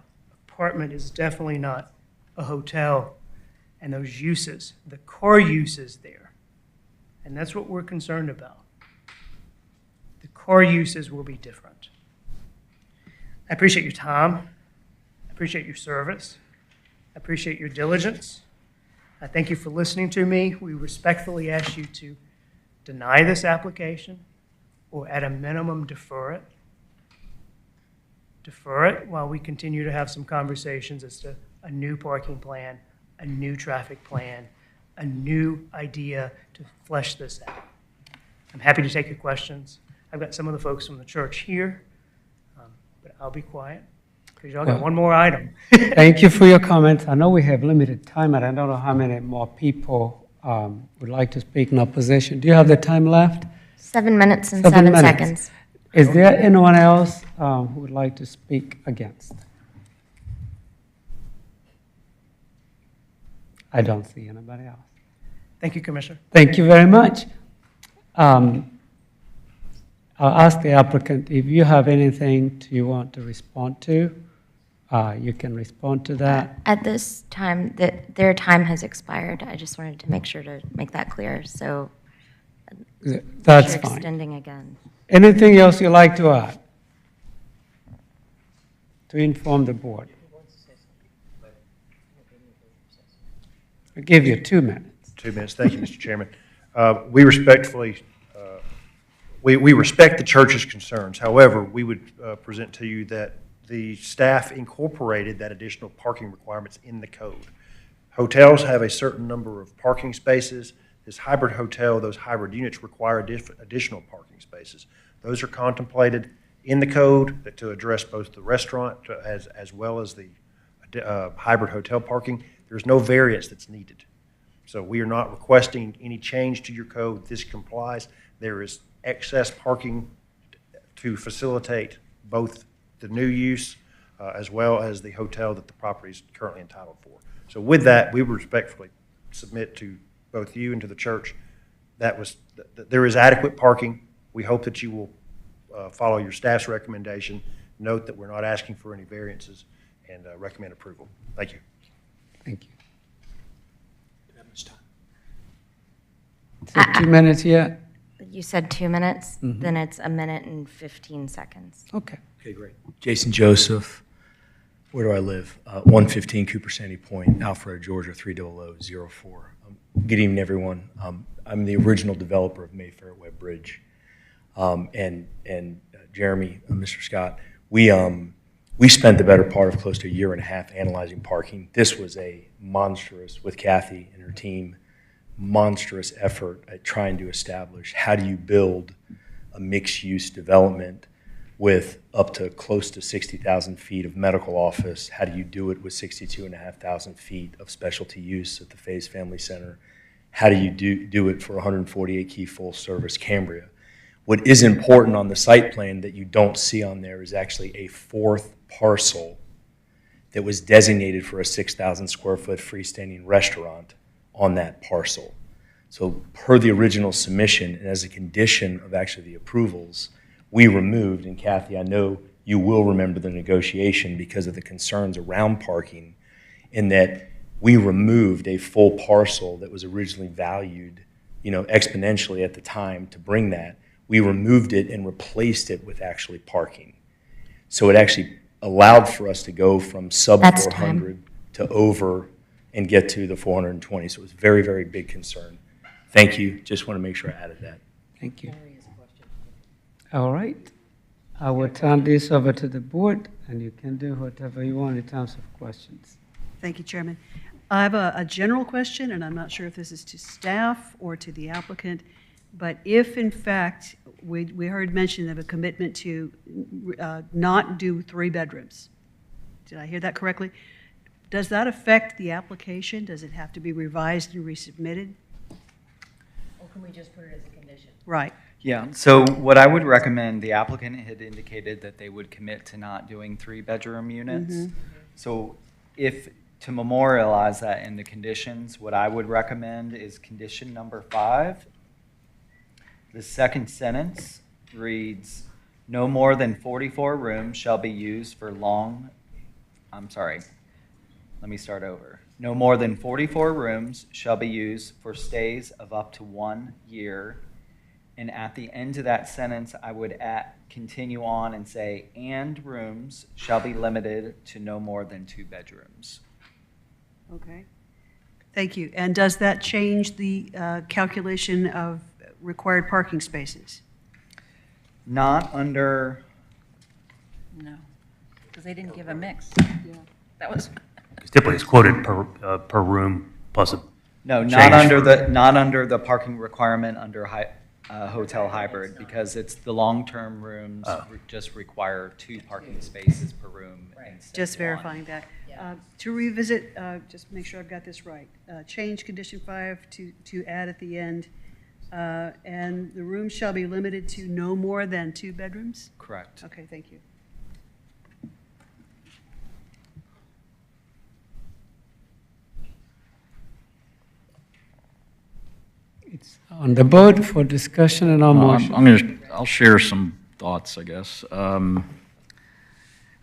apartment is definitely not a hotel. And those uses, the car uses there, and that's what we're concerned about. The car uses will be different. I appreciate your time. I appreciate your service. I appreciate your diligence. I thank you for listening to me. We respectfully ask you to deny this application, or at a minimum, defer it. Defer it while we continue to have some conversations as to a new parking plan, a new traffic plan, a new idea to flesh this out. I'm happy to take your questions. I've got some of the folks from the church here, but I'll be quiet because y'all got one more item.
Thank you for your comments. I know we have limited time, and I don't know how many more people would like to speak in opposition. Do you have the time left?
7 minutes and 7 seconds.
Is there anyone else who would like to speak against? I don't see anybody else.
Thank you, Commissioner.
Thank you very much. I'll ask the applicant if you have anything you want to respond to. You can respond to that.
At this time, their time has expired. I just wanted to make sure to make that clear, so
That's
you're
fine.
extending again.
Anything else you'd like to add? To inform the board? I'll give you 2 minutes.
2 minutes. Thank you, Mr. Chairman. We respectfully, we respect the church's concerns. However, we would present to you that the staff incorporated that additional parking requirements in the code. Hotels have a certain number of parking spaces. This hybrid hotel, those hybrid units require additional parking spaces. Those are contemplated in the code to address both the restaurant as well as the hybrid hotel parking. There's no variance that's needed. So we are not requesting any change to your code. This complies. There is excess parking to facilitate both the new use as well as the hotel that the property is currently entitled for. So with that, we respectfully submit to both you and to the church that there is adequate parking. We hope that you will follow your staff's recommendation. Note that we're not asking for any variances, and recommend approval. Thank you.
Thank you. Is it 2 minutes yet?
You said 2 minutes, then it's 1 minute and 15 seconds.
Okay.
Okay, great. Jason Joseph. Where do I live? 115 Cooper Sandy Point, Alpharetta, Georgia, 30004. Good evening, everyone. I'm the original developer of Mayfair Webb Bridge. And Jeremy, Mr. Scott, we spent the better part of close to a year and a half analyzing parking. This was a monstrous, with Kathy and her team, monstrous effort at trying to establish how do you build a mixed-use development with up to close to 60,000 feet of medical office. How do you do it with 62,500 feet of specialty use at the Faze Family Center? How do you do it for 148 key full-service Cambria? What is important on the site plan that you don't see on there is actually a fourth parcel that was designated for a 6,000 square foot freestanding restaurant on that parcel. So per the original submission, and as a condition of actually the approvals, we removed, and Kathy, I know you will remember the negotiation because of the concerns around parking, in that we removed a full parcel that was originally valued, exponentially at the time to bring that. We removed it and replaced it with actually parking. So it actually allowed for us to go from sub 400 to over and get to the 420. So it was a very, very big concern. Thank you. Just want to make sure I added that.
Thank you. All right. I will turn this over to the board, and you can do whatever you want in terms of questions.
Thank you, Chairman. I have a general question, and I'm not sure if this is to staff or to the applicant, but if in fact we heard mention of a commitment to not do 3 bedrooms, did I hear that correctly? Does that affect the application? Does it have to be revised and resubmitted?
Or can we just put it as a condition?
Right.
Yeah, so what I would recommend, the applicant had indicated that they would commit to not doing 3-bedroom units.
Mhm.
So to memorialize that in the conditions, what I would recommend is condition number 5. The second sentence reads, no more than 44 rooms shall be used for No more than 44 rooms shall be used for stays of up to 1 year. And at the end of that sentence, I would continue on and say, and rooms shall be limited to no more than 2 bedrooms.
Okay. Thank you. And does that change the calculation of required parking spaces?
Not under,
No, because they didn't give a mix. That was.
Typically, it's quoted per room plus a
no,
change
not under the parking requirement under hotel hybrid, because it's the long-term rooms just require 2 parking spaces per room. Instead
Just
of 1.
verifying that. To revisit, just make sure I've got this right. Change condition 5 to add at the end, and the rooms shall be limited to no more than 2 bedrooms?
Correct.
Okay, thank you.
It's on the board for discussion and our motion.
I'll share some thoughts, I guess. I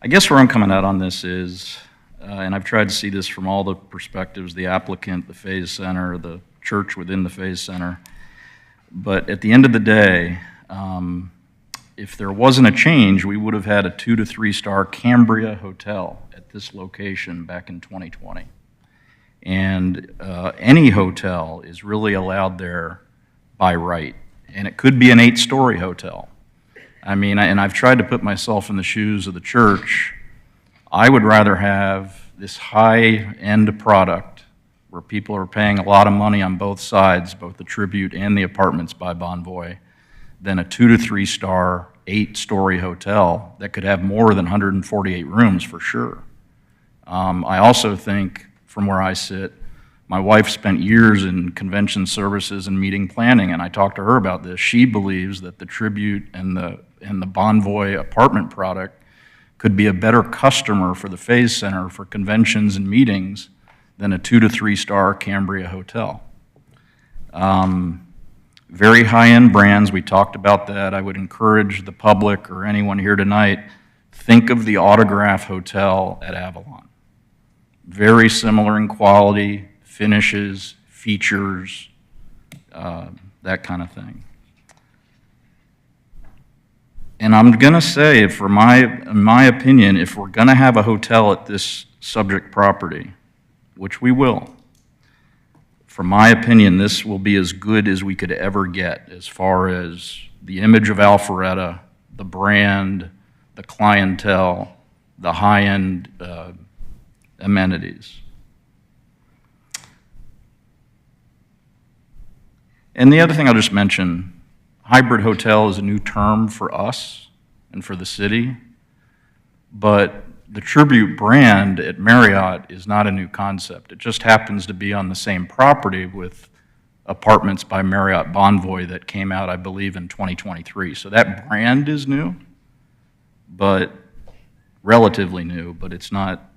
guess where I'm coming out on this is, and I've tried to see this from all the perspectives, the applicant, the Faze Center, the church within the Faze Center. But at the end of the day, if there wasn't a change, we would have had a 2 to 3 star Cambria hotel at this location back in 2020. And any hotel is really allowed there by right. And it could be an 8-story hotel. I mean, and I've tried to put myself in the shoes of the church. I would rather have this high-end product where people are paying a lot of money on both sides, both the Tribute and the apartments by Bonvoy, than a 2 to 3 star, 8-story hotel that could have more than 148 rooms for sure. I also think, from where I sit, my wife spent years in convention services and meeting planning, and I talked to her about this. She believes that the Tribute and the Bonvoy apartment product could be a better customer for the Faze Center for conventions and meetings than a 2 to 3 star Cambria hotel. Very high-end brands, we talked about that. I would encourage the public or anyone here tonight, think of the Autograph Hotel at Avalon. Very similar in quality, finishes, features, that kind of thing. And I'm going to say, in my opinion, if we're going to have a hotel at this subject property, which we will, from my opinion, this will be as good as we could ever get as far as the image of Alpharetta, the brand, the clientele, the high-end amenities. And the other thing I'll just mention, hybrid hotel is a new term for us and for the city, but the Tribute brand at Marriott is not a new concept. It just happens to be on the same property with Apartments by Marriott Bonvoy that came out, I believe, in 2023. So that brand is new, but relatively new, but it's not,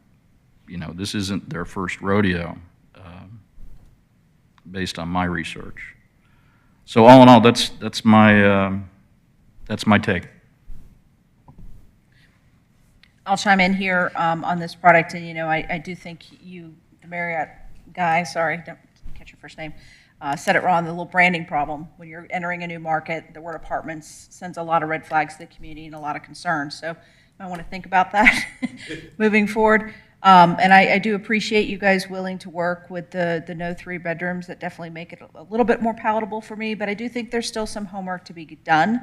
you know, this isn't their first rodeo based on my research. So all in all, that's my take.
I'll chime in here on this product, and I do think you, the Marriott guy, sorry, don't catch your first name, said it wrong, the little branding problem. When you're entering a new market, the word apartments sends a lot of red flags to the community and a lot of concerns. So I want to think about that moving forward. And I do appreciate you guys willing to work with the no 3 bedrooms. That definitely make it a little bit more palatable for me, but I do think there's still some homework to be done.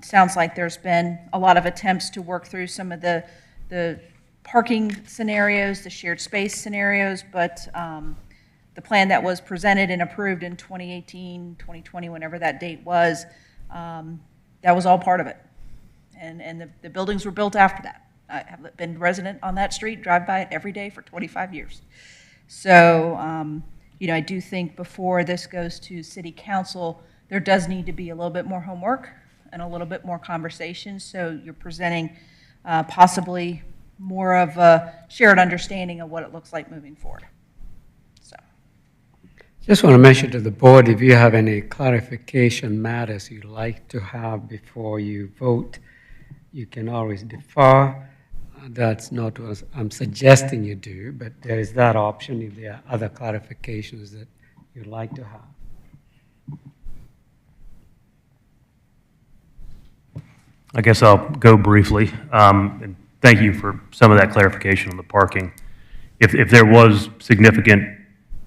Sounds like there's been a lot of attempts to work through some of the parking scenarios, the shared space scenarios, but the plan that was presented and approved in 2018, 2020, whenever that date was, that was all part of it. And the buildings were built after that. I have been resident on that street, drive by it every day for 25 years. So, I do think before this goes to city council, there does need to be a little bit more homework and a little bit more conversation. So you're presenting possibly more of a shared understanding of what it looks like moving forward. So,
Just want to mention to the board, if you have any clarification matters you'd like to have before you vote, you can always defer. That's not what I'm suggesting you do, but there is that option if there are other clarifications that you'd like to have.
I guess I'll go briefly. And thank you for some of that clarification on the parking. If there was significant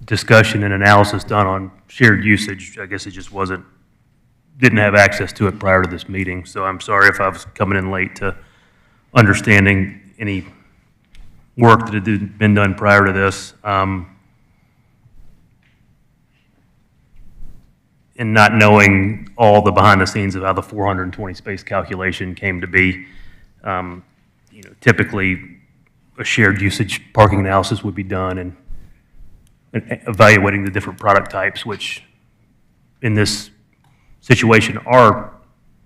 discussion and analysis done on shared usage, I guess it just didn't have access to it prior to this meeting. So I'm sorry if I was coming in late to understanding any work that had been done prior to this. And not knowing all the behind the scenes of how the 420 space calculation came to be. Typically a shared usage parking analysis would be done and evaluating the different product types, which in this situation are,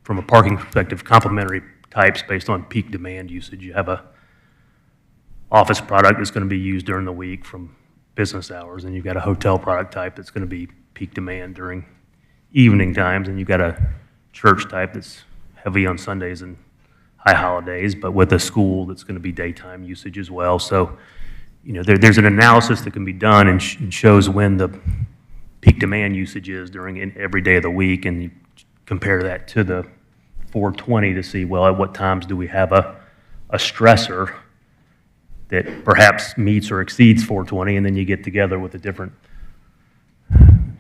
from a parking perspective, complementary types based on peak demand usage. You have a office product that's going to be used during the week from business hours, and you've got a hotel product type that's going to be peak demand during evening times, and you've got a church type that's heavy on Sundays and high holidays, but with a school that's going to be daytime usage as well. So, there's an analysis that can be done and shows when the peak demand usage is during every day of the week, and you compare that to the 420 to see, well, at what times do we have a stressor that perhaps meets or exceeds 420, and then you get together with the different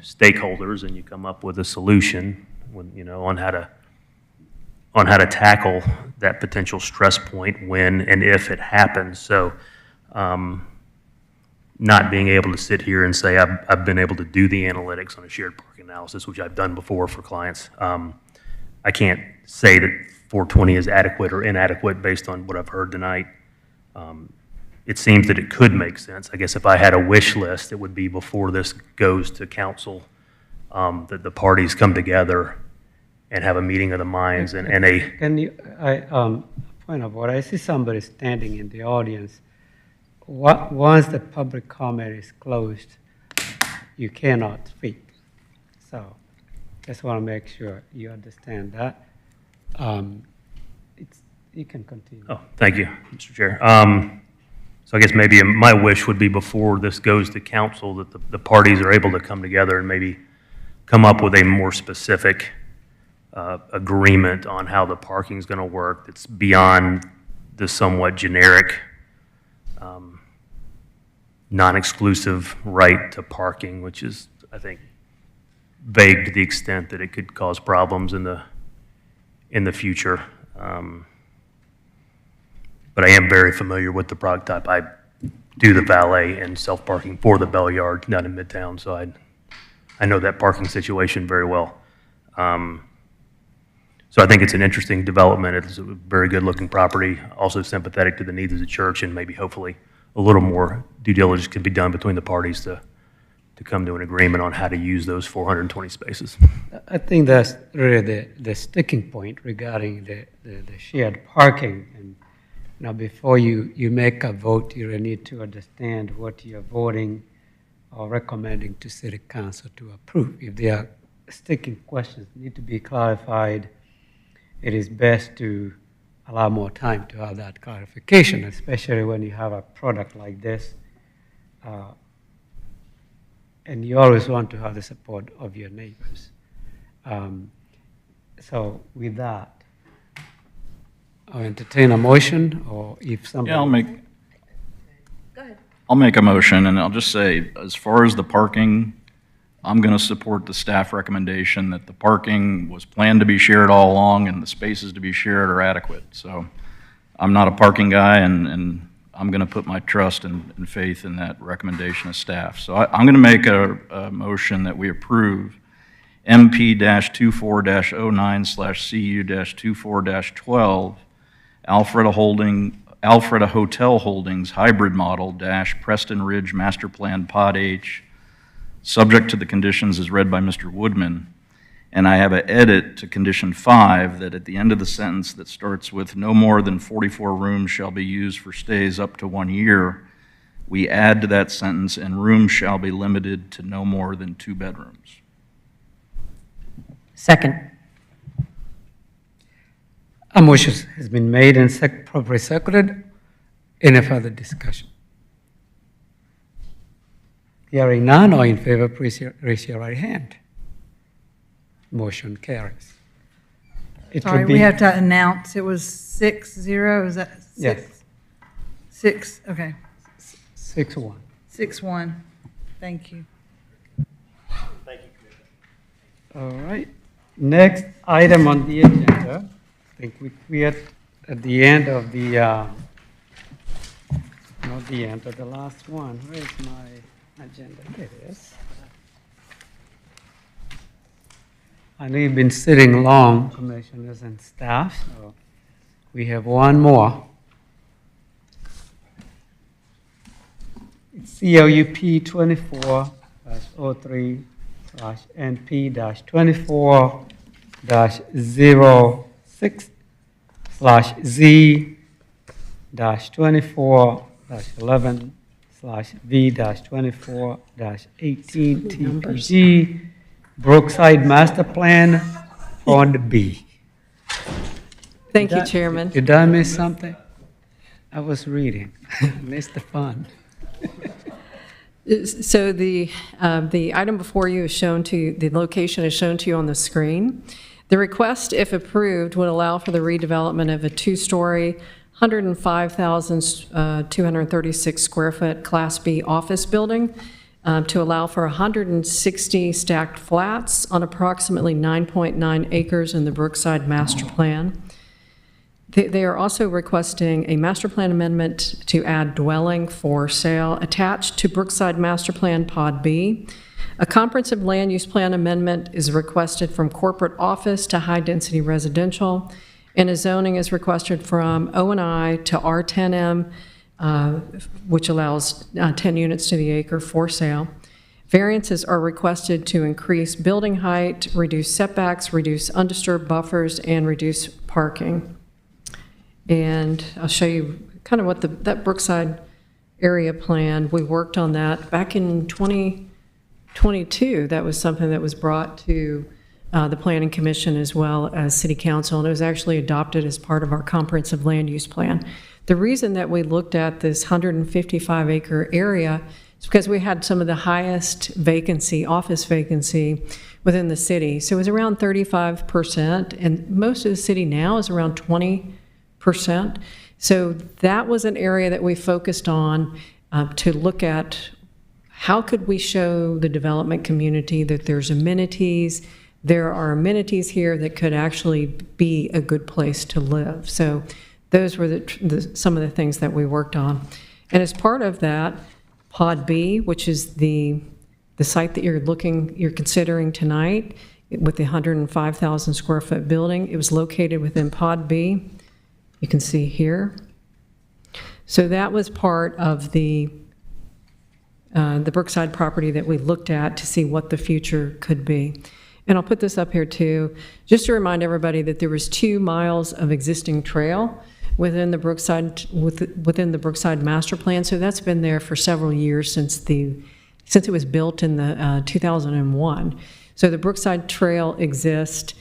stakeholders and you come up with a solution on how to tackle that potential stress point when and if it happens. So not being able to sit here and say I've been able to do the analytics on a shared parking analysis, which I've done before for clients. I can't say that 420 is adequate or inadequate based on what I've heard tonight. It seems that it could make sense. I guess if I had a wish list, it would be before this goes to council, that the parties come together and have a meeting of the minds and a...
Can you, point of order, I see somebody standing in the audience. Once the public comment is closed, you cannot speak. So just want to make sure you understand that. You can continue.
Oh, thank you, Mr. Chair. So I guess maybe my wish would be before this goes to council that the parties are able to come together and maybe come up with a more specific agreement on how the parking is going to work that's beyond the somewhat generic non-exclusive right to parking, which is, I think, vague to the extent that it could cause problems in the future. But I am very familiar with the product type. I do the valet and self-parking for the Bell Yard down in Midtown, so I know that parking situation very well. So I think it's an interesting development. It's a very good-looking property, also sympathetic to the needs of the church, and maybe hopefully a little more due diligence can be done between the parties to come to an agreement on how to use those 420 spaces.
I think that's really the sticking point regarding the shared parking. And now, before you make a vote, you really need to understand what you're voting or recommending to City Council to approve. If there are sticking questions need to be clarified, it is best to allow more time to have that clarification, especially when you have a product like this. And you always want to have the support of your neighbors. So with that, I'll entertain a motion, or if somebody...
Yeah, I'll make a motion, and I'll just say, as far as the parking, I'm going to support the staff recommendation that the parking was planned to be shared all along and the spaces to be shared are adequate. So I'm not a parking guy, and I'm going to put my trust and faith in that recommendation of staff. So I'm going to make a motion that we approve MP-24-09/CU-24-12 Alpharetta Hotel Holdings Hybrid Model - Preston Ridge Master Plan Pod H, subject to the conditions as read by Mr. Woodman. And I have an edit to condition 5 that at the end of the sentence that starts with no more than 44 rooms shall be used for stays up to 1 year, we add to that sentence, and rooms shall be limited to no more than 2 bedrooms.
Second.
A motion has been made and properly seconded. Any further discussion? Hearing none, all in favor, please raise your right hand. Motion carries.
Sorry, we have to announce, it was 6-0, is that 6?
Yes.
6, okay.
6-1.
6-1, thank you.
Thank you, Commissioner.
All right. Next item on the agenda, I think we are at the end of the, not the end of the last one. Where's my agenda? There it is. I know you've been sitting long, commissioners and staff, so we have one more. It's CLUP 24-03/Z-24/V-24-18 TPG Brookside Master Plan, Fund B.
Thank you, Chairman.
Did I miss something? I was reading. Missed the fun.
So the item before you is shown to you, the location is shown to you on the screen. The request, if approved, would allow for the redevelopment of a 2-story, 105,236 square foot Class B office building to allow for 160 stacked flats on approximately 9.9 acres in the Brookside Master Plan. They are also requesting a master plan amendment to add dwelling for sale attached to Brookside Master Plan Pod B. A comprehensive land use plan amendment is requested from corporate office to high-density residential, and a zoning is requested from O&I to R10M, which allows 10 units to the acre for sale. Variances are requested to increase building height, reduce setbacks, reduce undisturbed buffers, and reduce parking. And I'll show you kind of what that Brookside area plan, we worked on that back in 2022. That was something that was brought to the Planning Commission as well as City Council, and it was actually adopted as part of our comprehensive land use plan. The reason that we looked at this 155-acre area is because we had some of the highest vacancy, office vacancy, within the city. So it was around 35%, and most of the city now is around 20%. So that was an area that we focused on
to look at how could we show the development community that there's amenities, there are amenities here that could actually be a good place to live. So those were some of the things that we worked on. And as part of that, Pod B, which is the site that you're considering tonight with the 105,000 square foot building, it was located within Pod B. You can see here. So that was part of the Brookside property that we looked at to see what the future could be. And I'll put this up here too, just to remind everybody that there was 2 miles of existing trail within the Brookside master plan. So that's been there for several years since it was built in the 2001. So the Brookside Trail exists,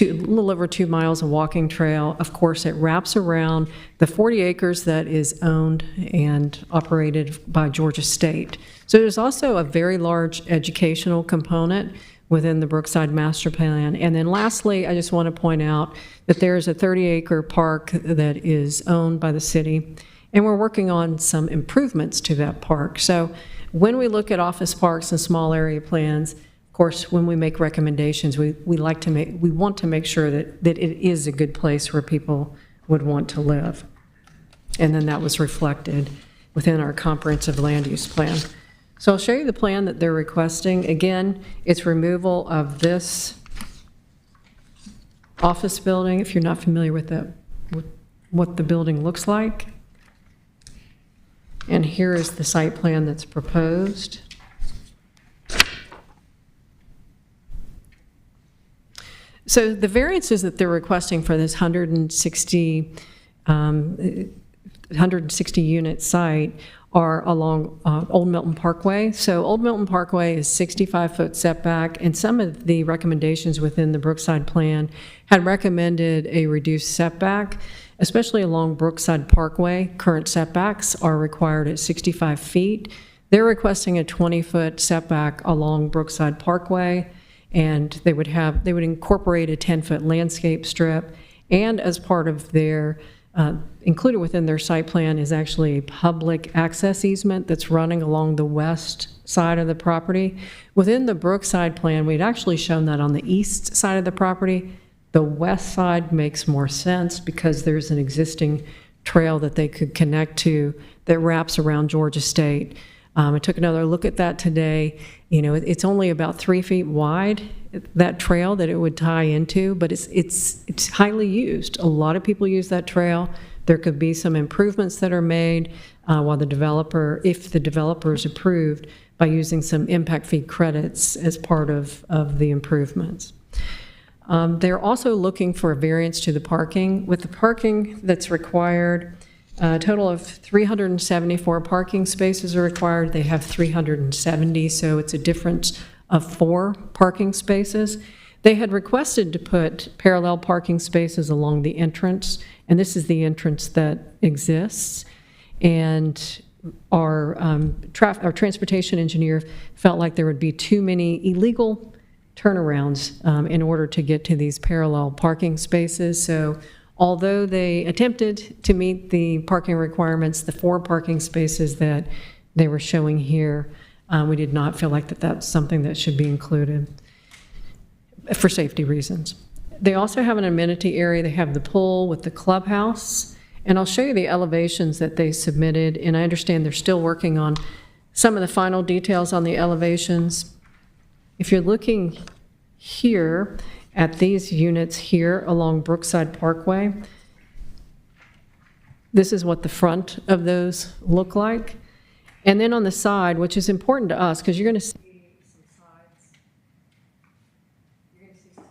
a little over 2 miles of walking trail. Of course, it wraps around the 40 acres that is owned and operated by Georgia State. So there's also a very large educational component within the Brookside Master Plan. And then lastly, I just want to point out that there's a 30-acre park that is owned by the city, and we're working on some improvements to that park. So when we look at office parks and small area plans, of course, when we make recommendations, we want to make sure that it is a good place where people would want to live. And then that was reflected within our comprehensive land use plan. So I'll show you the plan that they're requesting. Again, it's removal of this office building, if you're not familiar with what the building looks like. And here is the site plan that's proposed. So the variances that they're requesting for this 160 unit site are along Old Milton Parkway. So Old Milton Parkway is 65-foot setback, and some of the recommendations within the Brookside plan had recommended a reduced setback, especially along Brookside Parkway. Current setbacks are required at 65 feet. They're requesting a 20-foot setback along Brookside Parkway, and they would incorporate a 10-foot landscape strip, and as part of their included within their site plan is actually a public access easement that's running along the west side of the property. Within the Brookside plan, we'd actually shown that on the east side of the property. The west side makes more sense because there's an existing trail that they could connect to that wraps around Georgia State. I took another look at that today. You know, it's only about 3 feet wide, that trail that it would tie into, but it's highly used. A lot of people use that trail. There could be some improvements that are made while the developer, if the developer is approved, by using some impact fee credits as part of the improvements. They're also looking for a variance to the parking. With the parking that's required, a total of 374 parking spaces are required. They have 370, so it's a difference of 4 parking spaces. They had requested to put parallel parking spaces along the entrance, and this is the entrance that exists. And our transportation engineer felt like there would be too many illegal turnarounds in order to get to these parallel parking spaces. So although they attempted to meet the parking requirements, the 4 parking spaces that they were showing here, we did not feel like that's something that should be included for safety reasons. They also have an amenity area. They have the pool with the clubhouse, and I'll show you the elevations that they submitted, and I understand they're still working on some of the final details on the elevations. If you're looking here at these units here along Brookside Parkway, this is what the front of those look like. And then on the side, which is important to us, because you're going to see some sides. You're going to see some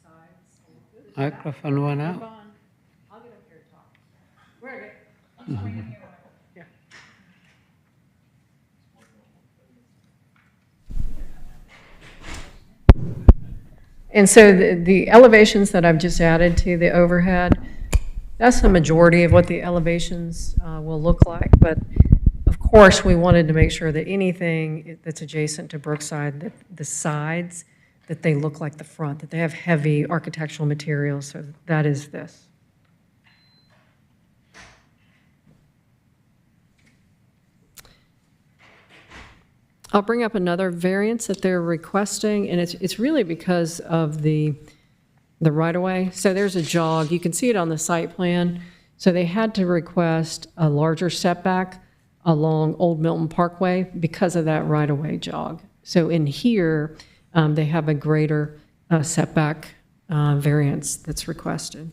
sides.
Microphone went out.
I'll get up here and talk. Where are you? Yeah. And so the elevations that I've just added to the overhead, that's the majority of what the elevations will look like. But of course, we wanted to make sure that anything that's adjacent to Brookside, that the sides, that they look like the front, that they have heavy architectural materials. So that is this. I'll bring up another variance that they're requesting, and it's really because of the right-of-way. So there's a jog, you can see it on the site plan. So they had to request a larger setback along Old Milton Parkway because of that right-of-way jog. So in here, they have a greater setback variance that's requested.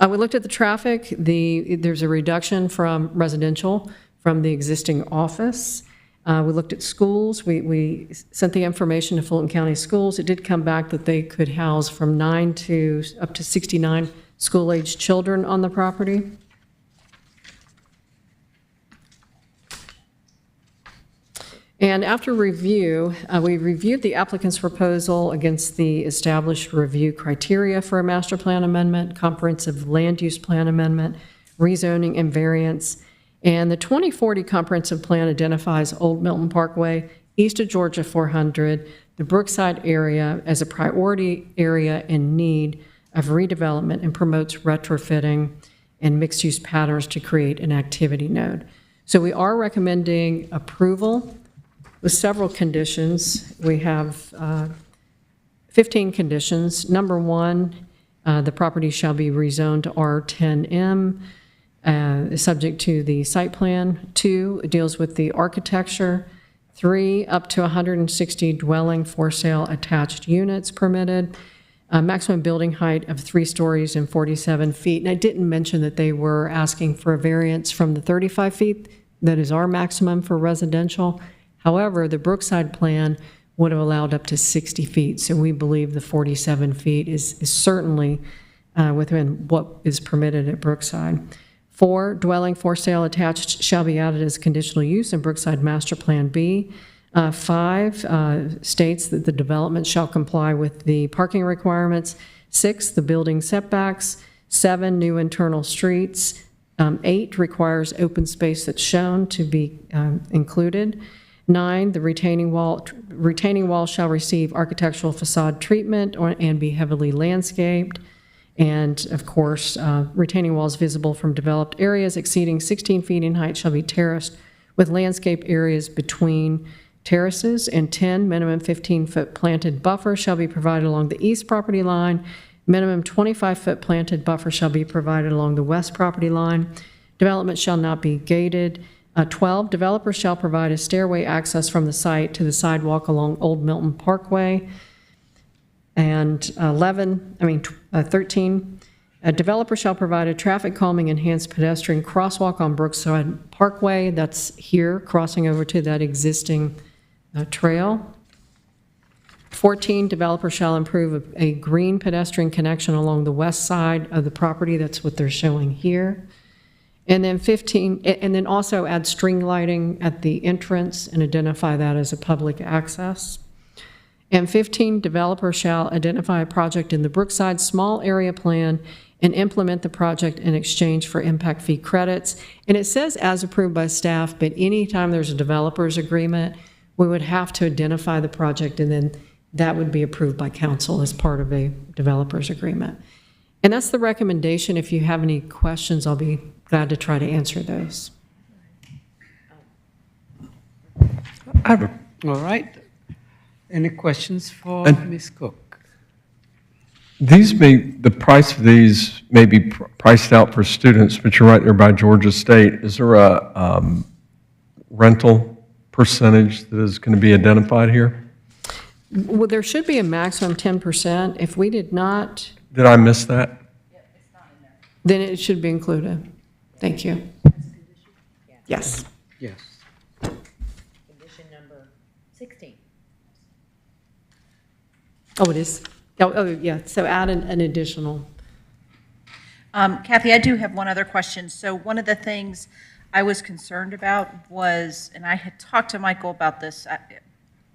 We looked at the traffic. There's a reduction from residential from the existing office. We looked at schools. We sent the information to Fulton County Schools. It did come back that they could house from 9 to up to 69 school-aged children on the property. And after review, we reviewed the applicant's proposal against the established review criteria for a master plan amendment, comprehensive land use plan amendment, rezoning and variance. And the 2040 comprehensive plan identifies Old Milton Parkway, east of Georgia 400, the Brookside area as a priority area in need of redevelopment and promotes retrofitting and mixed-use patterns to create an activity node. So we are recommending approval with several conditions. We have 15 conditions. Number 1, the property shall be rezoned to R10M, subject to the site plan. 2, it deals with the architecture. 3, up to 160 dwelling for sale attached units permitted. Maximum building height of 3 stories and 47 feet. And I didn't mention that they were asking for a variance from the 35 feet. That is our maximum for residential. However, the Brookside plan would have allowed up to 60 feet, so we believe the 47 feet is certainly within what is permitted at Brookside. 4, dwelling for sale attached shall be added as conditional use in Brookside Master Plan B. 5 states that the development shall comply with the parking requirements. 6, the building setbacks. 7, new internal streets. 8 requires open space that's shown to be included. 9, the retaining wall shall receive architectural facade treatment and be heavily landscaped. And of course, retaining walls visible from developed areas exceeding 16 feet in height shall be terraced with landscape areas between terraces. And 10, minimum 15-foot planted buffer shall be provided along the east property line. Minimum 25-foot planted buffer shall be provided along the west property line. Development shall not be gated. 12, developers shall provide a stairway access from the site to the sidewalk along Old Milton Parkway. And 13, a developer shall provide a traffic calming enhanced pedestrian crosswalk on Brookside Parkway. That's here, crossing over to that existing trail. 14, developer shall improve a green pedestrian connection along the west side of the property. That's what they're showing here. And then 15, and then also add string lighting at the entrance and identify that as a public access. And 15, developer shall identify a project in the Brookside small area plan and implement the project in exchange for impact fee credits. And it says as approved by staff, but anytime there's a developer's agreement, we would have to identify the project, and then that would be approved by council as part of a developer's agreement. And that's the recommendation. If you have any questions, I'll be glad to try to answer those.
All right. Any questions for Ms. Cook?
The price of these may be priced out for students, but you're right there by Georgia State. Is there a rental percentage that is going to be identified here?
Well, there should be a maximum 10%. If we did not,
Did I miss that?
then it should be included. Thank you. Yes.
Yes.
Condition number 16.
Oh, it is? Oh, yeah, so add an additional.
Kathy, I do have one other question. So one of the things I was concerned about was, and I had talked to Michael about this,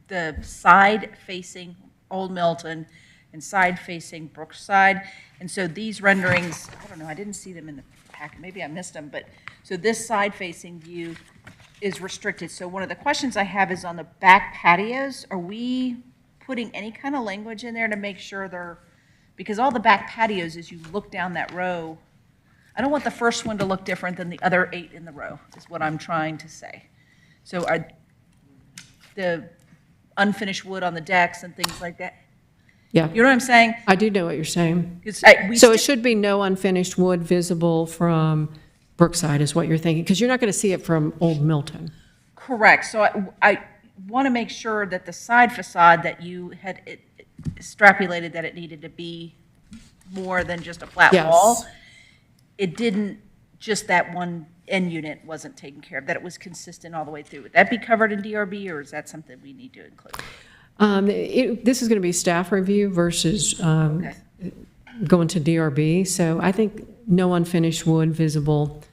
the side facing Old Milton and side facing Brookside. And so these renderings, I don't know, I didn't see them in the packet, maybe I missed them, but so this side facing view is restricted. So one of the questions I have is on the back patios, are we putting any kind of language in there to make sure they're, because all the back patios, as you look down that row, I don't want the first one to look different than the other 8 in the row, is what I'm trying to say. So the unfinished wood on the decks and things like that.
Yeah.
You know what I'm saying?
I do know what you're saying.
'Cause
So it should be no unfinished wood visible from Brookside is what you're thinking, because you're not going to see it from Old Milton.
Correct. So I want to make sure that the side facade that you had extrapolated that it needed to be more than just a flat
Yes.
wall. It didn't, just that one end unit wasn't taken care of, that it was consistent all the way through. Would that be covered in DRB, or is that something we need to include?
This is going to be staff review versus going to DRB. So I think no unfinished wood visible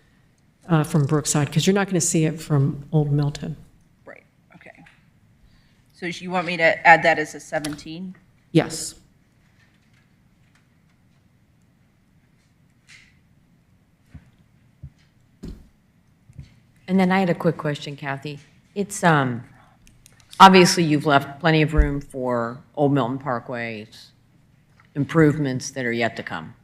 from Brookside, because you're not going to see it from Old Milton.
Right, okay. So you want me to add that as a 17?
Yes.
And then I had a quick question, Kathy. It's, obviously you've left plenty of room for Old Milton Parkway's improvements that are yet to come.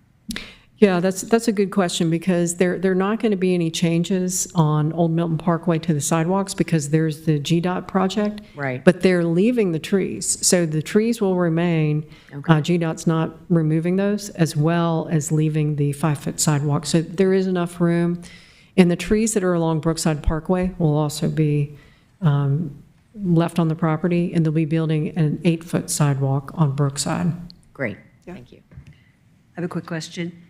Yeah, that's a good question, because there are not going to be any changes on Old Milton Parkway to the sidewalks because there's the GDOT project.
Right.
But they're leaving the trees. So the trees will remain. GDOT's not removing those, as well as leaving the 5-foot sidewalk. So there is enough room. And the trees that are along Brookside Parkway will also be left on the property, and they'll be building an 8-foot sidewalk on Brookside.
Great, thank you.
I have a quick question.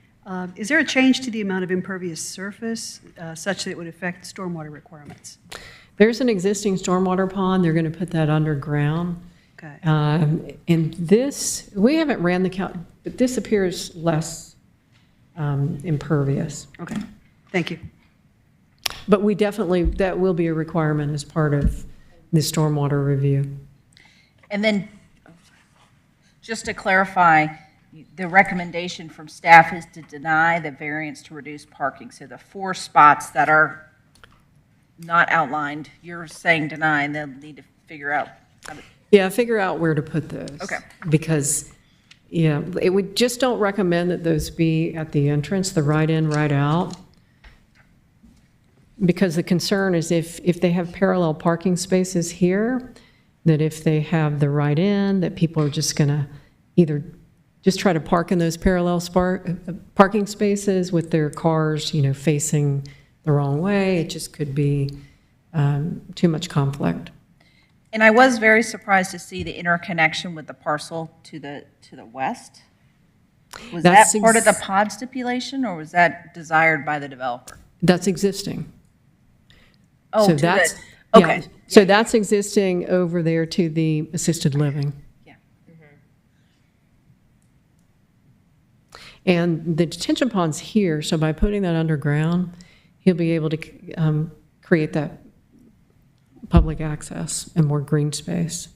Is there a change to the amount of impervious surface such that it would affect stormwater requirements?
There's an existing stormwater pond. They're going to put that underground.
Okay.
And this, we haven't ran the count, but this appears less impervious.
Okay, thank you.
But we definitely, that will be a requirement as part of the stormwater review.
And then, just to clarify, the recommendation from staff is to deny the variance to reduce parking. So the 4 spots that are not outlined, you're saying deny, and they'll need to figure out how to.
Yeah, figure out where to put those.
Okay.
Because, yeah, we just don't recommend that those be at the entrance, the right in, right out. Because the concern is if they have parallel parking spaces here, that if they have the right in, that people are just going to either just try to park in those parallel parking spaces with their cars, facing the wrong way. It just could be too much conflict.
And I was very surprised to see the interconnection with the parcel to the west. Was that part of the pod stipulation, or was that desired by the developer?
That's existing.
Oh,
So
to
that's,
the, okay.
yeah. So that's existing over there to the assisted living.
Yeah.
And the detention pond's here, so by putting that underground, he'll be able to create that public access and more green space.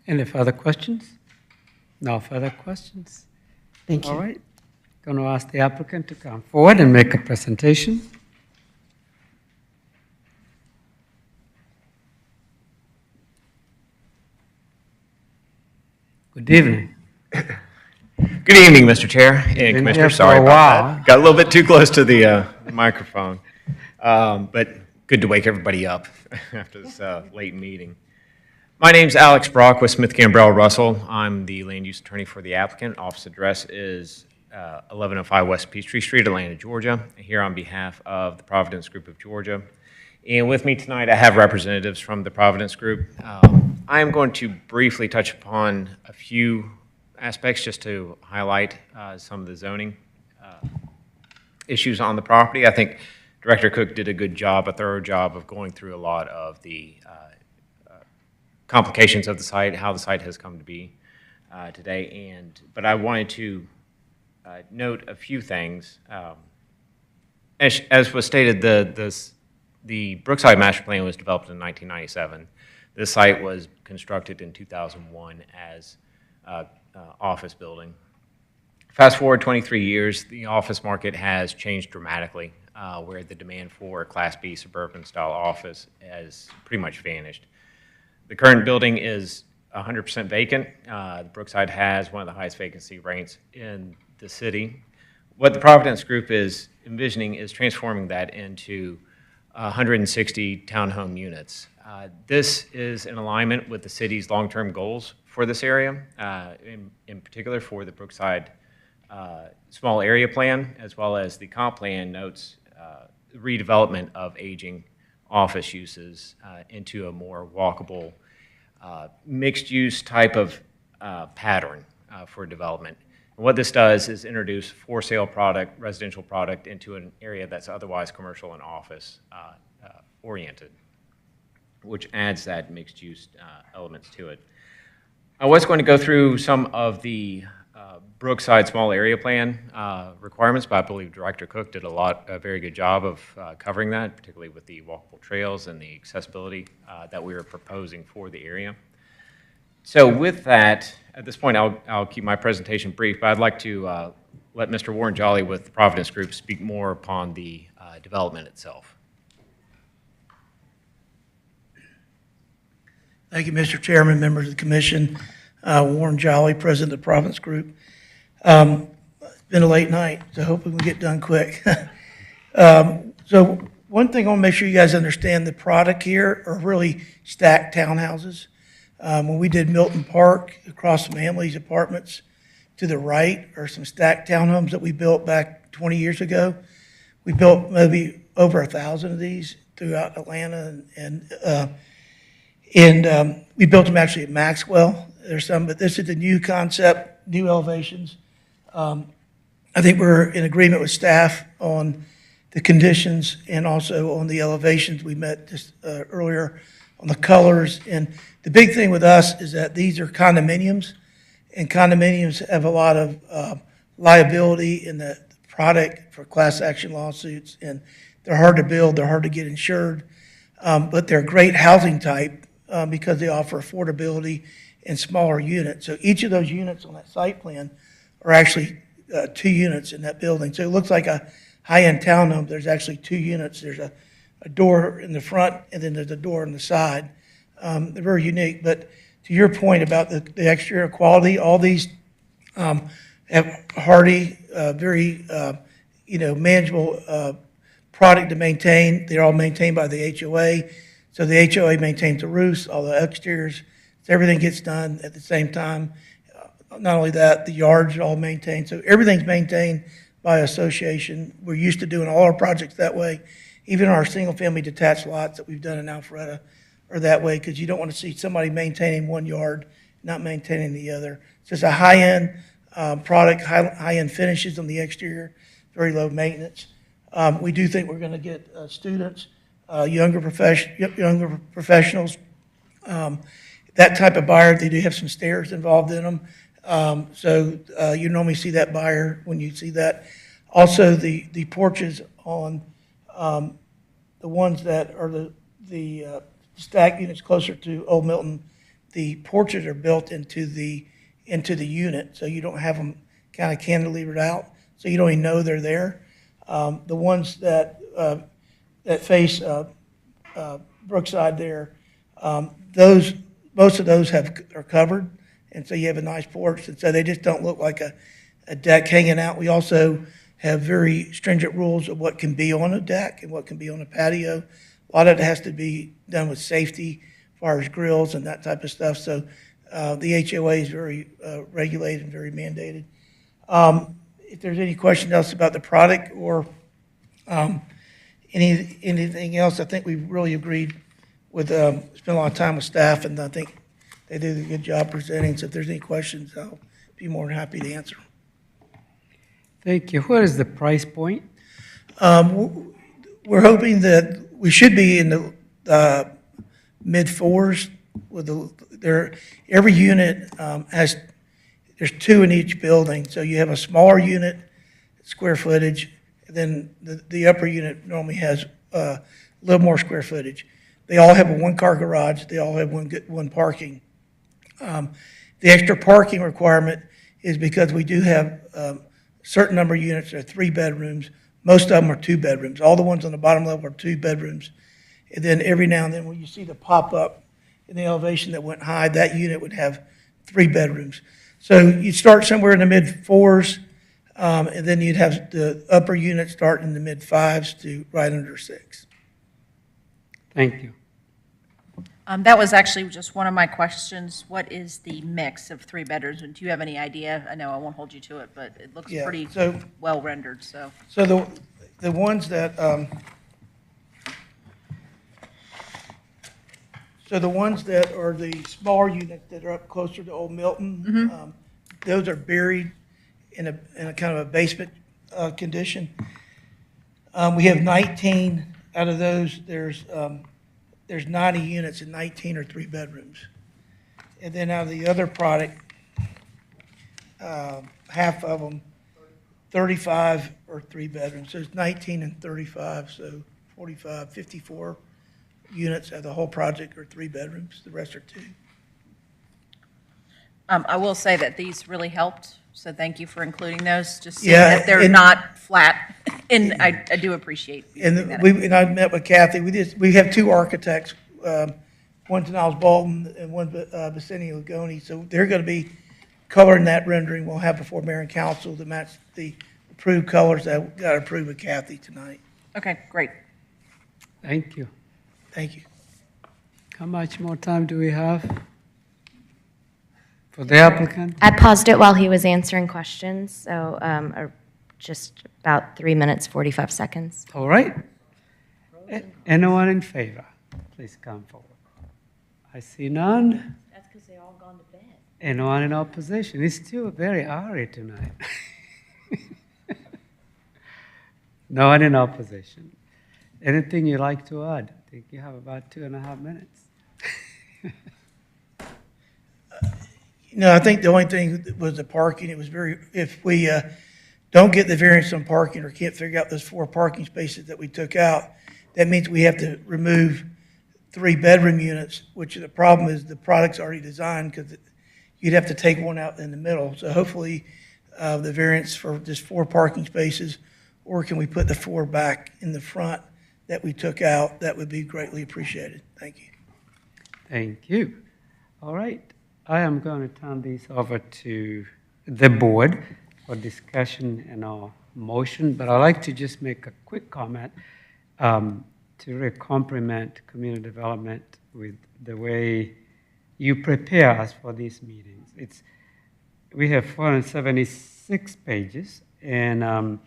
Any further questions? No further questions?
Thank you.
All right. Going to ask the applicant to come forward and make a presentation. Good evening.
Good evening, Mr. Chair and
Been
Commissioner.
here for
Sorry
a
about
while.
that. Got a little bit too close to the microphone. But good to wake everybody up after this late meeting. My name's Alex Brock with Smith Gambrell Russell. I'm the land use attorney for the applicant. Office address is 1105 West Peachtree Street, Atlanta, Georgia. Here on behalf of the Providence Group of Georgia. And with me tonight, I have representatives from the Providence Group. I am going to briefly touch upon a few aspects just to highlight some of the zoning issues on the property. I think Director Cook did a good job, a thorough job of going through a lot of the complications of the site, how the site has come to be today. But I wanted to note a few things. As was stated, the Brookside Master Plan was developed in 1997. This site was constructed in 2001 as office building. Fast forward 23 years, the office market has changed dramatically, where the demand for Class B suburban style office has pretty much vanished. The current building is 100% vacant. Brookside has one of the highest vacancy rates in the city. What the Providence Group is envisioning is transforming that into 160 townhome units. This is in alignment with the city's long-term goals for this area, in particular for the Brookside small area plan, as well as the comp plan notes redevelopment of aging office uses into a more walkable, mixed-use type of pattern for development. And what this does is introduce for-sale product, residential product, into an area that's otherwise commercial and office oriented, which adds that mixed-use elements to it. I was going to go through some of the Brookside Small Area Plan requirements, but I believe Director Cook did a very good job of covering that, particularly with the walkable trails and the accessibility that we were proposing for the area. So with that, at this point, I'll keep my presentation brief, but I'd like to let Mr. Warren Jolly with the Providence Group speak more upon the development itself.
Thank you, Mr. Chairman, members of the commission. Warren Jolly, President of the Providence Group. It's been a late night, so hopefully we'll get done quick. So one thing I want to make sure you guys understand, the product here are really stacked townhouses. When we did Milton Park, across from Emily's apartments, to the right are some stacked townhomes that we built back 20 years ago. We built maybe over 1,000 of these throughout Atlanta, and we built them actually at Maxwell. There's some, but this is a new concept, new elevations. I think we're in agreement with staff on the conditions and also on the elevations. We met just earlier on the colors. And the big thing with us is that these are condominiums, and condominiums have a lot of liability in the product for class action lawsuits, and they're hard to build, they're hard to get insured, but they're a great housing type because they offer affordability in smaller units. So each of those units on that site plan are actually 2 units in that building. So it looks like a high-end townhome. There's actually 2 units. There's a door in the front, and then there's a door on the side. They're very unique. But to your point about the exterior quality, all these have hardy, very manageable product to maintain. They're all maintained by the HOA. So the HOA maintains the roofs, all the exteriors. So everything gets done at the same time. Not only that, the yards are all maintained. So everything's maintained by association. We're used to doing all our projects that way. Even our single-family detached lots that we've done in Alpharetta are that way, because you don't want to see somebody maintaining one yard, not maintaining the other. So it's a high-end product, high-end finishes on the exterior, very low maintenance. We do think we're going to get students, younger professionals. That type of buyer, they do have some stairs involved in them. So you normally see that buyer when you see that. Also, the porches on the ones that are the stack units closer to Old Milton, the porches are built into the unit, so you don't have them kind of cantilevered out, so you don't even know they're there. The ones that face Brookside there, most of those are covered, and so you have a nice porch, and so they just don't look like a deck hanging out. We also have very stringent rules of what can be on a deck and what can be on a patio. A lot of it has to be done with safety as far as grills and that type of stuff, so the HOA is very regulated and very mandated. If there's any question else about the product or anything else, I think we really agreed with, spent a lot of time with staff, and I think they did a good job presenting. So if there's any questions, I'll be more than happy to answer.
Thank you. What is the price point?
We're hoping that we should be in the mid-4s. Every unit there's 2 in each building. So you have a smaller unit, square footage, and then the upper unit normally has a little more square footage. They all have a 1-car garage. They all have one parking. The extra parking requirement is because we do have a certain number of units that are 3 bedrooms. Most of them are 2 bedrooms. All the ones on the bottom level are 2 bedrooms. And then every now and then when you see the pop-up in the elevation that went high, that unit would have 3 bedrooms. So you start somewhere in the mid-4s, and then you'd have the upper unit start in the mid-5s to right under 6.
Thank you.
That was actually just one of my questions. What is the mix of 3 bedrooms? And do you have any idea? I know I won't hold you to it, but it looks
Yeah,
pretty
so-
well rendered, so.
So the ones that, so the ones that are the smaller units that are up closer to Old Milton, those are buried in a kind of a basement condition. We have 19 out of those. There's 90 units and 19 are 3 bedrooms. And then out of the other product, half of them, 35 are 3 bedrooms. So it's 19 and 35, so 45, 54 units of the whole project are 3 bedrooms. The rest are 2.
I will say that these really helped, so thank you for including those, just so
Yeah,
that they're
and-
not flat. And I do appreciate you doing
And
that.
and I met with Kathy. We have 2 architects, one to Niles Bolton and one Vicini Lagoni. So they're going to be coloring that rendering we'll have before mayor and council to match the approved colors that got approved with Kathy tonight.
Okay, great.
Thank you.
Thank you.
How much more time do we have for the applicant?
I paused it while he was answering questions, so just about 3 minutes, 45 seconds.
All right. Anyone in favor? Please come forward. I see none.
That's because they all gone to bed.
Anyone in opposition? It's still very airy tonight. No one in opposition. Anything you'd like to add? I think you have about 2.5 minutes.
No, I think the only thing was the parking. It was if we don't get the variance on parking or can't figure out those 4 parking spaces that we took out, that means we have to remove 3 bedroom units, which the problem is the product's already designed because you'd have to take one out in the middle. So hopefully the variance for just 4 parking spaces, or can we put the 4 back in the front that we took out? That would be greatly appreciated. Thank you.
Thank you. All right. I am going to turn this over to the board for discussion and our motion, but I'd like to just make a quick comment to really compliment community development with the way you prepare us for these meetings. We have 476 pages, and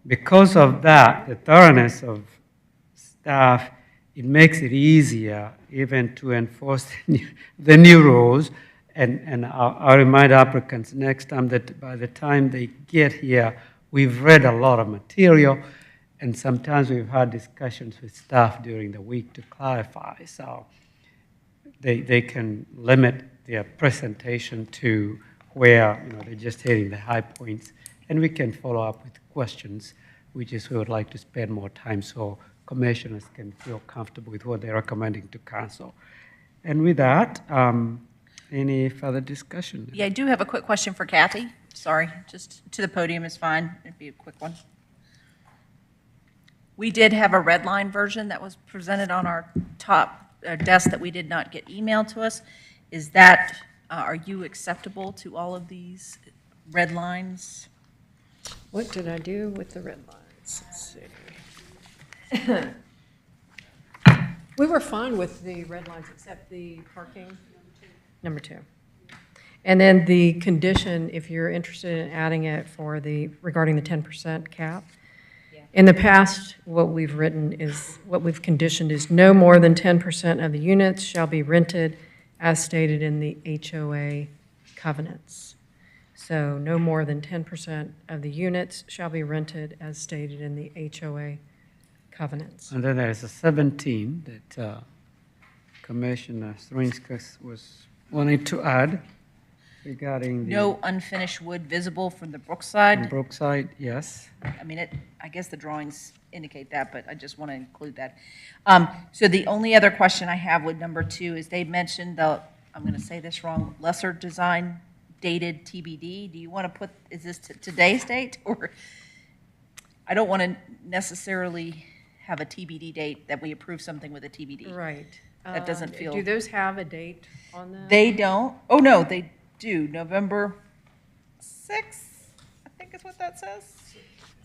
because of that, the thoroughness of staff, it makes it easier even to enforce the new rules. And I'll remind applicants next time that by the time they get here, we've read a lot of material, and sometimes we've had discussions with staff during the week to clarify. So they can limit their presentation to where they're just hitting the high points, and we can follow up with questions, which is we would like to spend more time so commissioners can feel comfortable with what they're recommending to council. And with that, any further discussion?
Yeah, I do have a quick question for Kathy. Sorry, just to the podium is fine. It'd be a quick one. We did have a red line version that was presented on our top desk that we did not get emailed to us. Is that, are you acceptable to all of these red lines?
What did I do with the red lines? Let's see. We were fine with the red lines except the parking. Number 2. And then the condition, if you're interested in adding it regarding the 10% cap. In the past, what we've written is, what we've conditioned is no more than 10% of the units shall be rented as stated in the HOA covenants. So no more than 10% of the units shall be rented as stated in the HOA covenants.
And then there's a 17 that Commissioner Srinskas was wanting to add regarding the...
No unfinished wood visible from the Brookside.
Brookside, yes.
I mean, I guess the drawings indicate that, but I just want to include that. So the only other question I have with number 2 is they mentioned I'm going to say this wrong, lesser design dated TBD. Do you want to put, is this today's date? Or I don't want to necessarily have a TBD date that we approve something with a TBD.
Right.
That doesn't feel.
Do those have a date on them?
They don't. Oh, no, they do. November 6th, I think is what that says.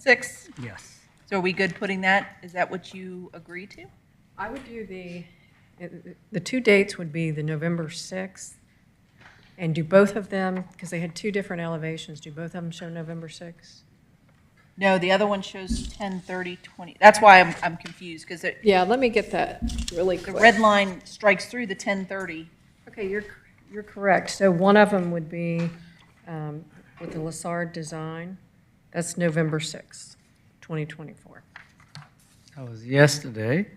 6th.
Yes.
So are we good putting that? Is that what you agree to?
I would do the two dates would be the November 6th, and do both of them, because they had two different elevations, do both of them show November 6th?
No, the other one shows 10/30/20. That's why I'm confused, because
Yeah, let me get that really
the
quick.
red line strikes through the 10:30.
Okay, you're correct. So one of them would be with the Lassard design. That's November 6th, 2024.
That was yesterday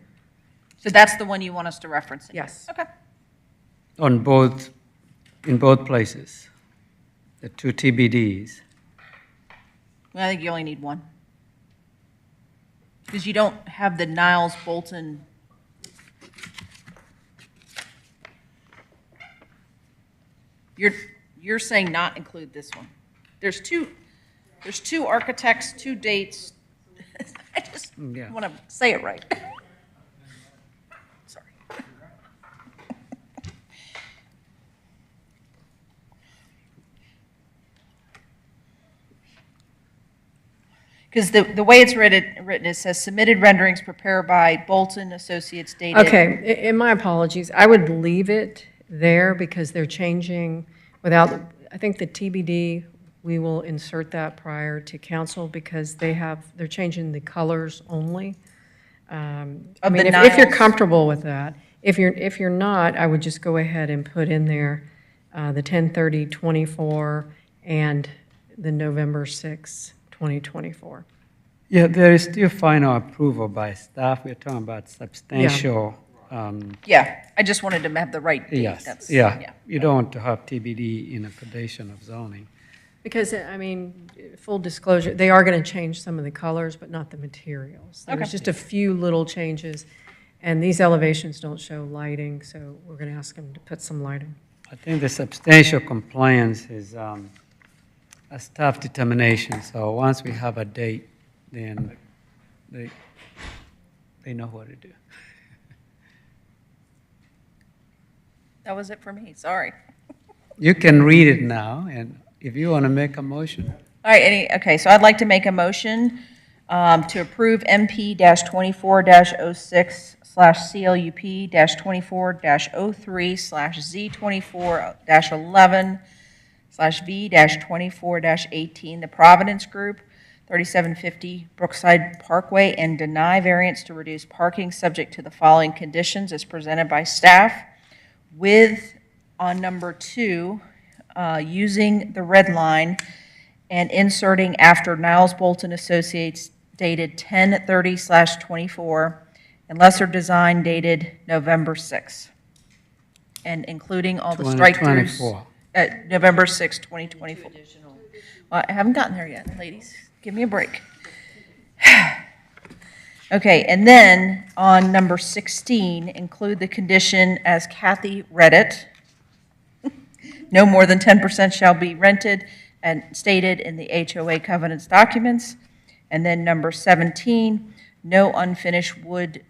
So that's the one you want us to reference?
Yes.
Okay.
in both places, the two TBDs.
Well, I think you only need one. Because you don't have the Niles Bolton. You're saying not include this one. There's two architects, two dates. I just
Yeah.
want to say it right. Sorry. Because the way it's written, it says submitted renderings prepared by Bolton Associates dated.
Okay, and my apologies. I would leave it there because they're changing without, I think the TBD, we will insert that prior to council because they're changing the colors only. I
Of
mean,
the
if you're
Niles?
comfortable with that. If you're not, I would just go ahead and put in there the 10/30/24 and the November 6th, 2024.
Yeah, there is still final approval by staff. We're talking about substantial.
Yeah, I just wanted to have the right date.
Yes,
That's-
yeah. You don't want to have TBD in a predation of zoning.
Because, I mean, full disclosure, they are going to change some of the colors, but not the materials. There's
Okay.
just a few little changes, and these elevations don't show lighting, so we're going to ask them to put some lighting.
I think the substantial compliance is a staff determination. So once we have a date, then they know what to do.
That was it for me, sorry.
You can read it now, and if you want to make a motion.
All right, okay, so I'd like to make a motion to approve MP-24-06/CLUP-24-03/Z24-11/V-24-18, the Providence Group, 3750 Brookside Parkway, and deny variance to reduce parking subject to the following conditions as presented by staff, with, on number 2, using the red line and inserting after Niles Bolton Associates dated 10/30/24 and Lesser Design dated November 6th, and including all the strike-throughs.
2024.
November 6, 2024. Well, I haven't gotten there yet, ladies. Give me a break. Okay, and then on number 16, include the condition as Kathy read it. No more than 10% shall be rented and stated in the HOA covenants documents. And then number 17, no unfinished wood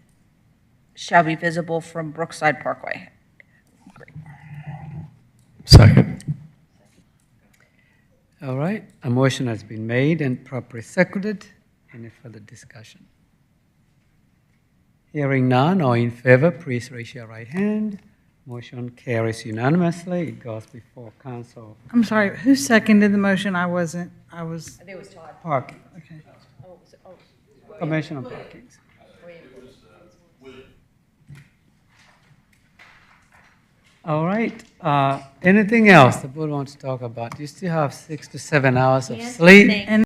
shall be visible from Brookside Parkway.
Second.
All right, a motion has been made and properly seconded. Any further discussion? Hearing none, all in favor, please raise your right hand. Motion carries unanimously. It goes before council.
I'm sorry, who seconded the motion? I wasn't, I was.
I think it was Todd.
Parking,
Okay.
Commission on Parkings. All right, anything else the board wants to talk about? You still have 6 to 7 hours of sleep.